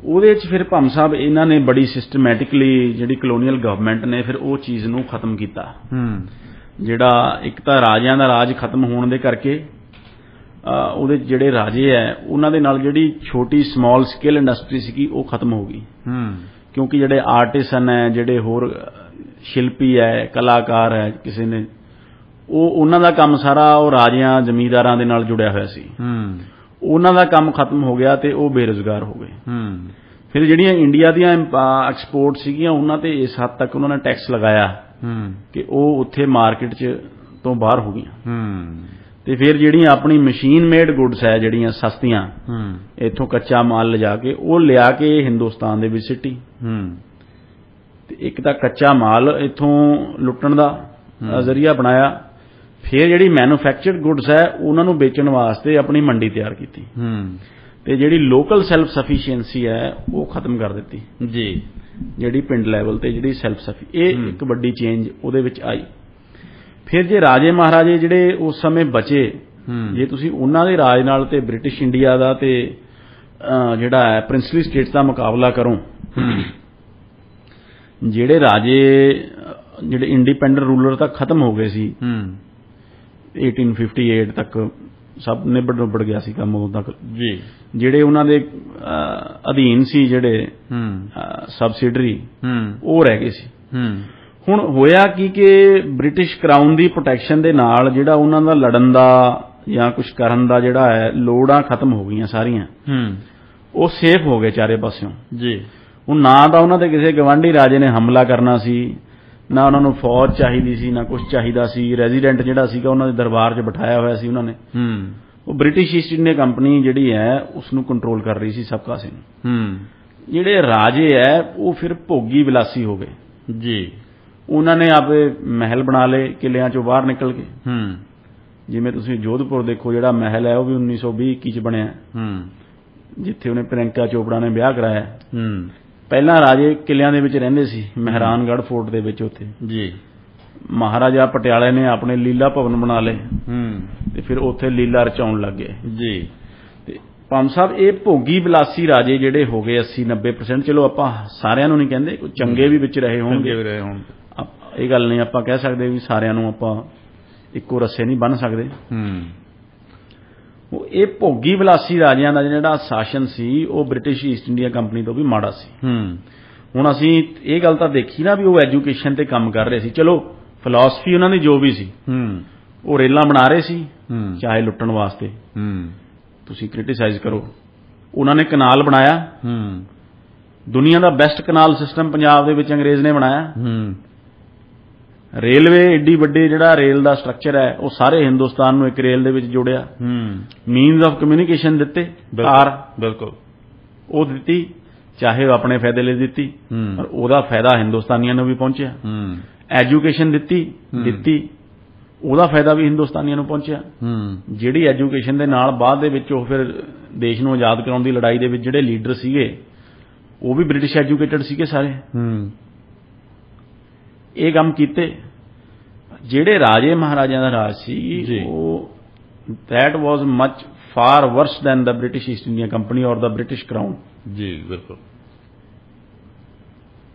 ਉਹਦੇ 'ਚ ਫਿਰ ਭੰਮ ਸਾਹਿਬ ਇਹਨਾਂ ਨੇ ਬੜੀ ਸਿਸਟਮੈਟਿਕਲੀ ਜਿਹੜੀ ਕਲੋਨੀਅਲ ਗਵਰਨਮੈਂਟ ਨੇ ਫਿਰ ਉਹ ਚੀਜ਼ ਨੂੰ ਖਤਮ ਕੀਤਾ। ਜਿਹੜਾ ਇੱਕ ਤਾਂ ਰਾਜਿਆਂ ਦਾ ਰਾਜ ਖਤਮ ਹੋਣ ਦੇ ਕਰਕੇ ਉਹਦੇ ਜਿਹੜੇ ਰਾਜੇ ਹੈ ਉਹਨਾਂ ਦੇ ਨਾਲ ਜਿਹੜੀ ਛੋਟੀ ਸਮਾਲ ਸਕੇਲ ਇੰਡਸਟਰੀ ਸੀਗੀ ਉਹ ਖਤਮ ਹੋ ਗਈ, ਕਿਉਂਕਿ ਜਿਹੜੇ ਆਰਟਿਸਨ ਹੈ, ਜਿਹੜੇ ਹੋਰ ਸ਼ਿਲਪੀ ਹੈ, ਕਲਾਕਾਰ ਹੈ, ਕਿਸੇ ਨੇ ਉਹਨਾਂ ਦਾ ਕੰਮ ਸਾਰਾ ਉਹ ਰਾਜਿਆਂ ਜ਼ਮੀਂਦਾਰਾਂ ਦੇ ਨਾਲ ਜੁੜਿਆ ਹੋਇਆ ਸੀ, ਉਹਨਾਂ ਦਾ ਕੰਮ ਖਤਮ ਹੋ ਗਿਆ ਤੇ ਉਹ ਬੇਰੁਜ਼ਗਾਰ ਹੋ ਗਏ। ਫਿਰ ਜਿਹੜੀਆਂ ਇੰਡੀਆ ਦੀਆਂ ਐਕਸਪੋਰਟ ਸੀਗੀਆਂ ਉਹਨਾਂ ਤੇ ਇਸ ਹੱਦ ਤੱਕ ਉਹਨਾਂ ਨੇ ਟੈਕਸ ਲਗਾਇਆ ਕਿ ਉਹ ਉੱਥੇ ਮਾਰਕੀਟ 'ਚ ਤੋਂ ਬਾਹਰ ਹੋ ਗਈਆਂ। ਤੇ ਫਿਰ ਜਿਹੜੀਆਂ ਆਪਣੀ ਮਸ਼ੀਨ ਮੇਡ ਗੁੱਡਸ ਹੈ, ਜਿਹੜੀਆਂ ਸਸਤੀਆਂ ਇੱਥੋਂ ਕੱਚਾ ਮਾਲ ਲਿਜਾ ਕੇ ਉਹ ਲਿਆ ਕੇ ਹਿੰਦੁਸਤਾਨ ਦੇ ਵਿੱਚ ਸਿੱਟੀ। ਤੇ ਇੱਕ ਤਾਂ ਕੱਚਾ ਮਾਲ ਇੱਥੋਂ ਲੁੱਟਣ ਦਾ ਜ਼ਰੀਆ ਬਣਾਇਆ, ਫਿਰ ਜਿਹੜੀ ਮੈਨੂਫੈਕਚਰਡ ਗੁੱਡਸ ਹੈ ਉਹਨਾਂ ਨੂੰ ਵੇਚਣ ਵਾਸਤੇ ਆਪਣੀ ਮੰਡੀ ਤਿਆਰ ਕੀਤੀ, ਤੇ ਜਿਹੜੀ ਲੋਕਲ ਸੈਲਫ ਸਫੀਸ਼ੀਐਂਸੀ ਹੈ ਉਹ ਖਤਮ ਕਰ ਦਿੱਤੀ ਜੀ। ਜਿਹੜੀ ਪਿੰਡ ਲੈਵਲ ਤੇ ਜਿਹੜੀ ਸੈਲਫ ਸਫੀ, ਇਹ ਇੱਕ ਵੱਡੀ ਚੇਂਜ ਉਹਦੇ ਵਿੱਚ ਆਈ। ਫਿਰ ਜੇ ਰਾਜੇ ਮਹਾਰਾਜੇ ਜਿਹੜੇ ਉਸ ਸਮੇਂ ਬਚੇ, ਜੇ ਤੁਸੀਂ ਉਹਨਾਂ ਦੇ ਰਾਜ ਨਾਲ ਤੇ ਬ੍ਰਿਟਿਸ਼ ਇੰਡੀਆ ਦਾ ਤੇ ਜਿਹੜਾ ਹੈ ਪ੍ਰਿੰਸਲੀ ਸਟੇਟਸ ਦਾ ਮੁਕਾਬਲਾ ਕਰੋ, ਜਿਹੜੇ ਰਾਜੇ ਜਿਹੜੇ ਇੰਡੀਪੈਂਡੈਂਟ ਰੂਲਰ ਤੱਕ ਖਤਮ ਹੋ ਗਏ ਸੀ 1858 ਤੱਕ, ਸਭ ਨਿਬੜ ਗਿਆ ਸੀ ਕੰਮ ਉਦੋਂ ਤੱਕ ਜੀ। ਜਿਹੜੇ ਉਹਨਾਂ ਦੇ ਅਧੀਨ ਸੀ ਜਿਹੜੇ ਸਬਸਿਡਰੀ ਉਹ ਰਹਿ ਗਏ ਸੀ। ਹੁਣ ਹੋਇਆ ਕਿ ਬ੍ਰਿਟਿਸ਼ ਕਰਾਊਨ ਦੀ ਪ੍ਰੋਟੈਕਸ਼ਨ ਦੇ ਨਾਲ ਜਿਹੜਾ ਉਹਨਾਂ ਦਾ ਲੜਨ ਦਾ ਜਾਂ ਕੁਝ ਕਰਨ ਦਾ ਜਿਹੜਾ ਹੈ ਲੋੜਾਂ ਖਤਮ ਹੋ ਗਈਆਂ ਸਾਰੀਆਂ, ਉਹ ਸੇਫ ਹੋ ਗਏ ਚਾਰੇ ਪਾਸਿਓਂ ਜੀ। ਹੁਣ ਨਾ ਤਾਂ ਉਹਨਾਂ ਦੇ ਕਿਸੇ ਗਵਾਂਢੀ ਰਾਜੇ ਨੇ ਹਮਲਾ ਕਰਨਾ ਸੀ, ਨਾ ਉਹਨਾਂ ਨੂੰ ਫੌਜ ਚਾਹੀਦੀ ਸੀ, ਨਾ ਕੁਝ ਚਾਹੀਦਾ ਸੀ। ਰੈਜ਼ੀਡੈਂਟ ਜਿਹੜਾ ਸੀਗਾ ਉਹਨਾਂ ਦੇ ਦਰਬਾਰ 'ਚ ਬਿਠਾਇਆ ਹੋਇਆ ਸੀ ਉਹਨਾਂ ਨੇ। ਉਹ ਬ੍ਰਿਟਿਸ਼ ਈਸਟ ਇੰਡੀਆ ਕੰਪਨੀ ਜਿਹੜੀ ਹੈ ਉਸ ਨੂੰ ਕੰਟਰੋਲ ਕਰ ਰਹੀ ਸੀ ਸਭ ਕਾਸੇ ਨੂੰ। ਜਿਹੜੇ ਰਾਜੇ ਹੈ ਉਹ ਫਿਰ ਭੋਗੀ ਵਿਲਾਸੀ ਹੋ ਗਏ ਜੀ। ਉਹਨਾਂ ਨੇ ਆਪੇ ਮਹਿਲ ਬਣਾ ਲਏ ਕਿਲਿਆਂ 'ਚੋਂ ਬਾਹਰ ਨਿਕਲ ਕੇ। ਜਿਵੇਂ ਤੁਸੀਂ ਜੋਧਪੁਰ ਦੇਖੋ, ਜਿਹੜਾ ਮਹਿਲ ਹੈ ਉਹ ਵੀ 1920-21 'ਚ ਬਣਿਆ, ਜਿੱਥੇ ਉਹਨੇ ਪ੍ਰਿਯੰਕਾ ਚੋਪੜਾ ਨੇ ਵਿਆਹ ਕਰਾਇਆ। ਪਹਿਲਾਂ ਰਾਜੇ ਕਿਲਿਆਂ ਦੇ ਵਿੱਚ ਰਹਿੰਦੇ ਸੀ, ਮਹਿਰਾਨਗੜ੍ਹ ਫੋਰਟ ਦੇ ਵਿੱਚ ਉੱਥੇ ਜੀ। ਮਹਾਰਾਜਾ ਪਟਿਆਲੇ ਨੇ ਆਪਣੇ ਲੀਲਾ ਭਵਨ ਬਣਾ ਲਏ ਤੇ ਫਿਰ ਉੱਥੇ ਲੀਲਾ ਰਚਾਉਣ ਲੱਗ ਗਏ ਜੀ। ਤੇ ਭੰਮ ਸਾਹਿਬ ਇਹ ਭੋਗੀ ਵਿਲਾਸੀ ਰਾਜੇ ਜਿਹੜੇ ਹੋ ਗਏ 80-90%, ਚਲੋ ਆਪਾਂ ਸਾਰਿਆਂ ਨੂੰ ਨਹੀਂ ਕਹਿੰਦੇ, ਚੰਗੇ ਵੀ ਵਿੱਚ ਰਹੇ ਹੋਣਗੇ, ਇਹ ਗੱਲ ਨਹੀਂ ਆਪਾਂ ਕਹਿ ਸਕਦੇ ਵੀ ਸਾਰਿਆਂ ਨੂੰ ਆਪਾਂ ਇੱਕੋ ਰੱਸੇ ਨਹੀਂ ਬੰਨ੍ਹ ਸਕਦੇ। ਇਹ ਭੋਗੀ ਵਿਲਾਸੀ ਰਾਜਿਆਂ ਦਾ ਜਿਹੜਾ ਸ਼ਾਸਨ ਸੀ ਉਹ ਬ੍ਰਿਟਿਸ਼ ਈਸਟ ਇੰਡੀਆ ਕੰਪਨੀ ਤੋਂ ਵੀ ਮਾੜਾ ਸੀ। ਹੁਣ ਅਸੀਂ ਇਹ ਗੱਲ ਤਾਂ ਦੇਖੀ ਨਾ ਵੀ ਉਹ ਐਜੂਕੇਸ਼ਨ ਤੇ ਕੰਮ ਕਰ ਰਹੇ ਸੀ, ਚਲੋ ਫਿਲਾਸਫੀ ਉਹਨਾਂ ਦੀ ਜੋ ਵੀ ਸੀ, ਉਹ ਰੇਲਾਂ ਬਣਾ ਰਹੇ ਸੀ ਚਾਹੇ ਲੁੱਟਣ ਵਾਸਤੇ, ਤੁਸੀਂ ਕ੍ਰਿਟੀਸਾਈਜ਼ ਕਰੋ। ਉਹਨਾਂ ਨੇ ਕਨਾਲ ਬਣਾਇਆ, ਦੁਨੀਆ ਦਾ ਬੈਸਟ ਕਨਾਲ ਸਿਸਟਮ ਪੰਜਾਬ ਦੇ ਵਿੱਚ ਅੰਗਰੇਜ਼ ਨੇ ਬਣਾਇਆ। ਰੇਲਵੇ ਏਡੀ ਵੱਡੀ ਜਿਹੜਾ ਰੇਲ ਦਾ ਸਟਰਕਚਰ ਹੈ ਉਹ ਸਾਰੇ ਹਿੰਦੁਸਤਾਨ ਨੂੰ ਇੱਕ ਰੇਲ ਦੇ ਵਿੱਚ ਜੋੜਿਆ। ਮੀਨਸ ਆਫ ਕਮਿਊਨੀਕੇਸ਼ਨ ਦਿੱਤੇ, ਕਾਰ ਬਿਲਕੁਲ ਉਹ ਦਿੱਤੀ, ਚਾਹੇ ਉਹ ਆਪਣੇ ਫਾਇਦੇ ਲਈ ਦਿੱਤੀ, ਪਰ ਉਹਦਾ ਫਾਇਦਾ ਹਿੰਦੁਸਤਾਨੀਆਂ ਨੂੰ ਵੀ ਪਹੁੰਚਿਆ। ਐਜੂਕੇਸ਼ਨ ਦਿੱਤੀ, ਉਹਦਾ ਫਾਇਦਾ ਵੀ ਹਿੰਦੁਸਤਾਨੀਆਂ ਨੂੰ ਪਹੁੰਚਿਆ। ਜਿਹੜੀ ਐਜੂਕੇਸ਼ਨ ਦੇ ਨਾਲ ਬਾਅਦ ਦੇ ਵਿੱਚ ਉਹ ਫਿਰ ਦੇਸ਼ ਨੂੰ ਆਜ਼ਾਦ ਕਰਾਉਣ ਦੀ ਲੜਾਈ ਦੇ ਵਿੱਚ ਜਿਹੜੇ ਲੀਡਰ ਸੀਗੇ ਉਹ ਵੀ ਬ੍ਰਿਟਿਸ਼ ਐਜੂਕੇਟਡ ਸੀਗੇ ਸਾਰੇ। ਇਹ ਕੰਮ ਕੀਤੇ। ਜਿਹੜੇ ਰਾਜੇ ਮਹਾਰਾਜਿਆਂ ਦਾ ਰਾਜ ਸੀ ਉਹ that was much far worse than the British East India Company or the British Crown ਜੀ। ਬਿਲਕੁਲ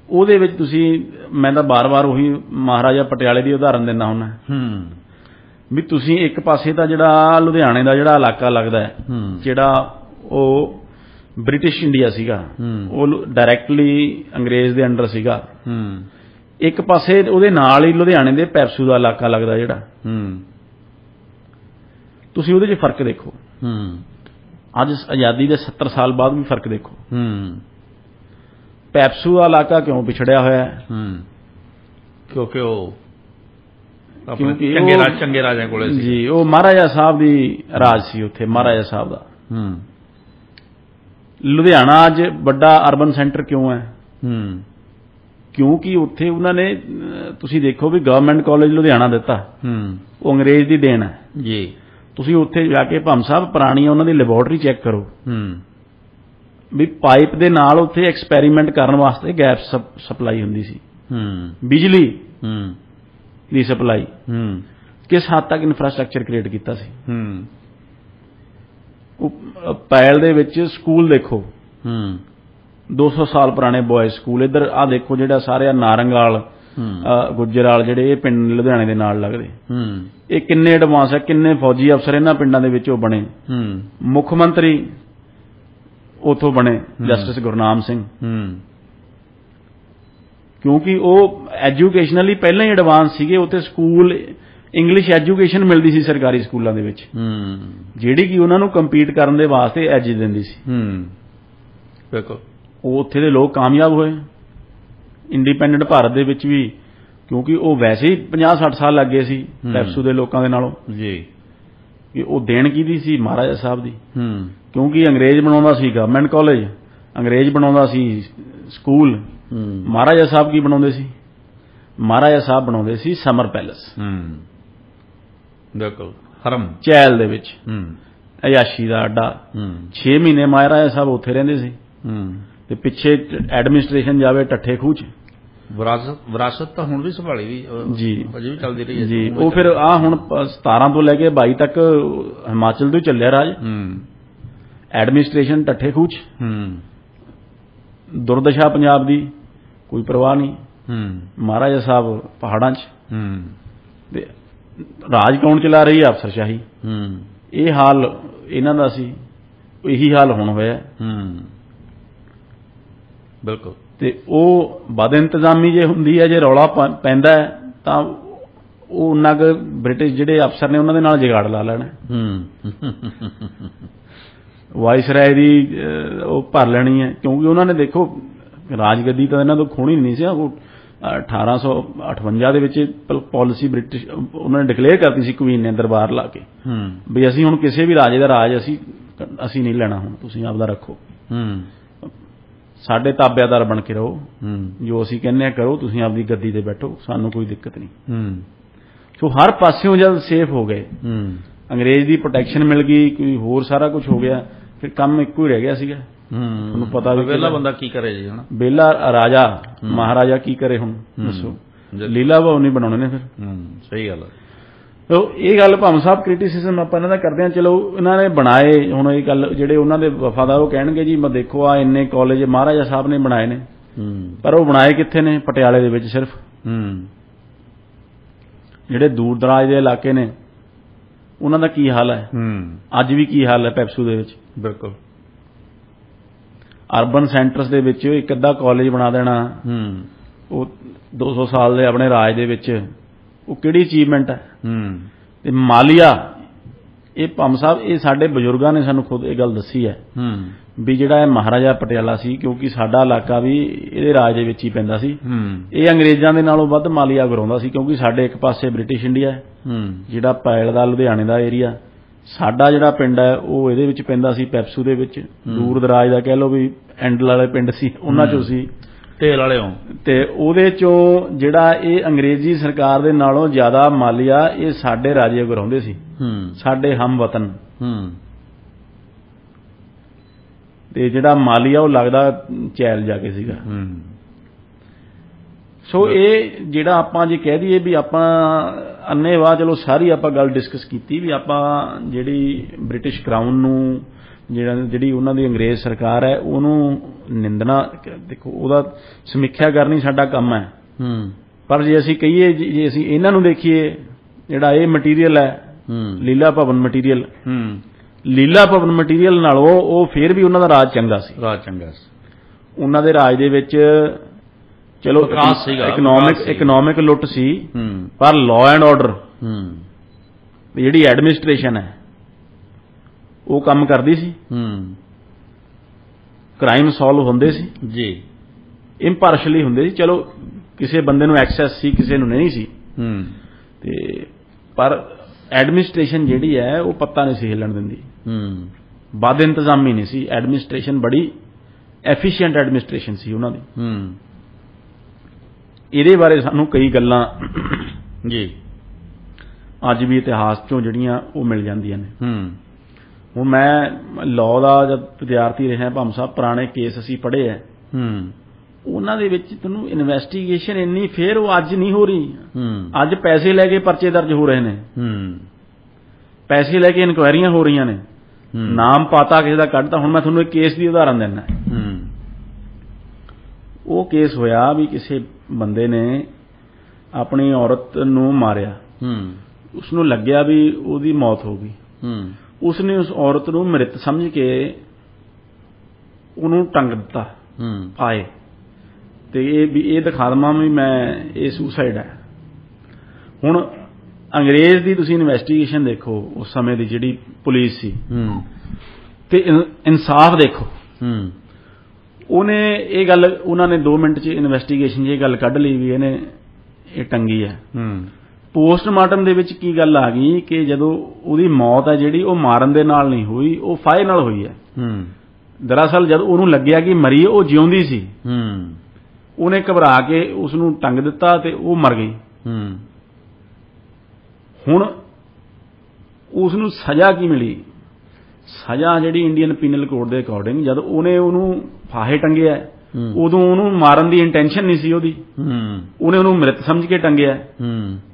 ਉਹਦੇ ਵਿੱਚ ਤੁਸੀਂ, ਮੈਂ ਤਾਂ ਬਾਰ-ਬਾਰ ਉਹੀ ਮਹਾਰਾਜਾ ਪਟਿਆਲੇ ਦੀ ਉਦਾਹਰਨ ਦਿੰਦਾ ਹੁੰਦਾ ਵੀ ਤੁਸੀਂ ਇੱਕ ਪਾਸੇ ਤਾਂ ਜਿਹੜਾ ਲੁਧਿਆਣੇ ਦਾ ਜਿਹੜਾ ਇਲਾਕਾ ਲੱਗਦਾ ਹੈ, ਜਿਹੜਾ ਉਹ ਬ੍ਰਿਟਿਸ਼ ਇੰਡੀਆ ਸੀਗਾ, ਉਹ ਡਾਇਰੈਕਟਲੀ ਅੰਗਰੇਜ਼ ਦੇ ਅੰਡਰ ਸੀਗਾ। ਇੱਕ ਪਾਸੇ ਉਹਦੇ ਨਾਲ ਹੀ ਲੁਧਿਆਣੇ ਦੇ ਪੈਪਸੂ ਦਾ ਇਲਾਕਾ ਲੱਗਦਾ ਜਿਹੜਾ, ਤੁਸੀਂ ਉਹਦੇ 'ਚ ਫਰਕ ਦੇਖੋ। ਅੱਜ ਆਜ਼ਾਦੀ ਦੇ 70 ਸਾਲ ਬਾਅਦ ਵੀ ਫਰਕ ਦੇਖੋ। ਪੈਪਸੂ ਦਾ ਇਲਾਕਾ ਕਿਉਂ ਪਿਛੜਿਆ ਹੋਇਆ ਹੈ? ਕਿਉਂਕਿ ਉਹ ਚੰਗੇ ਰਾਜਿਆਂ ਕੋਲੇ ਸੀ ਜੀ, ਉਹ ਮਹਾਰਾਜਾ ਸਾਹਿਬ ਦੀ ਰਾਜ ਸੀ ਉੱਥੇ, ਮਹਾਰਾਜਾ ਸਾਹਿਬ ਦਾ। ਲੁਧਿਆਣਾ ਅੱਜ ਵੱਡਾ ਅਰਬਨ ਸੈਂਟਰ ਕਿਉਂ ਹੈ? ਕਿਉਂਕਿ ਉੱਥੇ ਉਹਨਾਂ ਨੇ, ਤੁਸੀਂ ਦੇਖੋ ਵੀ ਗਵਰਨਮੈਂਟ ਕਾਲਜ ਲੁਧਿਆਣਾ ਦਿੱਤਾ, ਉਹ ਅੰਗਰੇਜ਼ ਦੀ ਦੇਣ ਹੈ ਜੀ। ਤੁਸੀਂ ਉੱਥੇ ਜਾ ਕੇ ਭੰਮ ਸਾਹਿਬ ਪੁਰਾਣੀ ਉਹਨਾਂ ਦੀ ਲੈਬੋਰਟਰੀ ਚੈੱਕ ਕਰੋ ਵੀ ਪਾਈਪ ਦੇ ਨਾਲ ਉੱਥੇ ਐਕਸਪੈਰੀਮੈਂਟ ਕਰਨ ਵਾਸਤੇ ਗੈਸ ਸਪਲਾਈ ਹੁੰਦੀ ਸੀ, ਬਿਜਲੀ ਦੀ ਸਪਲਾਈ। ਕਿਸ ਹੱਦ ਤੱਕ ਇਨਫਰਾਸਟ੍ਰਕਚਰ ਕ੍ਰੀਏਟ ਕੀਤਾ ਸੀ। ਪੈਲ ਦੇ ਵਿੱਚ ਸਕੂਲ ਦੇਖੋ, 200 ਸਾਲ ਪੁਰਾਣੇ ਬॉयਜ਼ ਸਕੂਲ। ਇੱਧਰ ਆਹ ਦੇਖੋ ਜਿਹੜਾ ਸਾਰੇ ਨਾਰੰਗਾਲ, ਗੁੱਜਰਾਲ, ਜਿਹੜੇ ਇਹ ਪਿੰਡ ਲੁਧਿਆਣੇ ਦੇ ਨਾਲ ਲੱਗਦੇ, ਇਹ ਕਿੰਨੇ ਐਡਵਾਂਸ ਹੈ, ਕਿੰਨੇ ਫੌਜੀ ਅਫਸਰ ਇਹਨਾਂ ਪਿੰਡਾਂ ਦੇ ਵਿੱਚ ਉਹ ਬਣੇ। ਮੁੱਖ ਮੰਤਰੀ ਉੱਥੋਂ ਬਣੇ ਜਸਟਿਸ ਗੁਰਨਾਮ ਸਿੰਘ, ਕਿਉਂਕਿ ਉਹ ਐਜੂਕੇਸ਼ਨਲੀ ਪਹਿਲਾਂ ਹੀ ਐਡਵਾਂਸ ਸੀਗੇ। ਉੱਥੇ ਸਕੂਲ ਇੰਗਲਿਸ਼ ਐਜੂਕੇਸ਼ਨ ਮਿਲਦੀ ਸੀ ਸਰਕਾਰੀ ਸਕੂਲਾਂ ਦੇ ਵਿੱਚ, ਜਿਹੜੀ ਕਿ ਉਹਨਾਂ ਨੂੰ ਕੰਪੀਟ ਕਰਨ ਦੇ ਵਾਸਤੇ ਐਜ ਦਿੰਦੀ ਸੀ। ਬਿਲਕੁਲ, ਉਹ ਉੱਥੇ ਦੇ ਲੋਕ ਕਾਮਯਾਬ ਹੋਏ ਇੰਡੀਪੈਂਡੈਂਟ ਭਾਰਤ ਦੇ ਵਿੱਚ ਵੀ, ਕਿਉਂਕਿ ਉਹ ਵੈਸੇ ਹੀ 50-60 ਸਾਲ ਲੱਗ ਗਏ ਸੀ ਪੈਪਸੂ ਦੇ ਲੋਕਾਂ ਦੇ ਨਾਲੋਂ ਜੀ। ਕਿ ਉਹ ਦੇਣ ਕਿਹਦੀ ਸੀ? ਮਹਾਰਾਜਾ ਸਾਹਿਬ ਦੀ। ਕਿਉਂਕਿ ਅੰਗਰੇਜ਼ ਬਣਾਉਂਦਾ ਸੀ ਗਵਰਨਮੈਂਟ ਕਾਲਜ, ਅੰਗਰੇਜ਼ ਬਣਾਉਂਦਾ ਸੀ ਸਕੂਲ, ਮਹਾਰਾਜਾ ਸਾਹਿਬ ਕੀ ਬਣਾਉਂਦੇ ਸੀ? ਮਹਾਰਾਜਾ ਸਾਹਿਬ ਬਣਾਉਂਦੇ ਸੀ ਸਮਰ ਪੈਲੇਸ। ਬਿਲਕੁਲ, ਹਰਮ ਚਹਿਲ ਦੇ ਵਿੱਚ ਅਯਾਸ਼ੀ ਦਾ ਅੱਡਾ। 6 ਮਹੀਨੇ ਮਹਾਰਾਜਾ ਸਾਹਿਬ ਉੱਥੇ ਰਹਿੰਦੇ ਸੀ। ਤੇ ਪਿੱਛੇ ਐਡਮਿਨਿਸਟ੍ਰੇਸ਼ਨ ਜਾਵੇ ਟੱਠੇ ਖੂਹ 'ਚ। ਵਿਰਾਸਤ ਤਾਂ ਹੁਣ ਵੀ ਸੰਭਾਲੀ ਵੀ ਜੀ, ਅਜੇ ਵੀ ਚੱਲਦੀ ਰਹੀ ਹੈ ਜੀ। ਉਹ ਫਿਰ ਆਹ ਹੁਣ 17 ਤੋਂ ਲੈ ਕੇ 22 ਤੱਕ ਹਿਮਾਚਲ ਤੋਂ ਹੀ ਚੱਲਿਆ ਰਾਜ। ਐਡਮਿਨਿਸਟ੍ਰੇਸ਼ਨ ਟੱਠੇ ਖੂਹ 'ਚ, ਦੁਰਦਸ਼ਾ ਪੰਜਾਬ ਦੀ ਕੋਈ ਪਰਵਾਹ ਨਹੀਂ। ਮਹਾਰਾਜਾ ਸਾਹਿਬ ਪਹਾੜਾਂ 'ਚ। ਤੇ ਰਾਜ ਕੌਣ ਚਲਾ ਰਹੀ ਹੈ? ਅਫਸਰਸ਼ਾਹੀ। ਇਹ ਹਾਲ ਇਹਨਾਂ ਦਾ ਸੀ, ਇਹੀ ਹਾਲ ਹੁਣ ਹੋਇਆ। ਬਿਲਕੁਲ। ਤੇ ਉਹ ਬਦ ਇੰਤਜ਼ਾਮੀ ਜੇ ਹੁੰਦੀ ਹੈ, ਜੇ ਰੌਲਾ ਪੈਂਦਾ ਹੈ ਤਾਂ ਉਹ ਉਹਨਾਂ ਕੁ ਬ੍ਰਿਟਿਸ਼ ਜਿਹੜੇ ਅਫਸਰ ਨੇ ਉਹਨਾਂ ਦੇ ਨਾਲ ਜਗਾੜ ਲਾ ਲੈਣਾ। ਵਾਇਸਰਾਏ ਦੀ ਉਹ ਭਰ ਲੈਣੀ ਹੈ, ਕਿਉਂਕਿ ਉਹਨਾਂ ਨੇ ਦੇਖੋ ਰਾਜਗੱਦੀ ਤਾਂ ਇਹਨਾਂ ਤੋਂ ਖੋਣੀ ਨਹੀਂ ਸੀ। ਉਹ 1858 ਦੇ ਵਿੱਚ ਪਾਲਿਸੀ ਬ੍ਰਿਟਿਸ਼ ਉਹਨਾਂ ਨੇ ਡਿਕਲੇਅਰ ਕਰਤੀ ਸੀ, ਕੁਈਨ ਨੇ ਦਰਬਾਰ ਲਾ ਕੇ, ਵੀ ਅਸੀਂ ਹੁਣ ਕਿਸੇ ਵੀ ਰਾਜੇ ਦਾ ਰਾਜ ਅਸੀਂ ਨਹੀਂ ਲੈਣਾ, ਹੁਣ ਤੁਸੀਂ ਆਪਦਾ ਰੱਖੋ, ਸਾਡੇ ਤਾਬਿਆਦਾਰ ਬਣ ਕੇ ਰਹੋ, ਜੋ ਅਸੀਂ ਕਹਿੰਦੇ ਆ ਕਰੋ, ਤੁਸੀਂ ਆਪਦੀ ਗੱਦੀ ਤੇ ਬੈਠੋ, ਸਾਨੂੰ ਕੋਈ ਦਿੱਕਤ ਨਹੀਂ। ਸੋ ਹਰ ਪਾਸਿਓਂ ਜਦ ਸੇਫ ਹੋ ਗਏ, ਅੰਗਰੇਜ਼ ਦੀ ਪ੍ਰੋਟੈਕਸ਼ਨ ਮਿਲ ਗਈ, ਕੋਈ ਹੋਰ ਸਾਰਾ ਕੁਝ ਹੋ ਗਿਆ, ਫਿਰ ਕੰਮ ਇੱਕੋ ਹੀ ਰਹਿ ਗਿਆ ਸੀਗਾ। ਤੁਹਾਨੂੰ ਪਤਾ ਵੀ ਵਿਹਲਾ ਬੰਦਾ ਕੀ ਕਰੇ ਜੀ, ਹੁਣ ਵਿਹਲਾ ਰਾਜਾ ਮਹਾਰਾਜਾ ਕੀ ਕਰੇ? ਹੁਣ ਦੱਸੋ, ਲੀਲਾ ਭਵਨ ਨਹੀਂ ਬਣਾਉਣੇ ਨੇ ਫਿਰ। ਸਹੀ ਗੱਲ ਹੈ। ਇਹ ਗੱਲ ਭਾਵੇਂ ਸਾਹਿਬ ਕ੍ਰਿਟਿਸਿਜ਼ਮ ਆਪਾਂ ਇਹਨਾਂ ਦਾ ਕਰਦੇ ਹਾਂ, ਚਲੋ ਇਹਨਾਂ ਨੇ ਬਣਾਏ। ਹੁਣ ਇਹ ਗੱਲ ਜਿਹੜੇ ਉਹਨਾਂ ਦੇ ਵਫਾਦਾਰ ਉਹ ਕਹਿਣਗੇ ਜੀ ਮੈਂ ਦੇਖੋ ਆ ਇੰਨੇ ਕਾਲਜ ਮਹਾਰਾਜਾ ਸਾਹਿਬ ਨੇ ਬਣਾਏ ਨੇ, ਪਰ ਉਹ ਬਣਾਏ ਕਿੱਥੇ ਨੇ? ਪਟਿਆਲੇ ਦੇ ਵਿੱਚ ਸਿਰਫ। ਜਿਹੜੇ ਦੂਰ ਦਰਾਜ ਦੇ ਇਲਾਕੇ ਨੇ ਉਹਨਾਂ ਦਾ ਕੀ ਹਾਲ ਹੈ? ਅੱਜ ਵੀ ਕੀ ਹਾਲ ਹੈ ਪੈਪਸੂ ਦੇ ਵਿੱਚ? ਬਿਲਕੁਲ। ਅਰਬਨ ਸੈਂਟਰਸ ਦੇ ਵਿੱਚ ਇੱਕ ਅੱਧਾ ਕਾਲਜ ਬਣਾ ਦੇਣਾ, ਉਹ 200 ਸਾਲ ਦੇ ਆਪਣੇ ਰਾਜ ਦੇ ਵਿੱਚ, ਉਹ ਕਿਹੜੀ ਅਚੀਵਮੈਂਟ ਹੈ? ਤੇ ਮਾਲੀਆ, ਇਹ ਭੰਮ ਸਾਹਿਬ ਇਹ ਸਾਡੇ ਬਜ਼ੁਰਗਾਂ ਨੇ ਸਾਨੂੰ ਖੁਦ ਇਹ ਗੱਲ ਦੱਸੀ ਹੈ ਵੀ ਜਿਹੜਾ ਇਹ ਮਹਾਰਾਜਾ ਪਟਿਆਲਾ ਸੀ, ਕਿਉਂਕਿ ਸਾਡਾ ਇਲਾਕਾ ਵੀ ਇਹਦੇ ਰਾਜ ਦੇ ਵਿੱਚ ਹੀ ਪੈਂਦਾ ਸੀ, ਇਹ ਅੰਗਰੇਜ਼ਾਂ ਦੇ ਨਾਲੋਂ ਵੱਧ ਮਾਲੀਆ ਕਰਾਉਂਦਾ ਸੀ, ਕਿਉਂਕਿ ਸਾਡੇ ਇੱਕ ਪਾਸੇ ਬ੍ਰਿਟਿਸ਼ ਇੰਡੀਆ ਹੈ, ਜਿਹੜਾ ਪੈਲ ਦਾ ਲੁਧਿਆਣੇ ਦਾ ਏਰੀਆ, ਸਾਡਾ ਜਿਹੜਾ ਪਿੰਡ ਹੈ ਉਹ ਇਹਦੇ ਵਿੱਚ ਪੈਂਦਾ ਸੀ ਪੈਪਸੂ ਦੇ ਵਿੱਚ। ਦੂਰ ਦਰਾਜ ਦਾ ਕਹਿ ਲਓ ਵੀ ਐਂਡਲ ਵਾਲੇ ਪਿੰਡ ਸੀ, ਉਹਨਾਂ ਚੋਂ ਸੀ ਢੇਲ ਵਾਲਿਓ, ਤੇ ਉਹਦੇ ਚੋਂ ਜਿਹੜਾ ਇਹ ਅੰਗਰੇਜ਼ੀ ਸਰਕਾਰ ਦੇ ਨਾਲੋਂ ਜ਼ਿਆਦਾ ਮਾਲੀਆ ਇਹ ਸਾਡੇ ਰਾਜੇ ਕਰਾਉਂਦੇ ਸੀ, ਸਾਡੇ ਹਮਵਤਨ। ਤੇ ਜਿਹੜਾ ਮਾਲੀਆ ਉਹ ਲੱਗਦਾ ਚੈਲ ਜਾ ਕੇ ਸੀਗਾ। ਸੋ ਇਹ ਜਿਹੜਾ ਆਪਾਂ ਜੇ ਕਹਿ ਦਈਏ ਵੀ ਆਪਾਂ ਅੰਨ੍ਹੇਵਾਹ, ਚਲੋ ਸਾਰੀ ਆਪਾਂ ਗੱਲ ਡਿਸਕਸ ਕੀਤੀ ਵੀ ਆਪਾਂ ਜਿਹੜੀ ਬ੍ਰਿਟਿਸ਼ ਕਰਾਊਨ ਨੂੰ, ਜਿਹੜੀ ਉਹਨਾਂ ਦੀ ਅੰਗਰੇਜ਼ ਸਰਕਾਰ ਹੈ ਉਹਨੂੰ ਨਿੰਦਣਾ, ਦੇਖੋ ਉਹਦਾ ਸਮੀਖਿਆ ਕਰਨੀ ਸਾਡਾ ਕੰਮ ਹੈ। ਪਰ ਜੇ ਅਸੀਂ ਕਹੀਏ, ਜੇ ਅਸੀਂ ਇਹਨਾਂ ਨੂੰ ਦੇਖੀਏ, ਜਿਹੜਾ ਇਹ ਮਟੀਰੀਅਲ ਹੈ ਲੀਲਾ ਭਵਨ ਮਟੀਰੀਅਲ, ਲੀਲਾ ਭਵਨ ਮਟੀਰੀਅਲ ਨਾਲੋਂ ਉਹ ਫਿਰ ਵੀ ਉਹਨਾਂ ਦਾ ਰਾਜ ਚੰਗਾ ਸੀ। ਉਹਨਾਂ ਦੇ ਰਾਜ ਦੇ ਵਿੱਚ ਚਲੋ ਇਕਨੋਮਿਕ ਲੁੱਟ ਸੀ, ਪਰ ਲਾਅ ਐਂਡ ਆਰਡਰ ਜਿਹੜੀ ਐਡਮਿਨਿਸਟ੍ਰੇਸ਼ਨ ਹੈ ਉਹ ਕੰਮ ਕਰਦੀ ਸੀ, ਕ੍ਰਾਈਮ ਸੋਲਵ ਹੁੰਦੇ ਸੀ ਜੀ, ਇੰਪਾਰਸ਼ਲੀ ਹੁੰਦੇ ਸੀ। ਚਲੋ ਕਿਸੇ ਬੰਦੇ ਨੂੰ ਐਕਸੈਸ ਸੀ, ਕਿਸੇ ਨੂੰ ਨਹੀਂ ਸੀ, ਤੇ ਪਰ ਐਡਮਿਨਿਸਟ੍ਰੇਸ਼ਨ ਜਿਹੜੀ ਹੈ ਉਹ ਪੱਤਾ ਨਹੀਂ ਸੀ ਹਿੱਲਣ ਦਿੰਦੀ, ਵੱਧ ਇੰਤਜ਼ਾਮੀ ਨਹੀਂ ਸੀ। ਐਡਮਿਨਿਸਟ੍ਰੇਸ਼ਨ ਬੜੀ ਐਫੀਸ਼ੀਐਂਟ ਐਡਮਿਨਿਸਟ੍ਰੇਸ਼ਨ ਸੀ ਉਹਨਾਂ ਦੀ। ਇਹਦੇ ਬਾਰੇ ਸਾਨੂੰ ਕਈ ਗੱਲਾਂ ਜੀ ਅੱਜ ਵੀ ਇਤਿਹਾਸ ਚੋਂ ਜਿਹੜੀਆਂ ਉਹ ਮਿਲ ਜਾਂਦੀਆਂ ਨੇ। ਹੁਣ ਮੈਂ ਲਾਅ ਦਾ ਜਦ ਵਿਦਿਆਰਥੀ ਰਿਹਾ ਭਾਮ ਸਾਹਿਬ, ਪੁਰਾਣੇ ਕੇਸ ਅਸੀਂ ਪੜ੍ਹੇ ਹੈ, ਉਹਨਾਂ ਦੇ ਵਿੱਚ ਤੈਨੂੰ ਇਨਵੈਸਟੀਗੇਸ਼ਨ ਇੰਨੀ ਫੇਰ ਉਹ ਅੱਜ ਨਹੀਂ ਹੋ ਰਹੀ। ਅੱਜ ਪੈਸੇ ਲੈ ਕੇ ਪਰਚੇ ਦਰਜ ਹੋ ਰਹੇ ਨੇ, ਪੈਸੇ ਲੈ ਕੇ ਇਨਕੁਆਇਰੀਆਂ ਹੋ ਰਹੀਆਂ ਨੇ, ਨਾਮ ਪਾਤਾ ਕਿਸੇ ਦਾ ਕੱਢਤਾ। ਹੁਣ ਮੈਂ ਤੁਹਾਨੂੰ ਇੱਕ ਕੇਸ ਦੀ ਉਦਾਹਰਨ ਦਿੰਦਾ। ਉਹ ਕੇਸ ਹੋਇਆ ਵੀ ਕਿਸੇ ਬੰਦੇ ਨੇ ਆਪਣੀ ਔਰਤ ਨੂੰ ਮਾਰਿਆ, ਉਸਨੂੰ ਲੱਗਿਆ ਵੀ ਉਹਦੀ ਮੌਤ ਹੋ ਗਈ, ਉਸਨੇ ਉਸ ਔਰਤ ਨੂੰ ਮ੍ਰਿਤ ਸਮਝ ਕੇ ਉਹਨੂੰ ਟੰਗ ਦਿੱਤਾ ਪਾਏ, ਤੇ ਇਹ ਦਿਖਾ ਦੇਵਾਂ ਵੀ ਮੈਂ ਇਹ ਸੁਸਾਈਡ ਹੈ। ਹੁਣ ਅੰਗਰੇਜ਼ ਦੀ ਤੁਸੀਂ ਇਨਵੈਸਟੀਗੇਸ਼ਨ ਦੇਖੋ, ਉਸ ਸਮੇਂ ਦੀ ਜਿਹੜੀ ਪੁਲਿਸ ਸੀ, ਤੇ ਇਨਸਾਫ ਦੇਖੋ। ਉਹਨੇ ਇਹ ਗੱਲ, ਉਹਨਾਂ ਨੇ 2 ਮਿੰਟ 'ਚ ਇਨਵੈਸਟੀਗੇਸ਼ਨ 'ਚ ਇਹ ਗੱਲ ਕੱਢ ਲਈ ਵੀ ਇਹਨੇ ਇਹ ਟੰਗੀ ਹੈ। ਪੋਸਟਮਾਰਟਮ ਦੇ ਵਿੱਚ ਕੀ ਗੱਲ ਆ ਗਈ ਕਿ ਜਦੋਂ ਉਹਦੀ ਮੌਤ ਹੈ ਜਿਹੜੀ, ਉਹ ਮਾਰਨ ਦੇ ਨਾਲ ਨਹੀਂ ਹੋਈ, ਉਹ ਫਾਇਰ ਨਾਲ ਹੋਈ ਹੈ। ਦਰਅਸਲ ਜਦ ਉਹਨੂੰ ਲੱਗਿਆ ਕਿ ਮਰੀ, ਉਹ ਜਿਉਂਦੀ ਸੀ, ਉਹਨੇ ਘਬਰਾ ਕੇ ਉਸ ਨੂੰ ਟੰਗ ਦਿੱਤਾ ਤੇ ਉਹ ਮਰ ਗਈ। ਹੁਣ ਉਸ ਨੂੰ ਸਜ਼ਾ ਕੀ ਮਿਲੀ? ਸਜ਼ਾ ਜਿਹੜੀ ਇੰਡੀਅਨ ਪੀਨਲ ਕੋਡ ਦੇ ਅਕੋਰਡਿੰਗ, ਜਦ ਉਹਨੇ ਉਹਨੂੰ ਫਾਹੇ ਟੰਗਿਆ, ਉਦੋਂ ਉਹਨੂੰ ਮਾਰਨ ਦੀ ਇੰਟੈਂਸ਼ਨ ਨਹੀਂ ਸੀ ਉਹਦੀ, ਉਹਨੇ ਉਹਨੂੰ ਮ੍ਰਿਤ ਸਮਝ ਕੇ ਟੰਗਿਆ,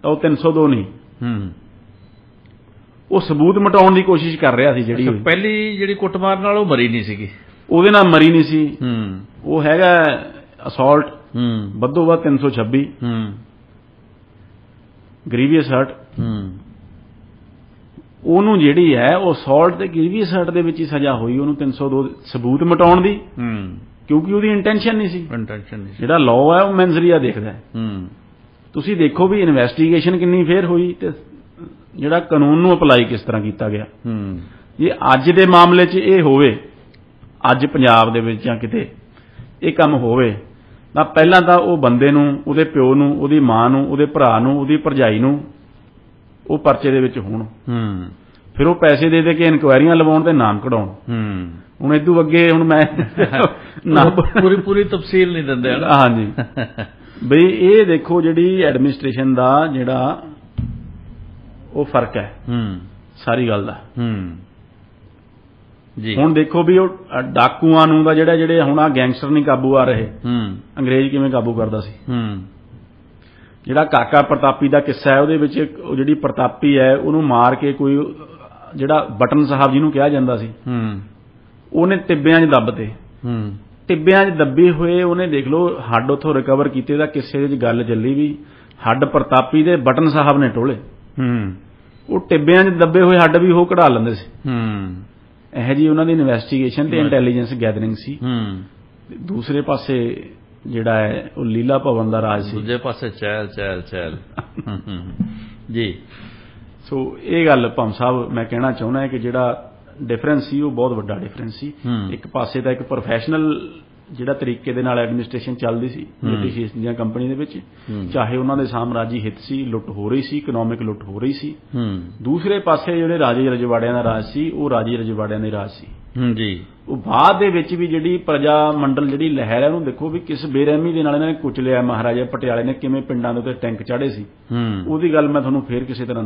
ਤਾਂ ਉਹ 302 ਨਹੀਂ, ਉਹ ਸਬੂਤ ਮਿਟਾਉਣ ਦੀ ਕੋਸ਼ਿਸ਼ ਕਰ ਰਿਹਾ ਸੀ। ਜਿਹੜੀ ਪਹਿਲੀ ਜਿਹੜੀ ਕੁੱਟਮਾਰ ਨਾਲ ਉਹ ਮਰੀ ਨਹੀਂ ਸੀਗੀ, ਉਹਦੇ ਨਾਲ ਮਰੀ ਨਹੀਂ ਸੀ। ਉਹ ਹੈਗਾ ਅਸੌਲਟ, ਵੱਧੋ ਵੱਧ 326, ਗ੍ਰੀਵੀਅਸ ਹਰਟ। ਉਹਨੂੰ ਜਿਹੜੀ ਹੈ ਉਹ ਅਸੌਲਟ ਤੇ ਗ੍ਰੀਵੀਅਸ ਹਰਟ ਦੇ ਵਿੱਚ ਹੀ ਸਜ਼ਾ ਹੋਈ ਉਹਨੂੰ 302 ਸਬੂਤ ਮਿਟਾਉਣ ਦੀ, ਕਿਉਂਕਿ ਉਹਦੀ ਇੰਟੈਂਸ਼ਨ ਨਹੀਂ ਸੀ। ਜਿਹੜਾ ਲਾਅ ਹੈ ਉਹ ਮੈਨਜ਼ਰੀਆ ਦੇਖਦਾ ਹੈ। ਤੁਸੀਂ ਦੇਖੋ ਵੀ ਇਨਵੈਸਟੀਗੇਸ਼ਨ ਕਿੰਨੀ ਫੇਰ ਹੋਈ ਤੇ ਜਿਹੜਾ ਕਾਨੂੰਨ ਨੂੰ ਅਪਲਾਈ ਕਿਸ ਤਰ੍ਹਾਂ ਕੀਤਾ ਗਿਆ। ਜੇ ਅੱਜ ਦੇ ਮਾਮਲੇ 'ਚ ਇਹ ਹੋਵੇ, ਅੱਜ ਪੰਜਾਬ ਦੇ ਵਿੱਚ ਜਾਂ ਕਿਤੇ ਇਹ ਕੰਮ ਹੋਵੇ, ਤਾਂ ਪਹਿਲਾਂ ਤਾਂ ਉਹ ਬੰਦੇ ਨੂੰ, ਉਹਦੇ ਪਿਓ ਨੂੰ, ਉਹਦੀ ਮਾਂ ਨੂੰ, ਉਹਦੇ ਭਰਾ ਨੂੰ, ਉਹਦੀ ਭਰਜਾਈ ਨੂੰ ਉਹ ਪਰਚੇ ਦੇ ਵਿੱਚ ਹੋਣ, ਫਿਰ ਉਹ ਪੈਸੇ ਦੇ ਕੇ ਇਨਕੁਆਇਰੀਆਂ ਲਵਾਉਣ ਤੇ ਨਾਮ ਕਢਾਉਣ। ਹੁਣ ਇਦੋਂ ਅੱਗੇ ਹੁਣ ਮੈਂ ਪੂਰੀ ਤਫਸੀਲ ਨਹੀਂ ਦਿੰਦੇ। ਹਾਂਜੀ, ਬਈ ਇਹ ਦੇਖੋ ਜਿਹੜੀ ਐਡਮਿਨਿਸਟ੍ਰੇਸ਼ਨ ਦਾ ਜਿਹੜਾ ਉਹ ਫਰਕ ਹੈ ਸਾਰੀ ਗੱਲ ਦਾ। ਹੁਣ ਦੇਖੋ ਵੀ ਉਹ ਡਾਕੂਆਂ ਨੂੰ ਦਾ ਜਿਹੜੇ ਹੁਣ ਆ ਗੈਂਗਸਟਰ ਨਹੀਂ ਕਾਬੂ ਆ ਰਹੇ, ਅੰਗਰੇਜ਼ ਕਿਵੇਂ ਕਾਬੂ ਕਰਦਾ ਸੀ। ਜਿਹੜਾ ਕਾਕਾ ਪ੍ਰਤਾਪੀ ਦਾ ਕਿੱਸਾ ਹੈ, ਉਹਦੇ ਵਿੱਚ ਉਹ ਜਿਹੜੀ ਪ੍ਰਤਾਪੀ ਹੈ ਉਹਨੂੰ ਮਾਰ ਕੇ ਕੋਈ ਜਿਹੜਾ ਬਟਨ ਸਾਹਿਬ ਜਿਹਨੂੰ ਕਿਹਾ ਜਾਂਦਾ ਸੀ, ਉਹਨੇ ਟਿੱਬਿਆਂ 'ਚ ਦੱਬਤੇ। ਟਿੱਬਿਆਂ 'ਚ ਦੱਬੇ ਹੋਏ ਉਹਨੇ ਦੇਖ ਲਓ ਹੱਡ ਉੱਥੋਂ ਰਿਕਵਰ ਕੀਤੇ, ਦਾ ਕਿਸੇ ਵਿੱਚ ਗੱਲ ਚੱਲੀ ਵੀ ਹੱਡ ਪ੍ਰਤਾਪੀ ਦੇ ਬਟਨ ਸਾਹਿਬ ਨੇ ਟੋਲੇ। ਉਹ ਟਿੱਬਿਆਂ 'ਚ ਦੱਬੇ ਹੋਏ ਹੱਡ ਵੀ ਉਹ ਕਢਾ ਲੈਂਦੇ ਸੀ। ਇਹੋ ਜਿਹੀ ਉਹਨਾਂ ਦੀ ਇਨਵੈਸਟੀਗੇਸ਼ਨ ਤੇ ਇੰਟੈਲੀਜੈਂਸ ਗੈਦਰਿੰਗ ਸੀ। ਦੂਸਰੇ ਪਾਸੇ ਜਿਹੜਾ ਹੈ ਉਹ ਲੀਲਾ ਭਵਨ ਦਾ ਰਾਜ ਸੀ, ਦੂਜੇ ਪਾਸੇ ਚਹਿਲ ਜੀ। ਸੋ ਇਹ ਗੱਲ ਭਾਮ ਸਾਹਿਬ ਮੈਂ ਕਹਿਣਾ ਚਾਹੁੰਦਾ ਹੈ ਕਿ ਜਿਹੜਾ ਡਿਫਰੈਂਸ ਸੀ ਉਹ ਬਹੁਤ ਵੱਡਾ ਡਿਫਰੈਂਸ ਸੀ। ਇੱਕ ਪਾਸੇ ਤਾਂ ਇੱਕ ਪ੍ਰੋਫੈਸ਼ਨਲ ਜਿਹੜਾ ਤਰੀਕੇ ਦੇ ਨਾਲ ਐਡਮਿਨਿਸਟ੍ਰੇਸ਼ਨ ਚੱਲਦੀ ਸੀ ਬ੍ਰਿਟਿਸ਼ ਈਸਟ ਇੰਡੀਆ ਕੰਪਨੀ ਦੇ ਵਿੱਚ, ਚਾਹੇ ਉਹਨਾਂ ਦੇ ਸਾਮਰਾਜੀ ਹਿੱਤ ਸੀ, ਲੁੱਟ ਹੋ ਰਹੀ ਸੀ, ਇਕਨੋਮਿਕ ਲੁੱਟ ਹੋ ਰਹੀ ਸੀ। ਦੂਸਰੇ ਪਾਸੇ ਜਿਹੜੇ ਰਾਜੇ ਰਜਵਾੜਿਆਂ ਦਾ ਰਾਜ ਸੀ, ਉਹ ਰਾਜੇ ਰਜਵਾੜਿਆਂ ਦੇ ਰਾਜ ਸੀ ਜੀ। ਉਹ ਬਾਅਦ ਦੇ ਵਿੱਚ ਵੀ ਜਿਹੜੀ ਪ੍ਰਜਾ ਮੰਡਲ ਜਿਹੜੀ ਲਹਿਰ ਹੈ ਉਹਨੂੰ ਦੇਖੋ ਵੀ ਕਿਸ ਬੇਰਹਿਮੀ ਦੇ ਨਾਲ ਇਹਨਾਂ ਨੇ ਕੁਚਲਿਆ। ਮਹਾਰਾਜਾ ਪਟਿਆਲੇ ਨੇ ਕਿਵੇਂ ਪਿੰਡਾਂ ਦੇ ਉੱਤੇ ਟੈਂਕ ਚਾੜੇ ਸੀ, ਉਹਦੀ ਗੱਲ ਮੈਂ ਤੁਹਾਨੂੰ ਫੇਰ ਕਿਸੇ ਤਰ੍ਹਾਂ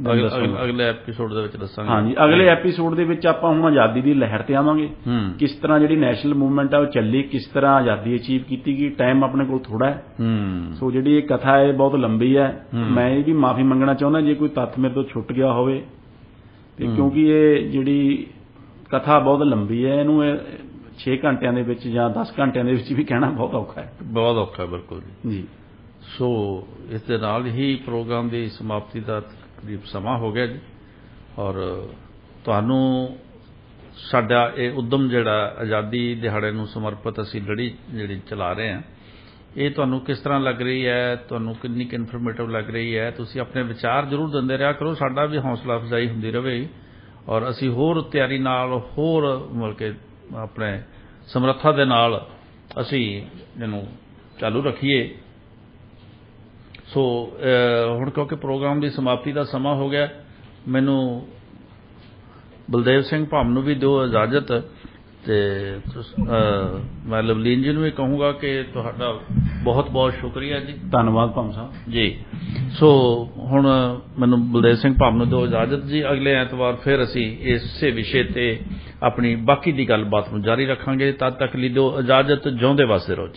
ਅਗਲੇ ਐਪੀਸੋਡ ਦੇ ਵਿੱਚ ਦੱਸਾਂਗੇ। ਹਾਂਜੀ, ਅਗਲੇ ਐਪੀਸੋਡ ਦੇ ਵਿੱਚ ਆਪਾਂ ਹੁਣ ਆਜ਼ਾਦੀ ਦੀ ਲਹਿਰ ਤੇ ਆਵਾਂਗੇ, ਕਿਸ ਤਰ੍ਹਾਂ ਜਿਹੜੀ ਨੈਸ਼ਨਲ ਮੂਵਮੈਂਟ ਹੈ ਉਹ ਚੱਲੀ, ਕਿਸ ਤਰ੍ਹਾਂ ਆਜ਼ਾਦੀ ਅਚੀਵ ਕੀਤੀ ਗਈ। ਟਾਈਮ ਆਪਣੇ ਕੋਲ ਥੋੜਾ ਹੈ, ਸੋ ਜਿਹੜੀ ਇਹ ਕਥਾ ਹੈ ਬਹੁਤ ਲੰਬੀ ਹੈ। ਮੈਂ ਇਹ ਵੀ ਮਾਫੀ ਮੰਗਣਾ ਚਾਹੁੰਦਾ ਜੇ ਕੋਈ ਤੱਥ ਮੇਰੇ ਤੋਂ ਛੁੱਟ ਗਿਆ ਹੋਵੇ, ਤੇ ਕਿਉਂਕਿ ਇਹ ਜਿਹੜੀ ਕਥਾ ਬਹੁਤ ਲੰਬੀ ਹੈ, ਇਹਨੂੰ 6 ਘੰਟਿਆਂ ਦੇ ਵਿੱਚ ਜਾਂ 10 ਘੰਟਿਆਂ ਦੇ ਵਿੱਚ ਵੀ ਕਹਿਣਾ ਬਹੁਤ ਔਖਾ ਹੈ, ਬਹੁਤ ਔਖਾ। ਬਿਲਕੁਲ ਜੀ। ਸੋ ਇਸ ਦੇ ਨਾਲ ਹੀ ਪ੍ਰੋਗਰਾਮ ਦੀ ਸਮਾਪਤੀ ਦਾ ਕਰੀਬ ਸਮਾਂ ਹੋ ਗਿਆ ਜੀ। ਔਰ ਤੁਹਾਨੂੰ ਸਾਡਾ ਇਹ ਉਦਮ ਜਿਹੜਾ ਆਜ਼ਾਦੀ ਦਿਹਾੜੇ ਨੂੰ ਸਮਰਪਿਤ ਅਸੀਂ ਲੜੀ ਜਿਹੜੀ ਚਲਾ ਰਹੇ ਹਾਂ, ਇਹ ਤੁਹਾਨੂੰ ਕਿਸ ਤਰ੍ਹਾਂ ਲੱਗ ਰਹੀ ਹੈ, ਤੁਹਾਨੂੰ ਕਿੰਨੀ ਕੁ ਇਨਫੋਰਮੇਟਿਵ ਲੱਗ ਰਹੀ ਹੈ? ਤੁਸੀਂ ਆਪਣੇ ਵਿਚਾਰ ਜ਼ਰੂਰ ਦਿੰਦੇ ਰਿਹਾ ਕਰੋ, ਸਾਡਾ ਵੀ ਹੌਸਲਾ ਅਫਜ਼ਾਈ ਹੁੰਦੀ ਰਹੇ। ਔਰ ਅਸੀਂ ਹੋਰ ਤਿਆਰੀ ਨਾਲ ਹੋਰ ਮਤਲਬ ਕਿ ਆਪਣੇ ਸਮਰੱਥਾ ਦੇ ਨਾਲ ਅਸੀਂ ਇਹਨੂੰ ਚਾਲੂ ਰੱਖੀਏ। ਸੋ ਹੁਣ ਕਿਉਂਕਿ ਪ੍ਰੋਗਰਾਮ ਦੀ ਸਮਾਪਤੀ ਦਾ ਸਮਾਂ ਹੋ ਗਿਆ, ਮੈਨੂੰ ਬਲਦੇਵ ਸਿੰਘ ਭਾਮ ਨੂੰ ਵੀ ਦਿਓ ਇਜਾਜ਼ਤ, ਤੇ ਮੈਂ ਲਵਲੀਨ ਜੀ ਨੂੰ ਵੀ ਕਹੂੰਗਾ ਕਿ ਤੁਹਾਡਾ ਬਹੁਤ ਬਹੁਤ ਸ਼ੁਕਰੀਆ ਜੀ। ਧੰਨਵਾਦ ਭਾਮ ਸਾਹਿਬ ਜੀ। ਸੋ ਹੁਣ ਮੈਨੂੰ ਬਲਦੇਵ ਸਿੰਘ ਭਾਮ ਨੂੰ ਦਿਓ ਇਜਾਜ਼ਤ ਜੀ। ਅਗਲੇ ਐਤਵਾਰ ਫਿਰ ਅਸੀਂ ਇਸੇ ਵਿਸ਼ੇ ਤੇ ਆਪਣੀ ਬਾਕੀ ਦੀ ਗੱਲਬਾਤ ਨੂੰ ਜਾਰੀ ਰੱਖਾਂਗੇ। ਤਦ ਤੱਕ ਲਈ ਦਿਓ ਇਜਾਜ਼ਤ। ਜਿਉਂਦੇ ਵਸਦੇ ਰਹੋ।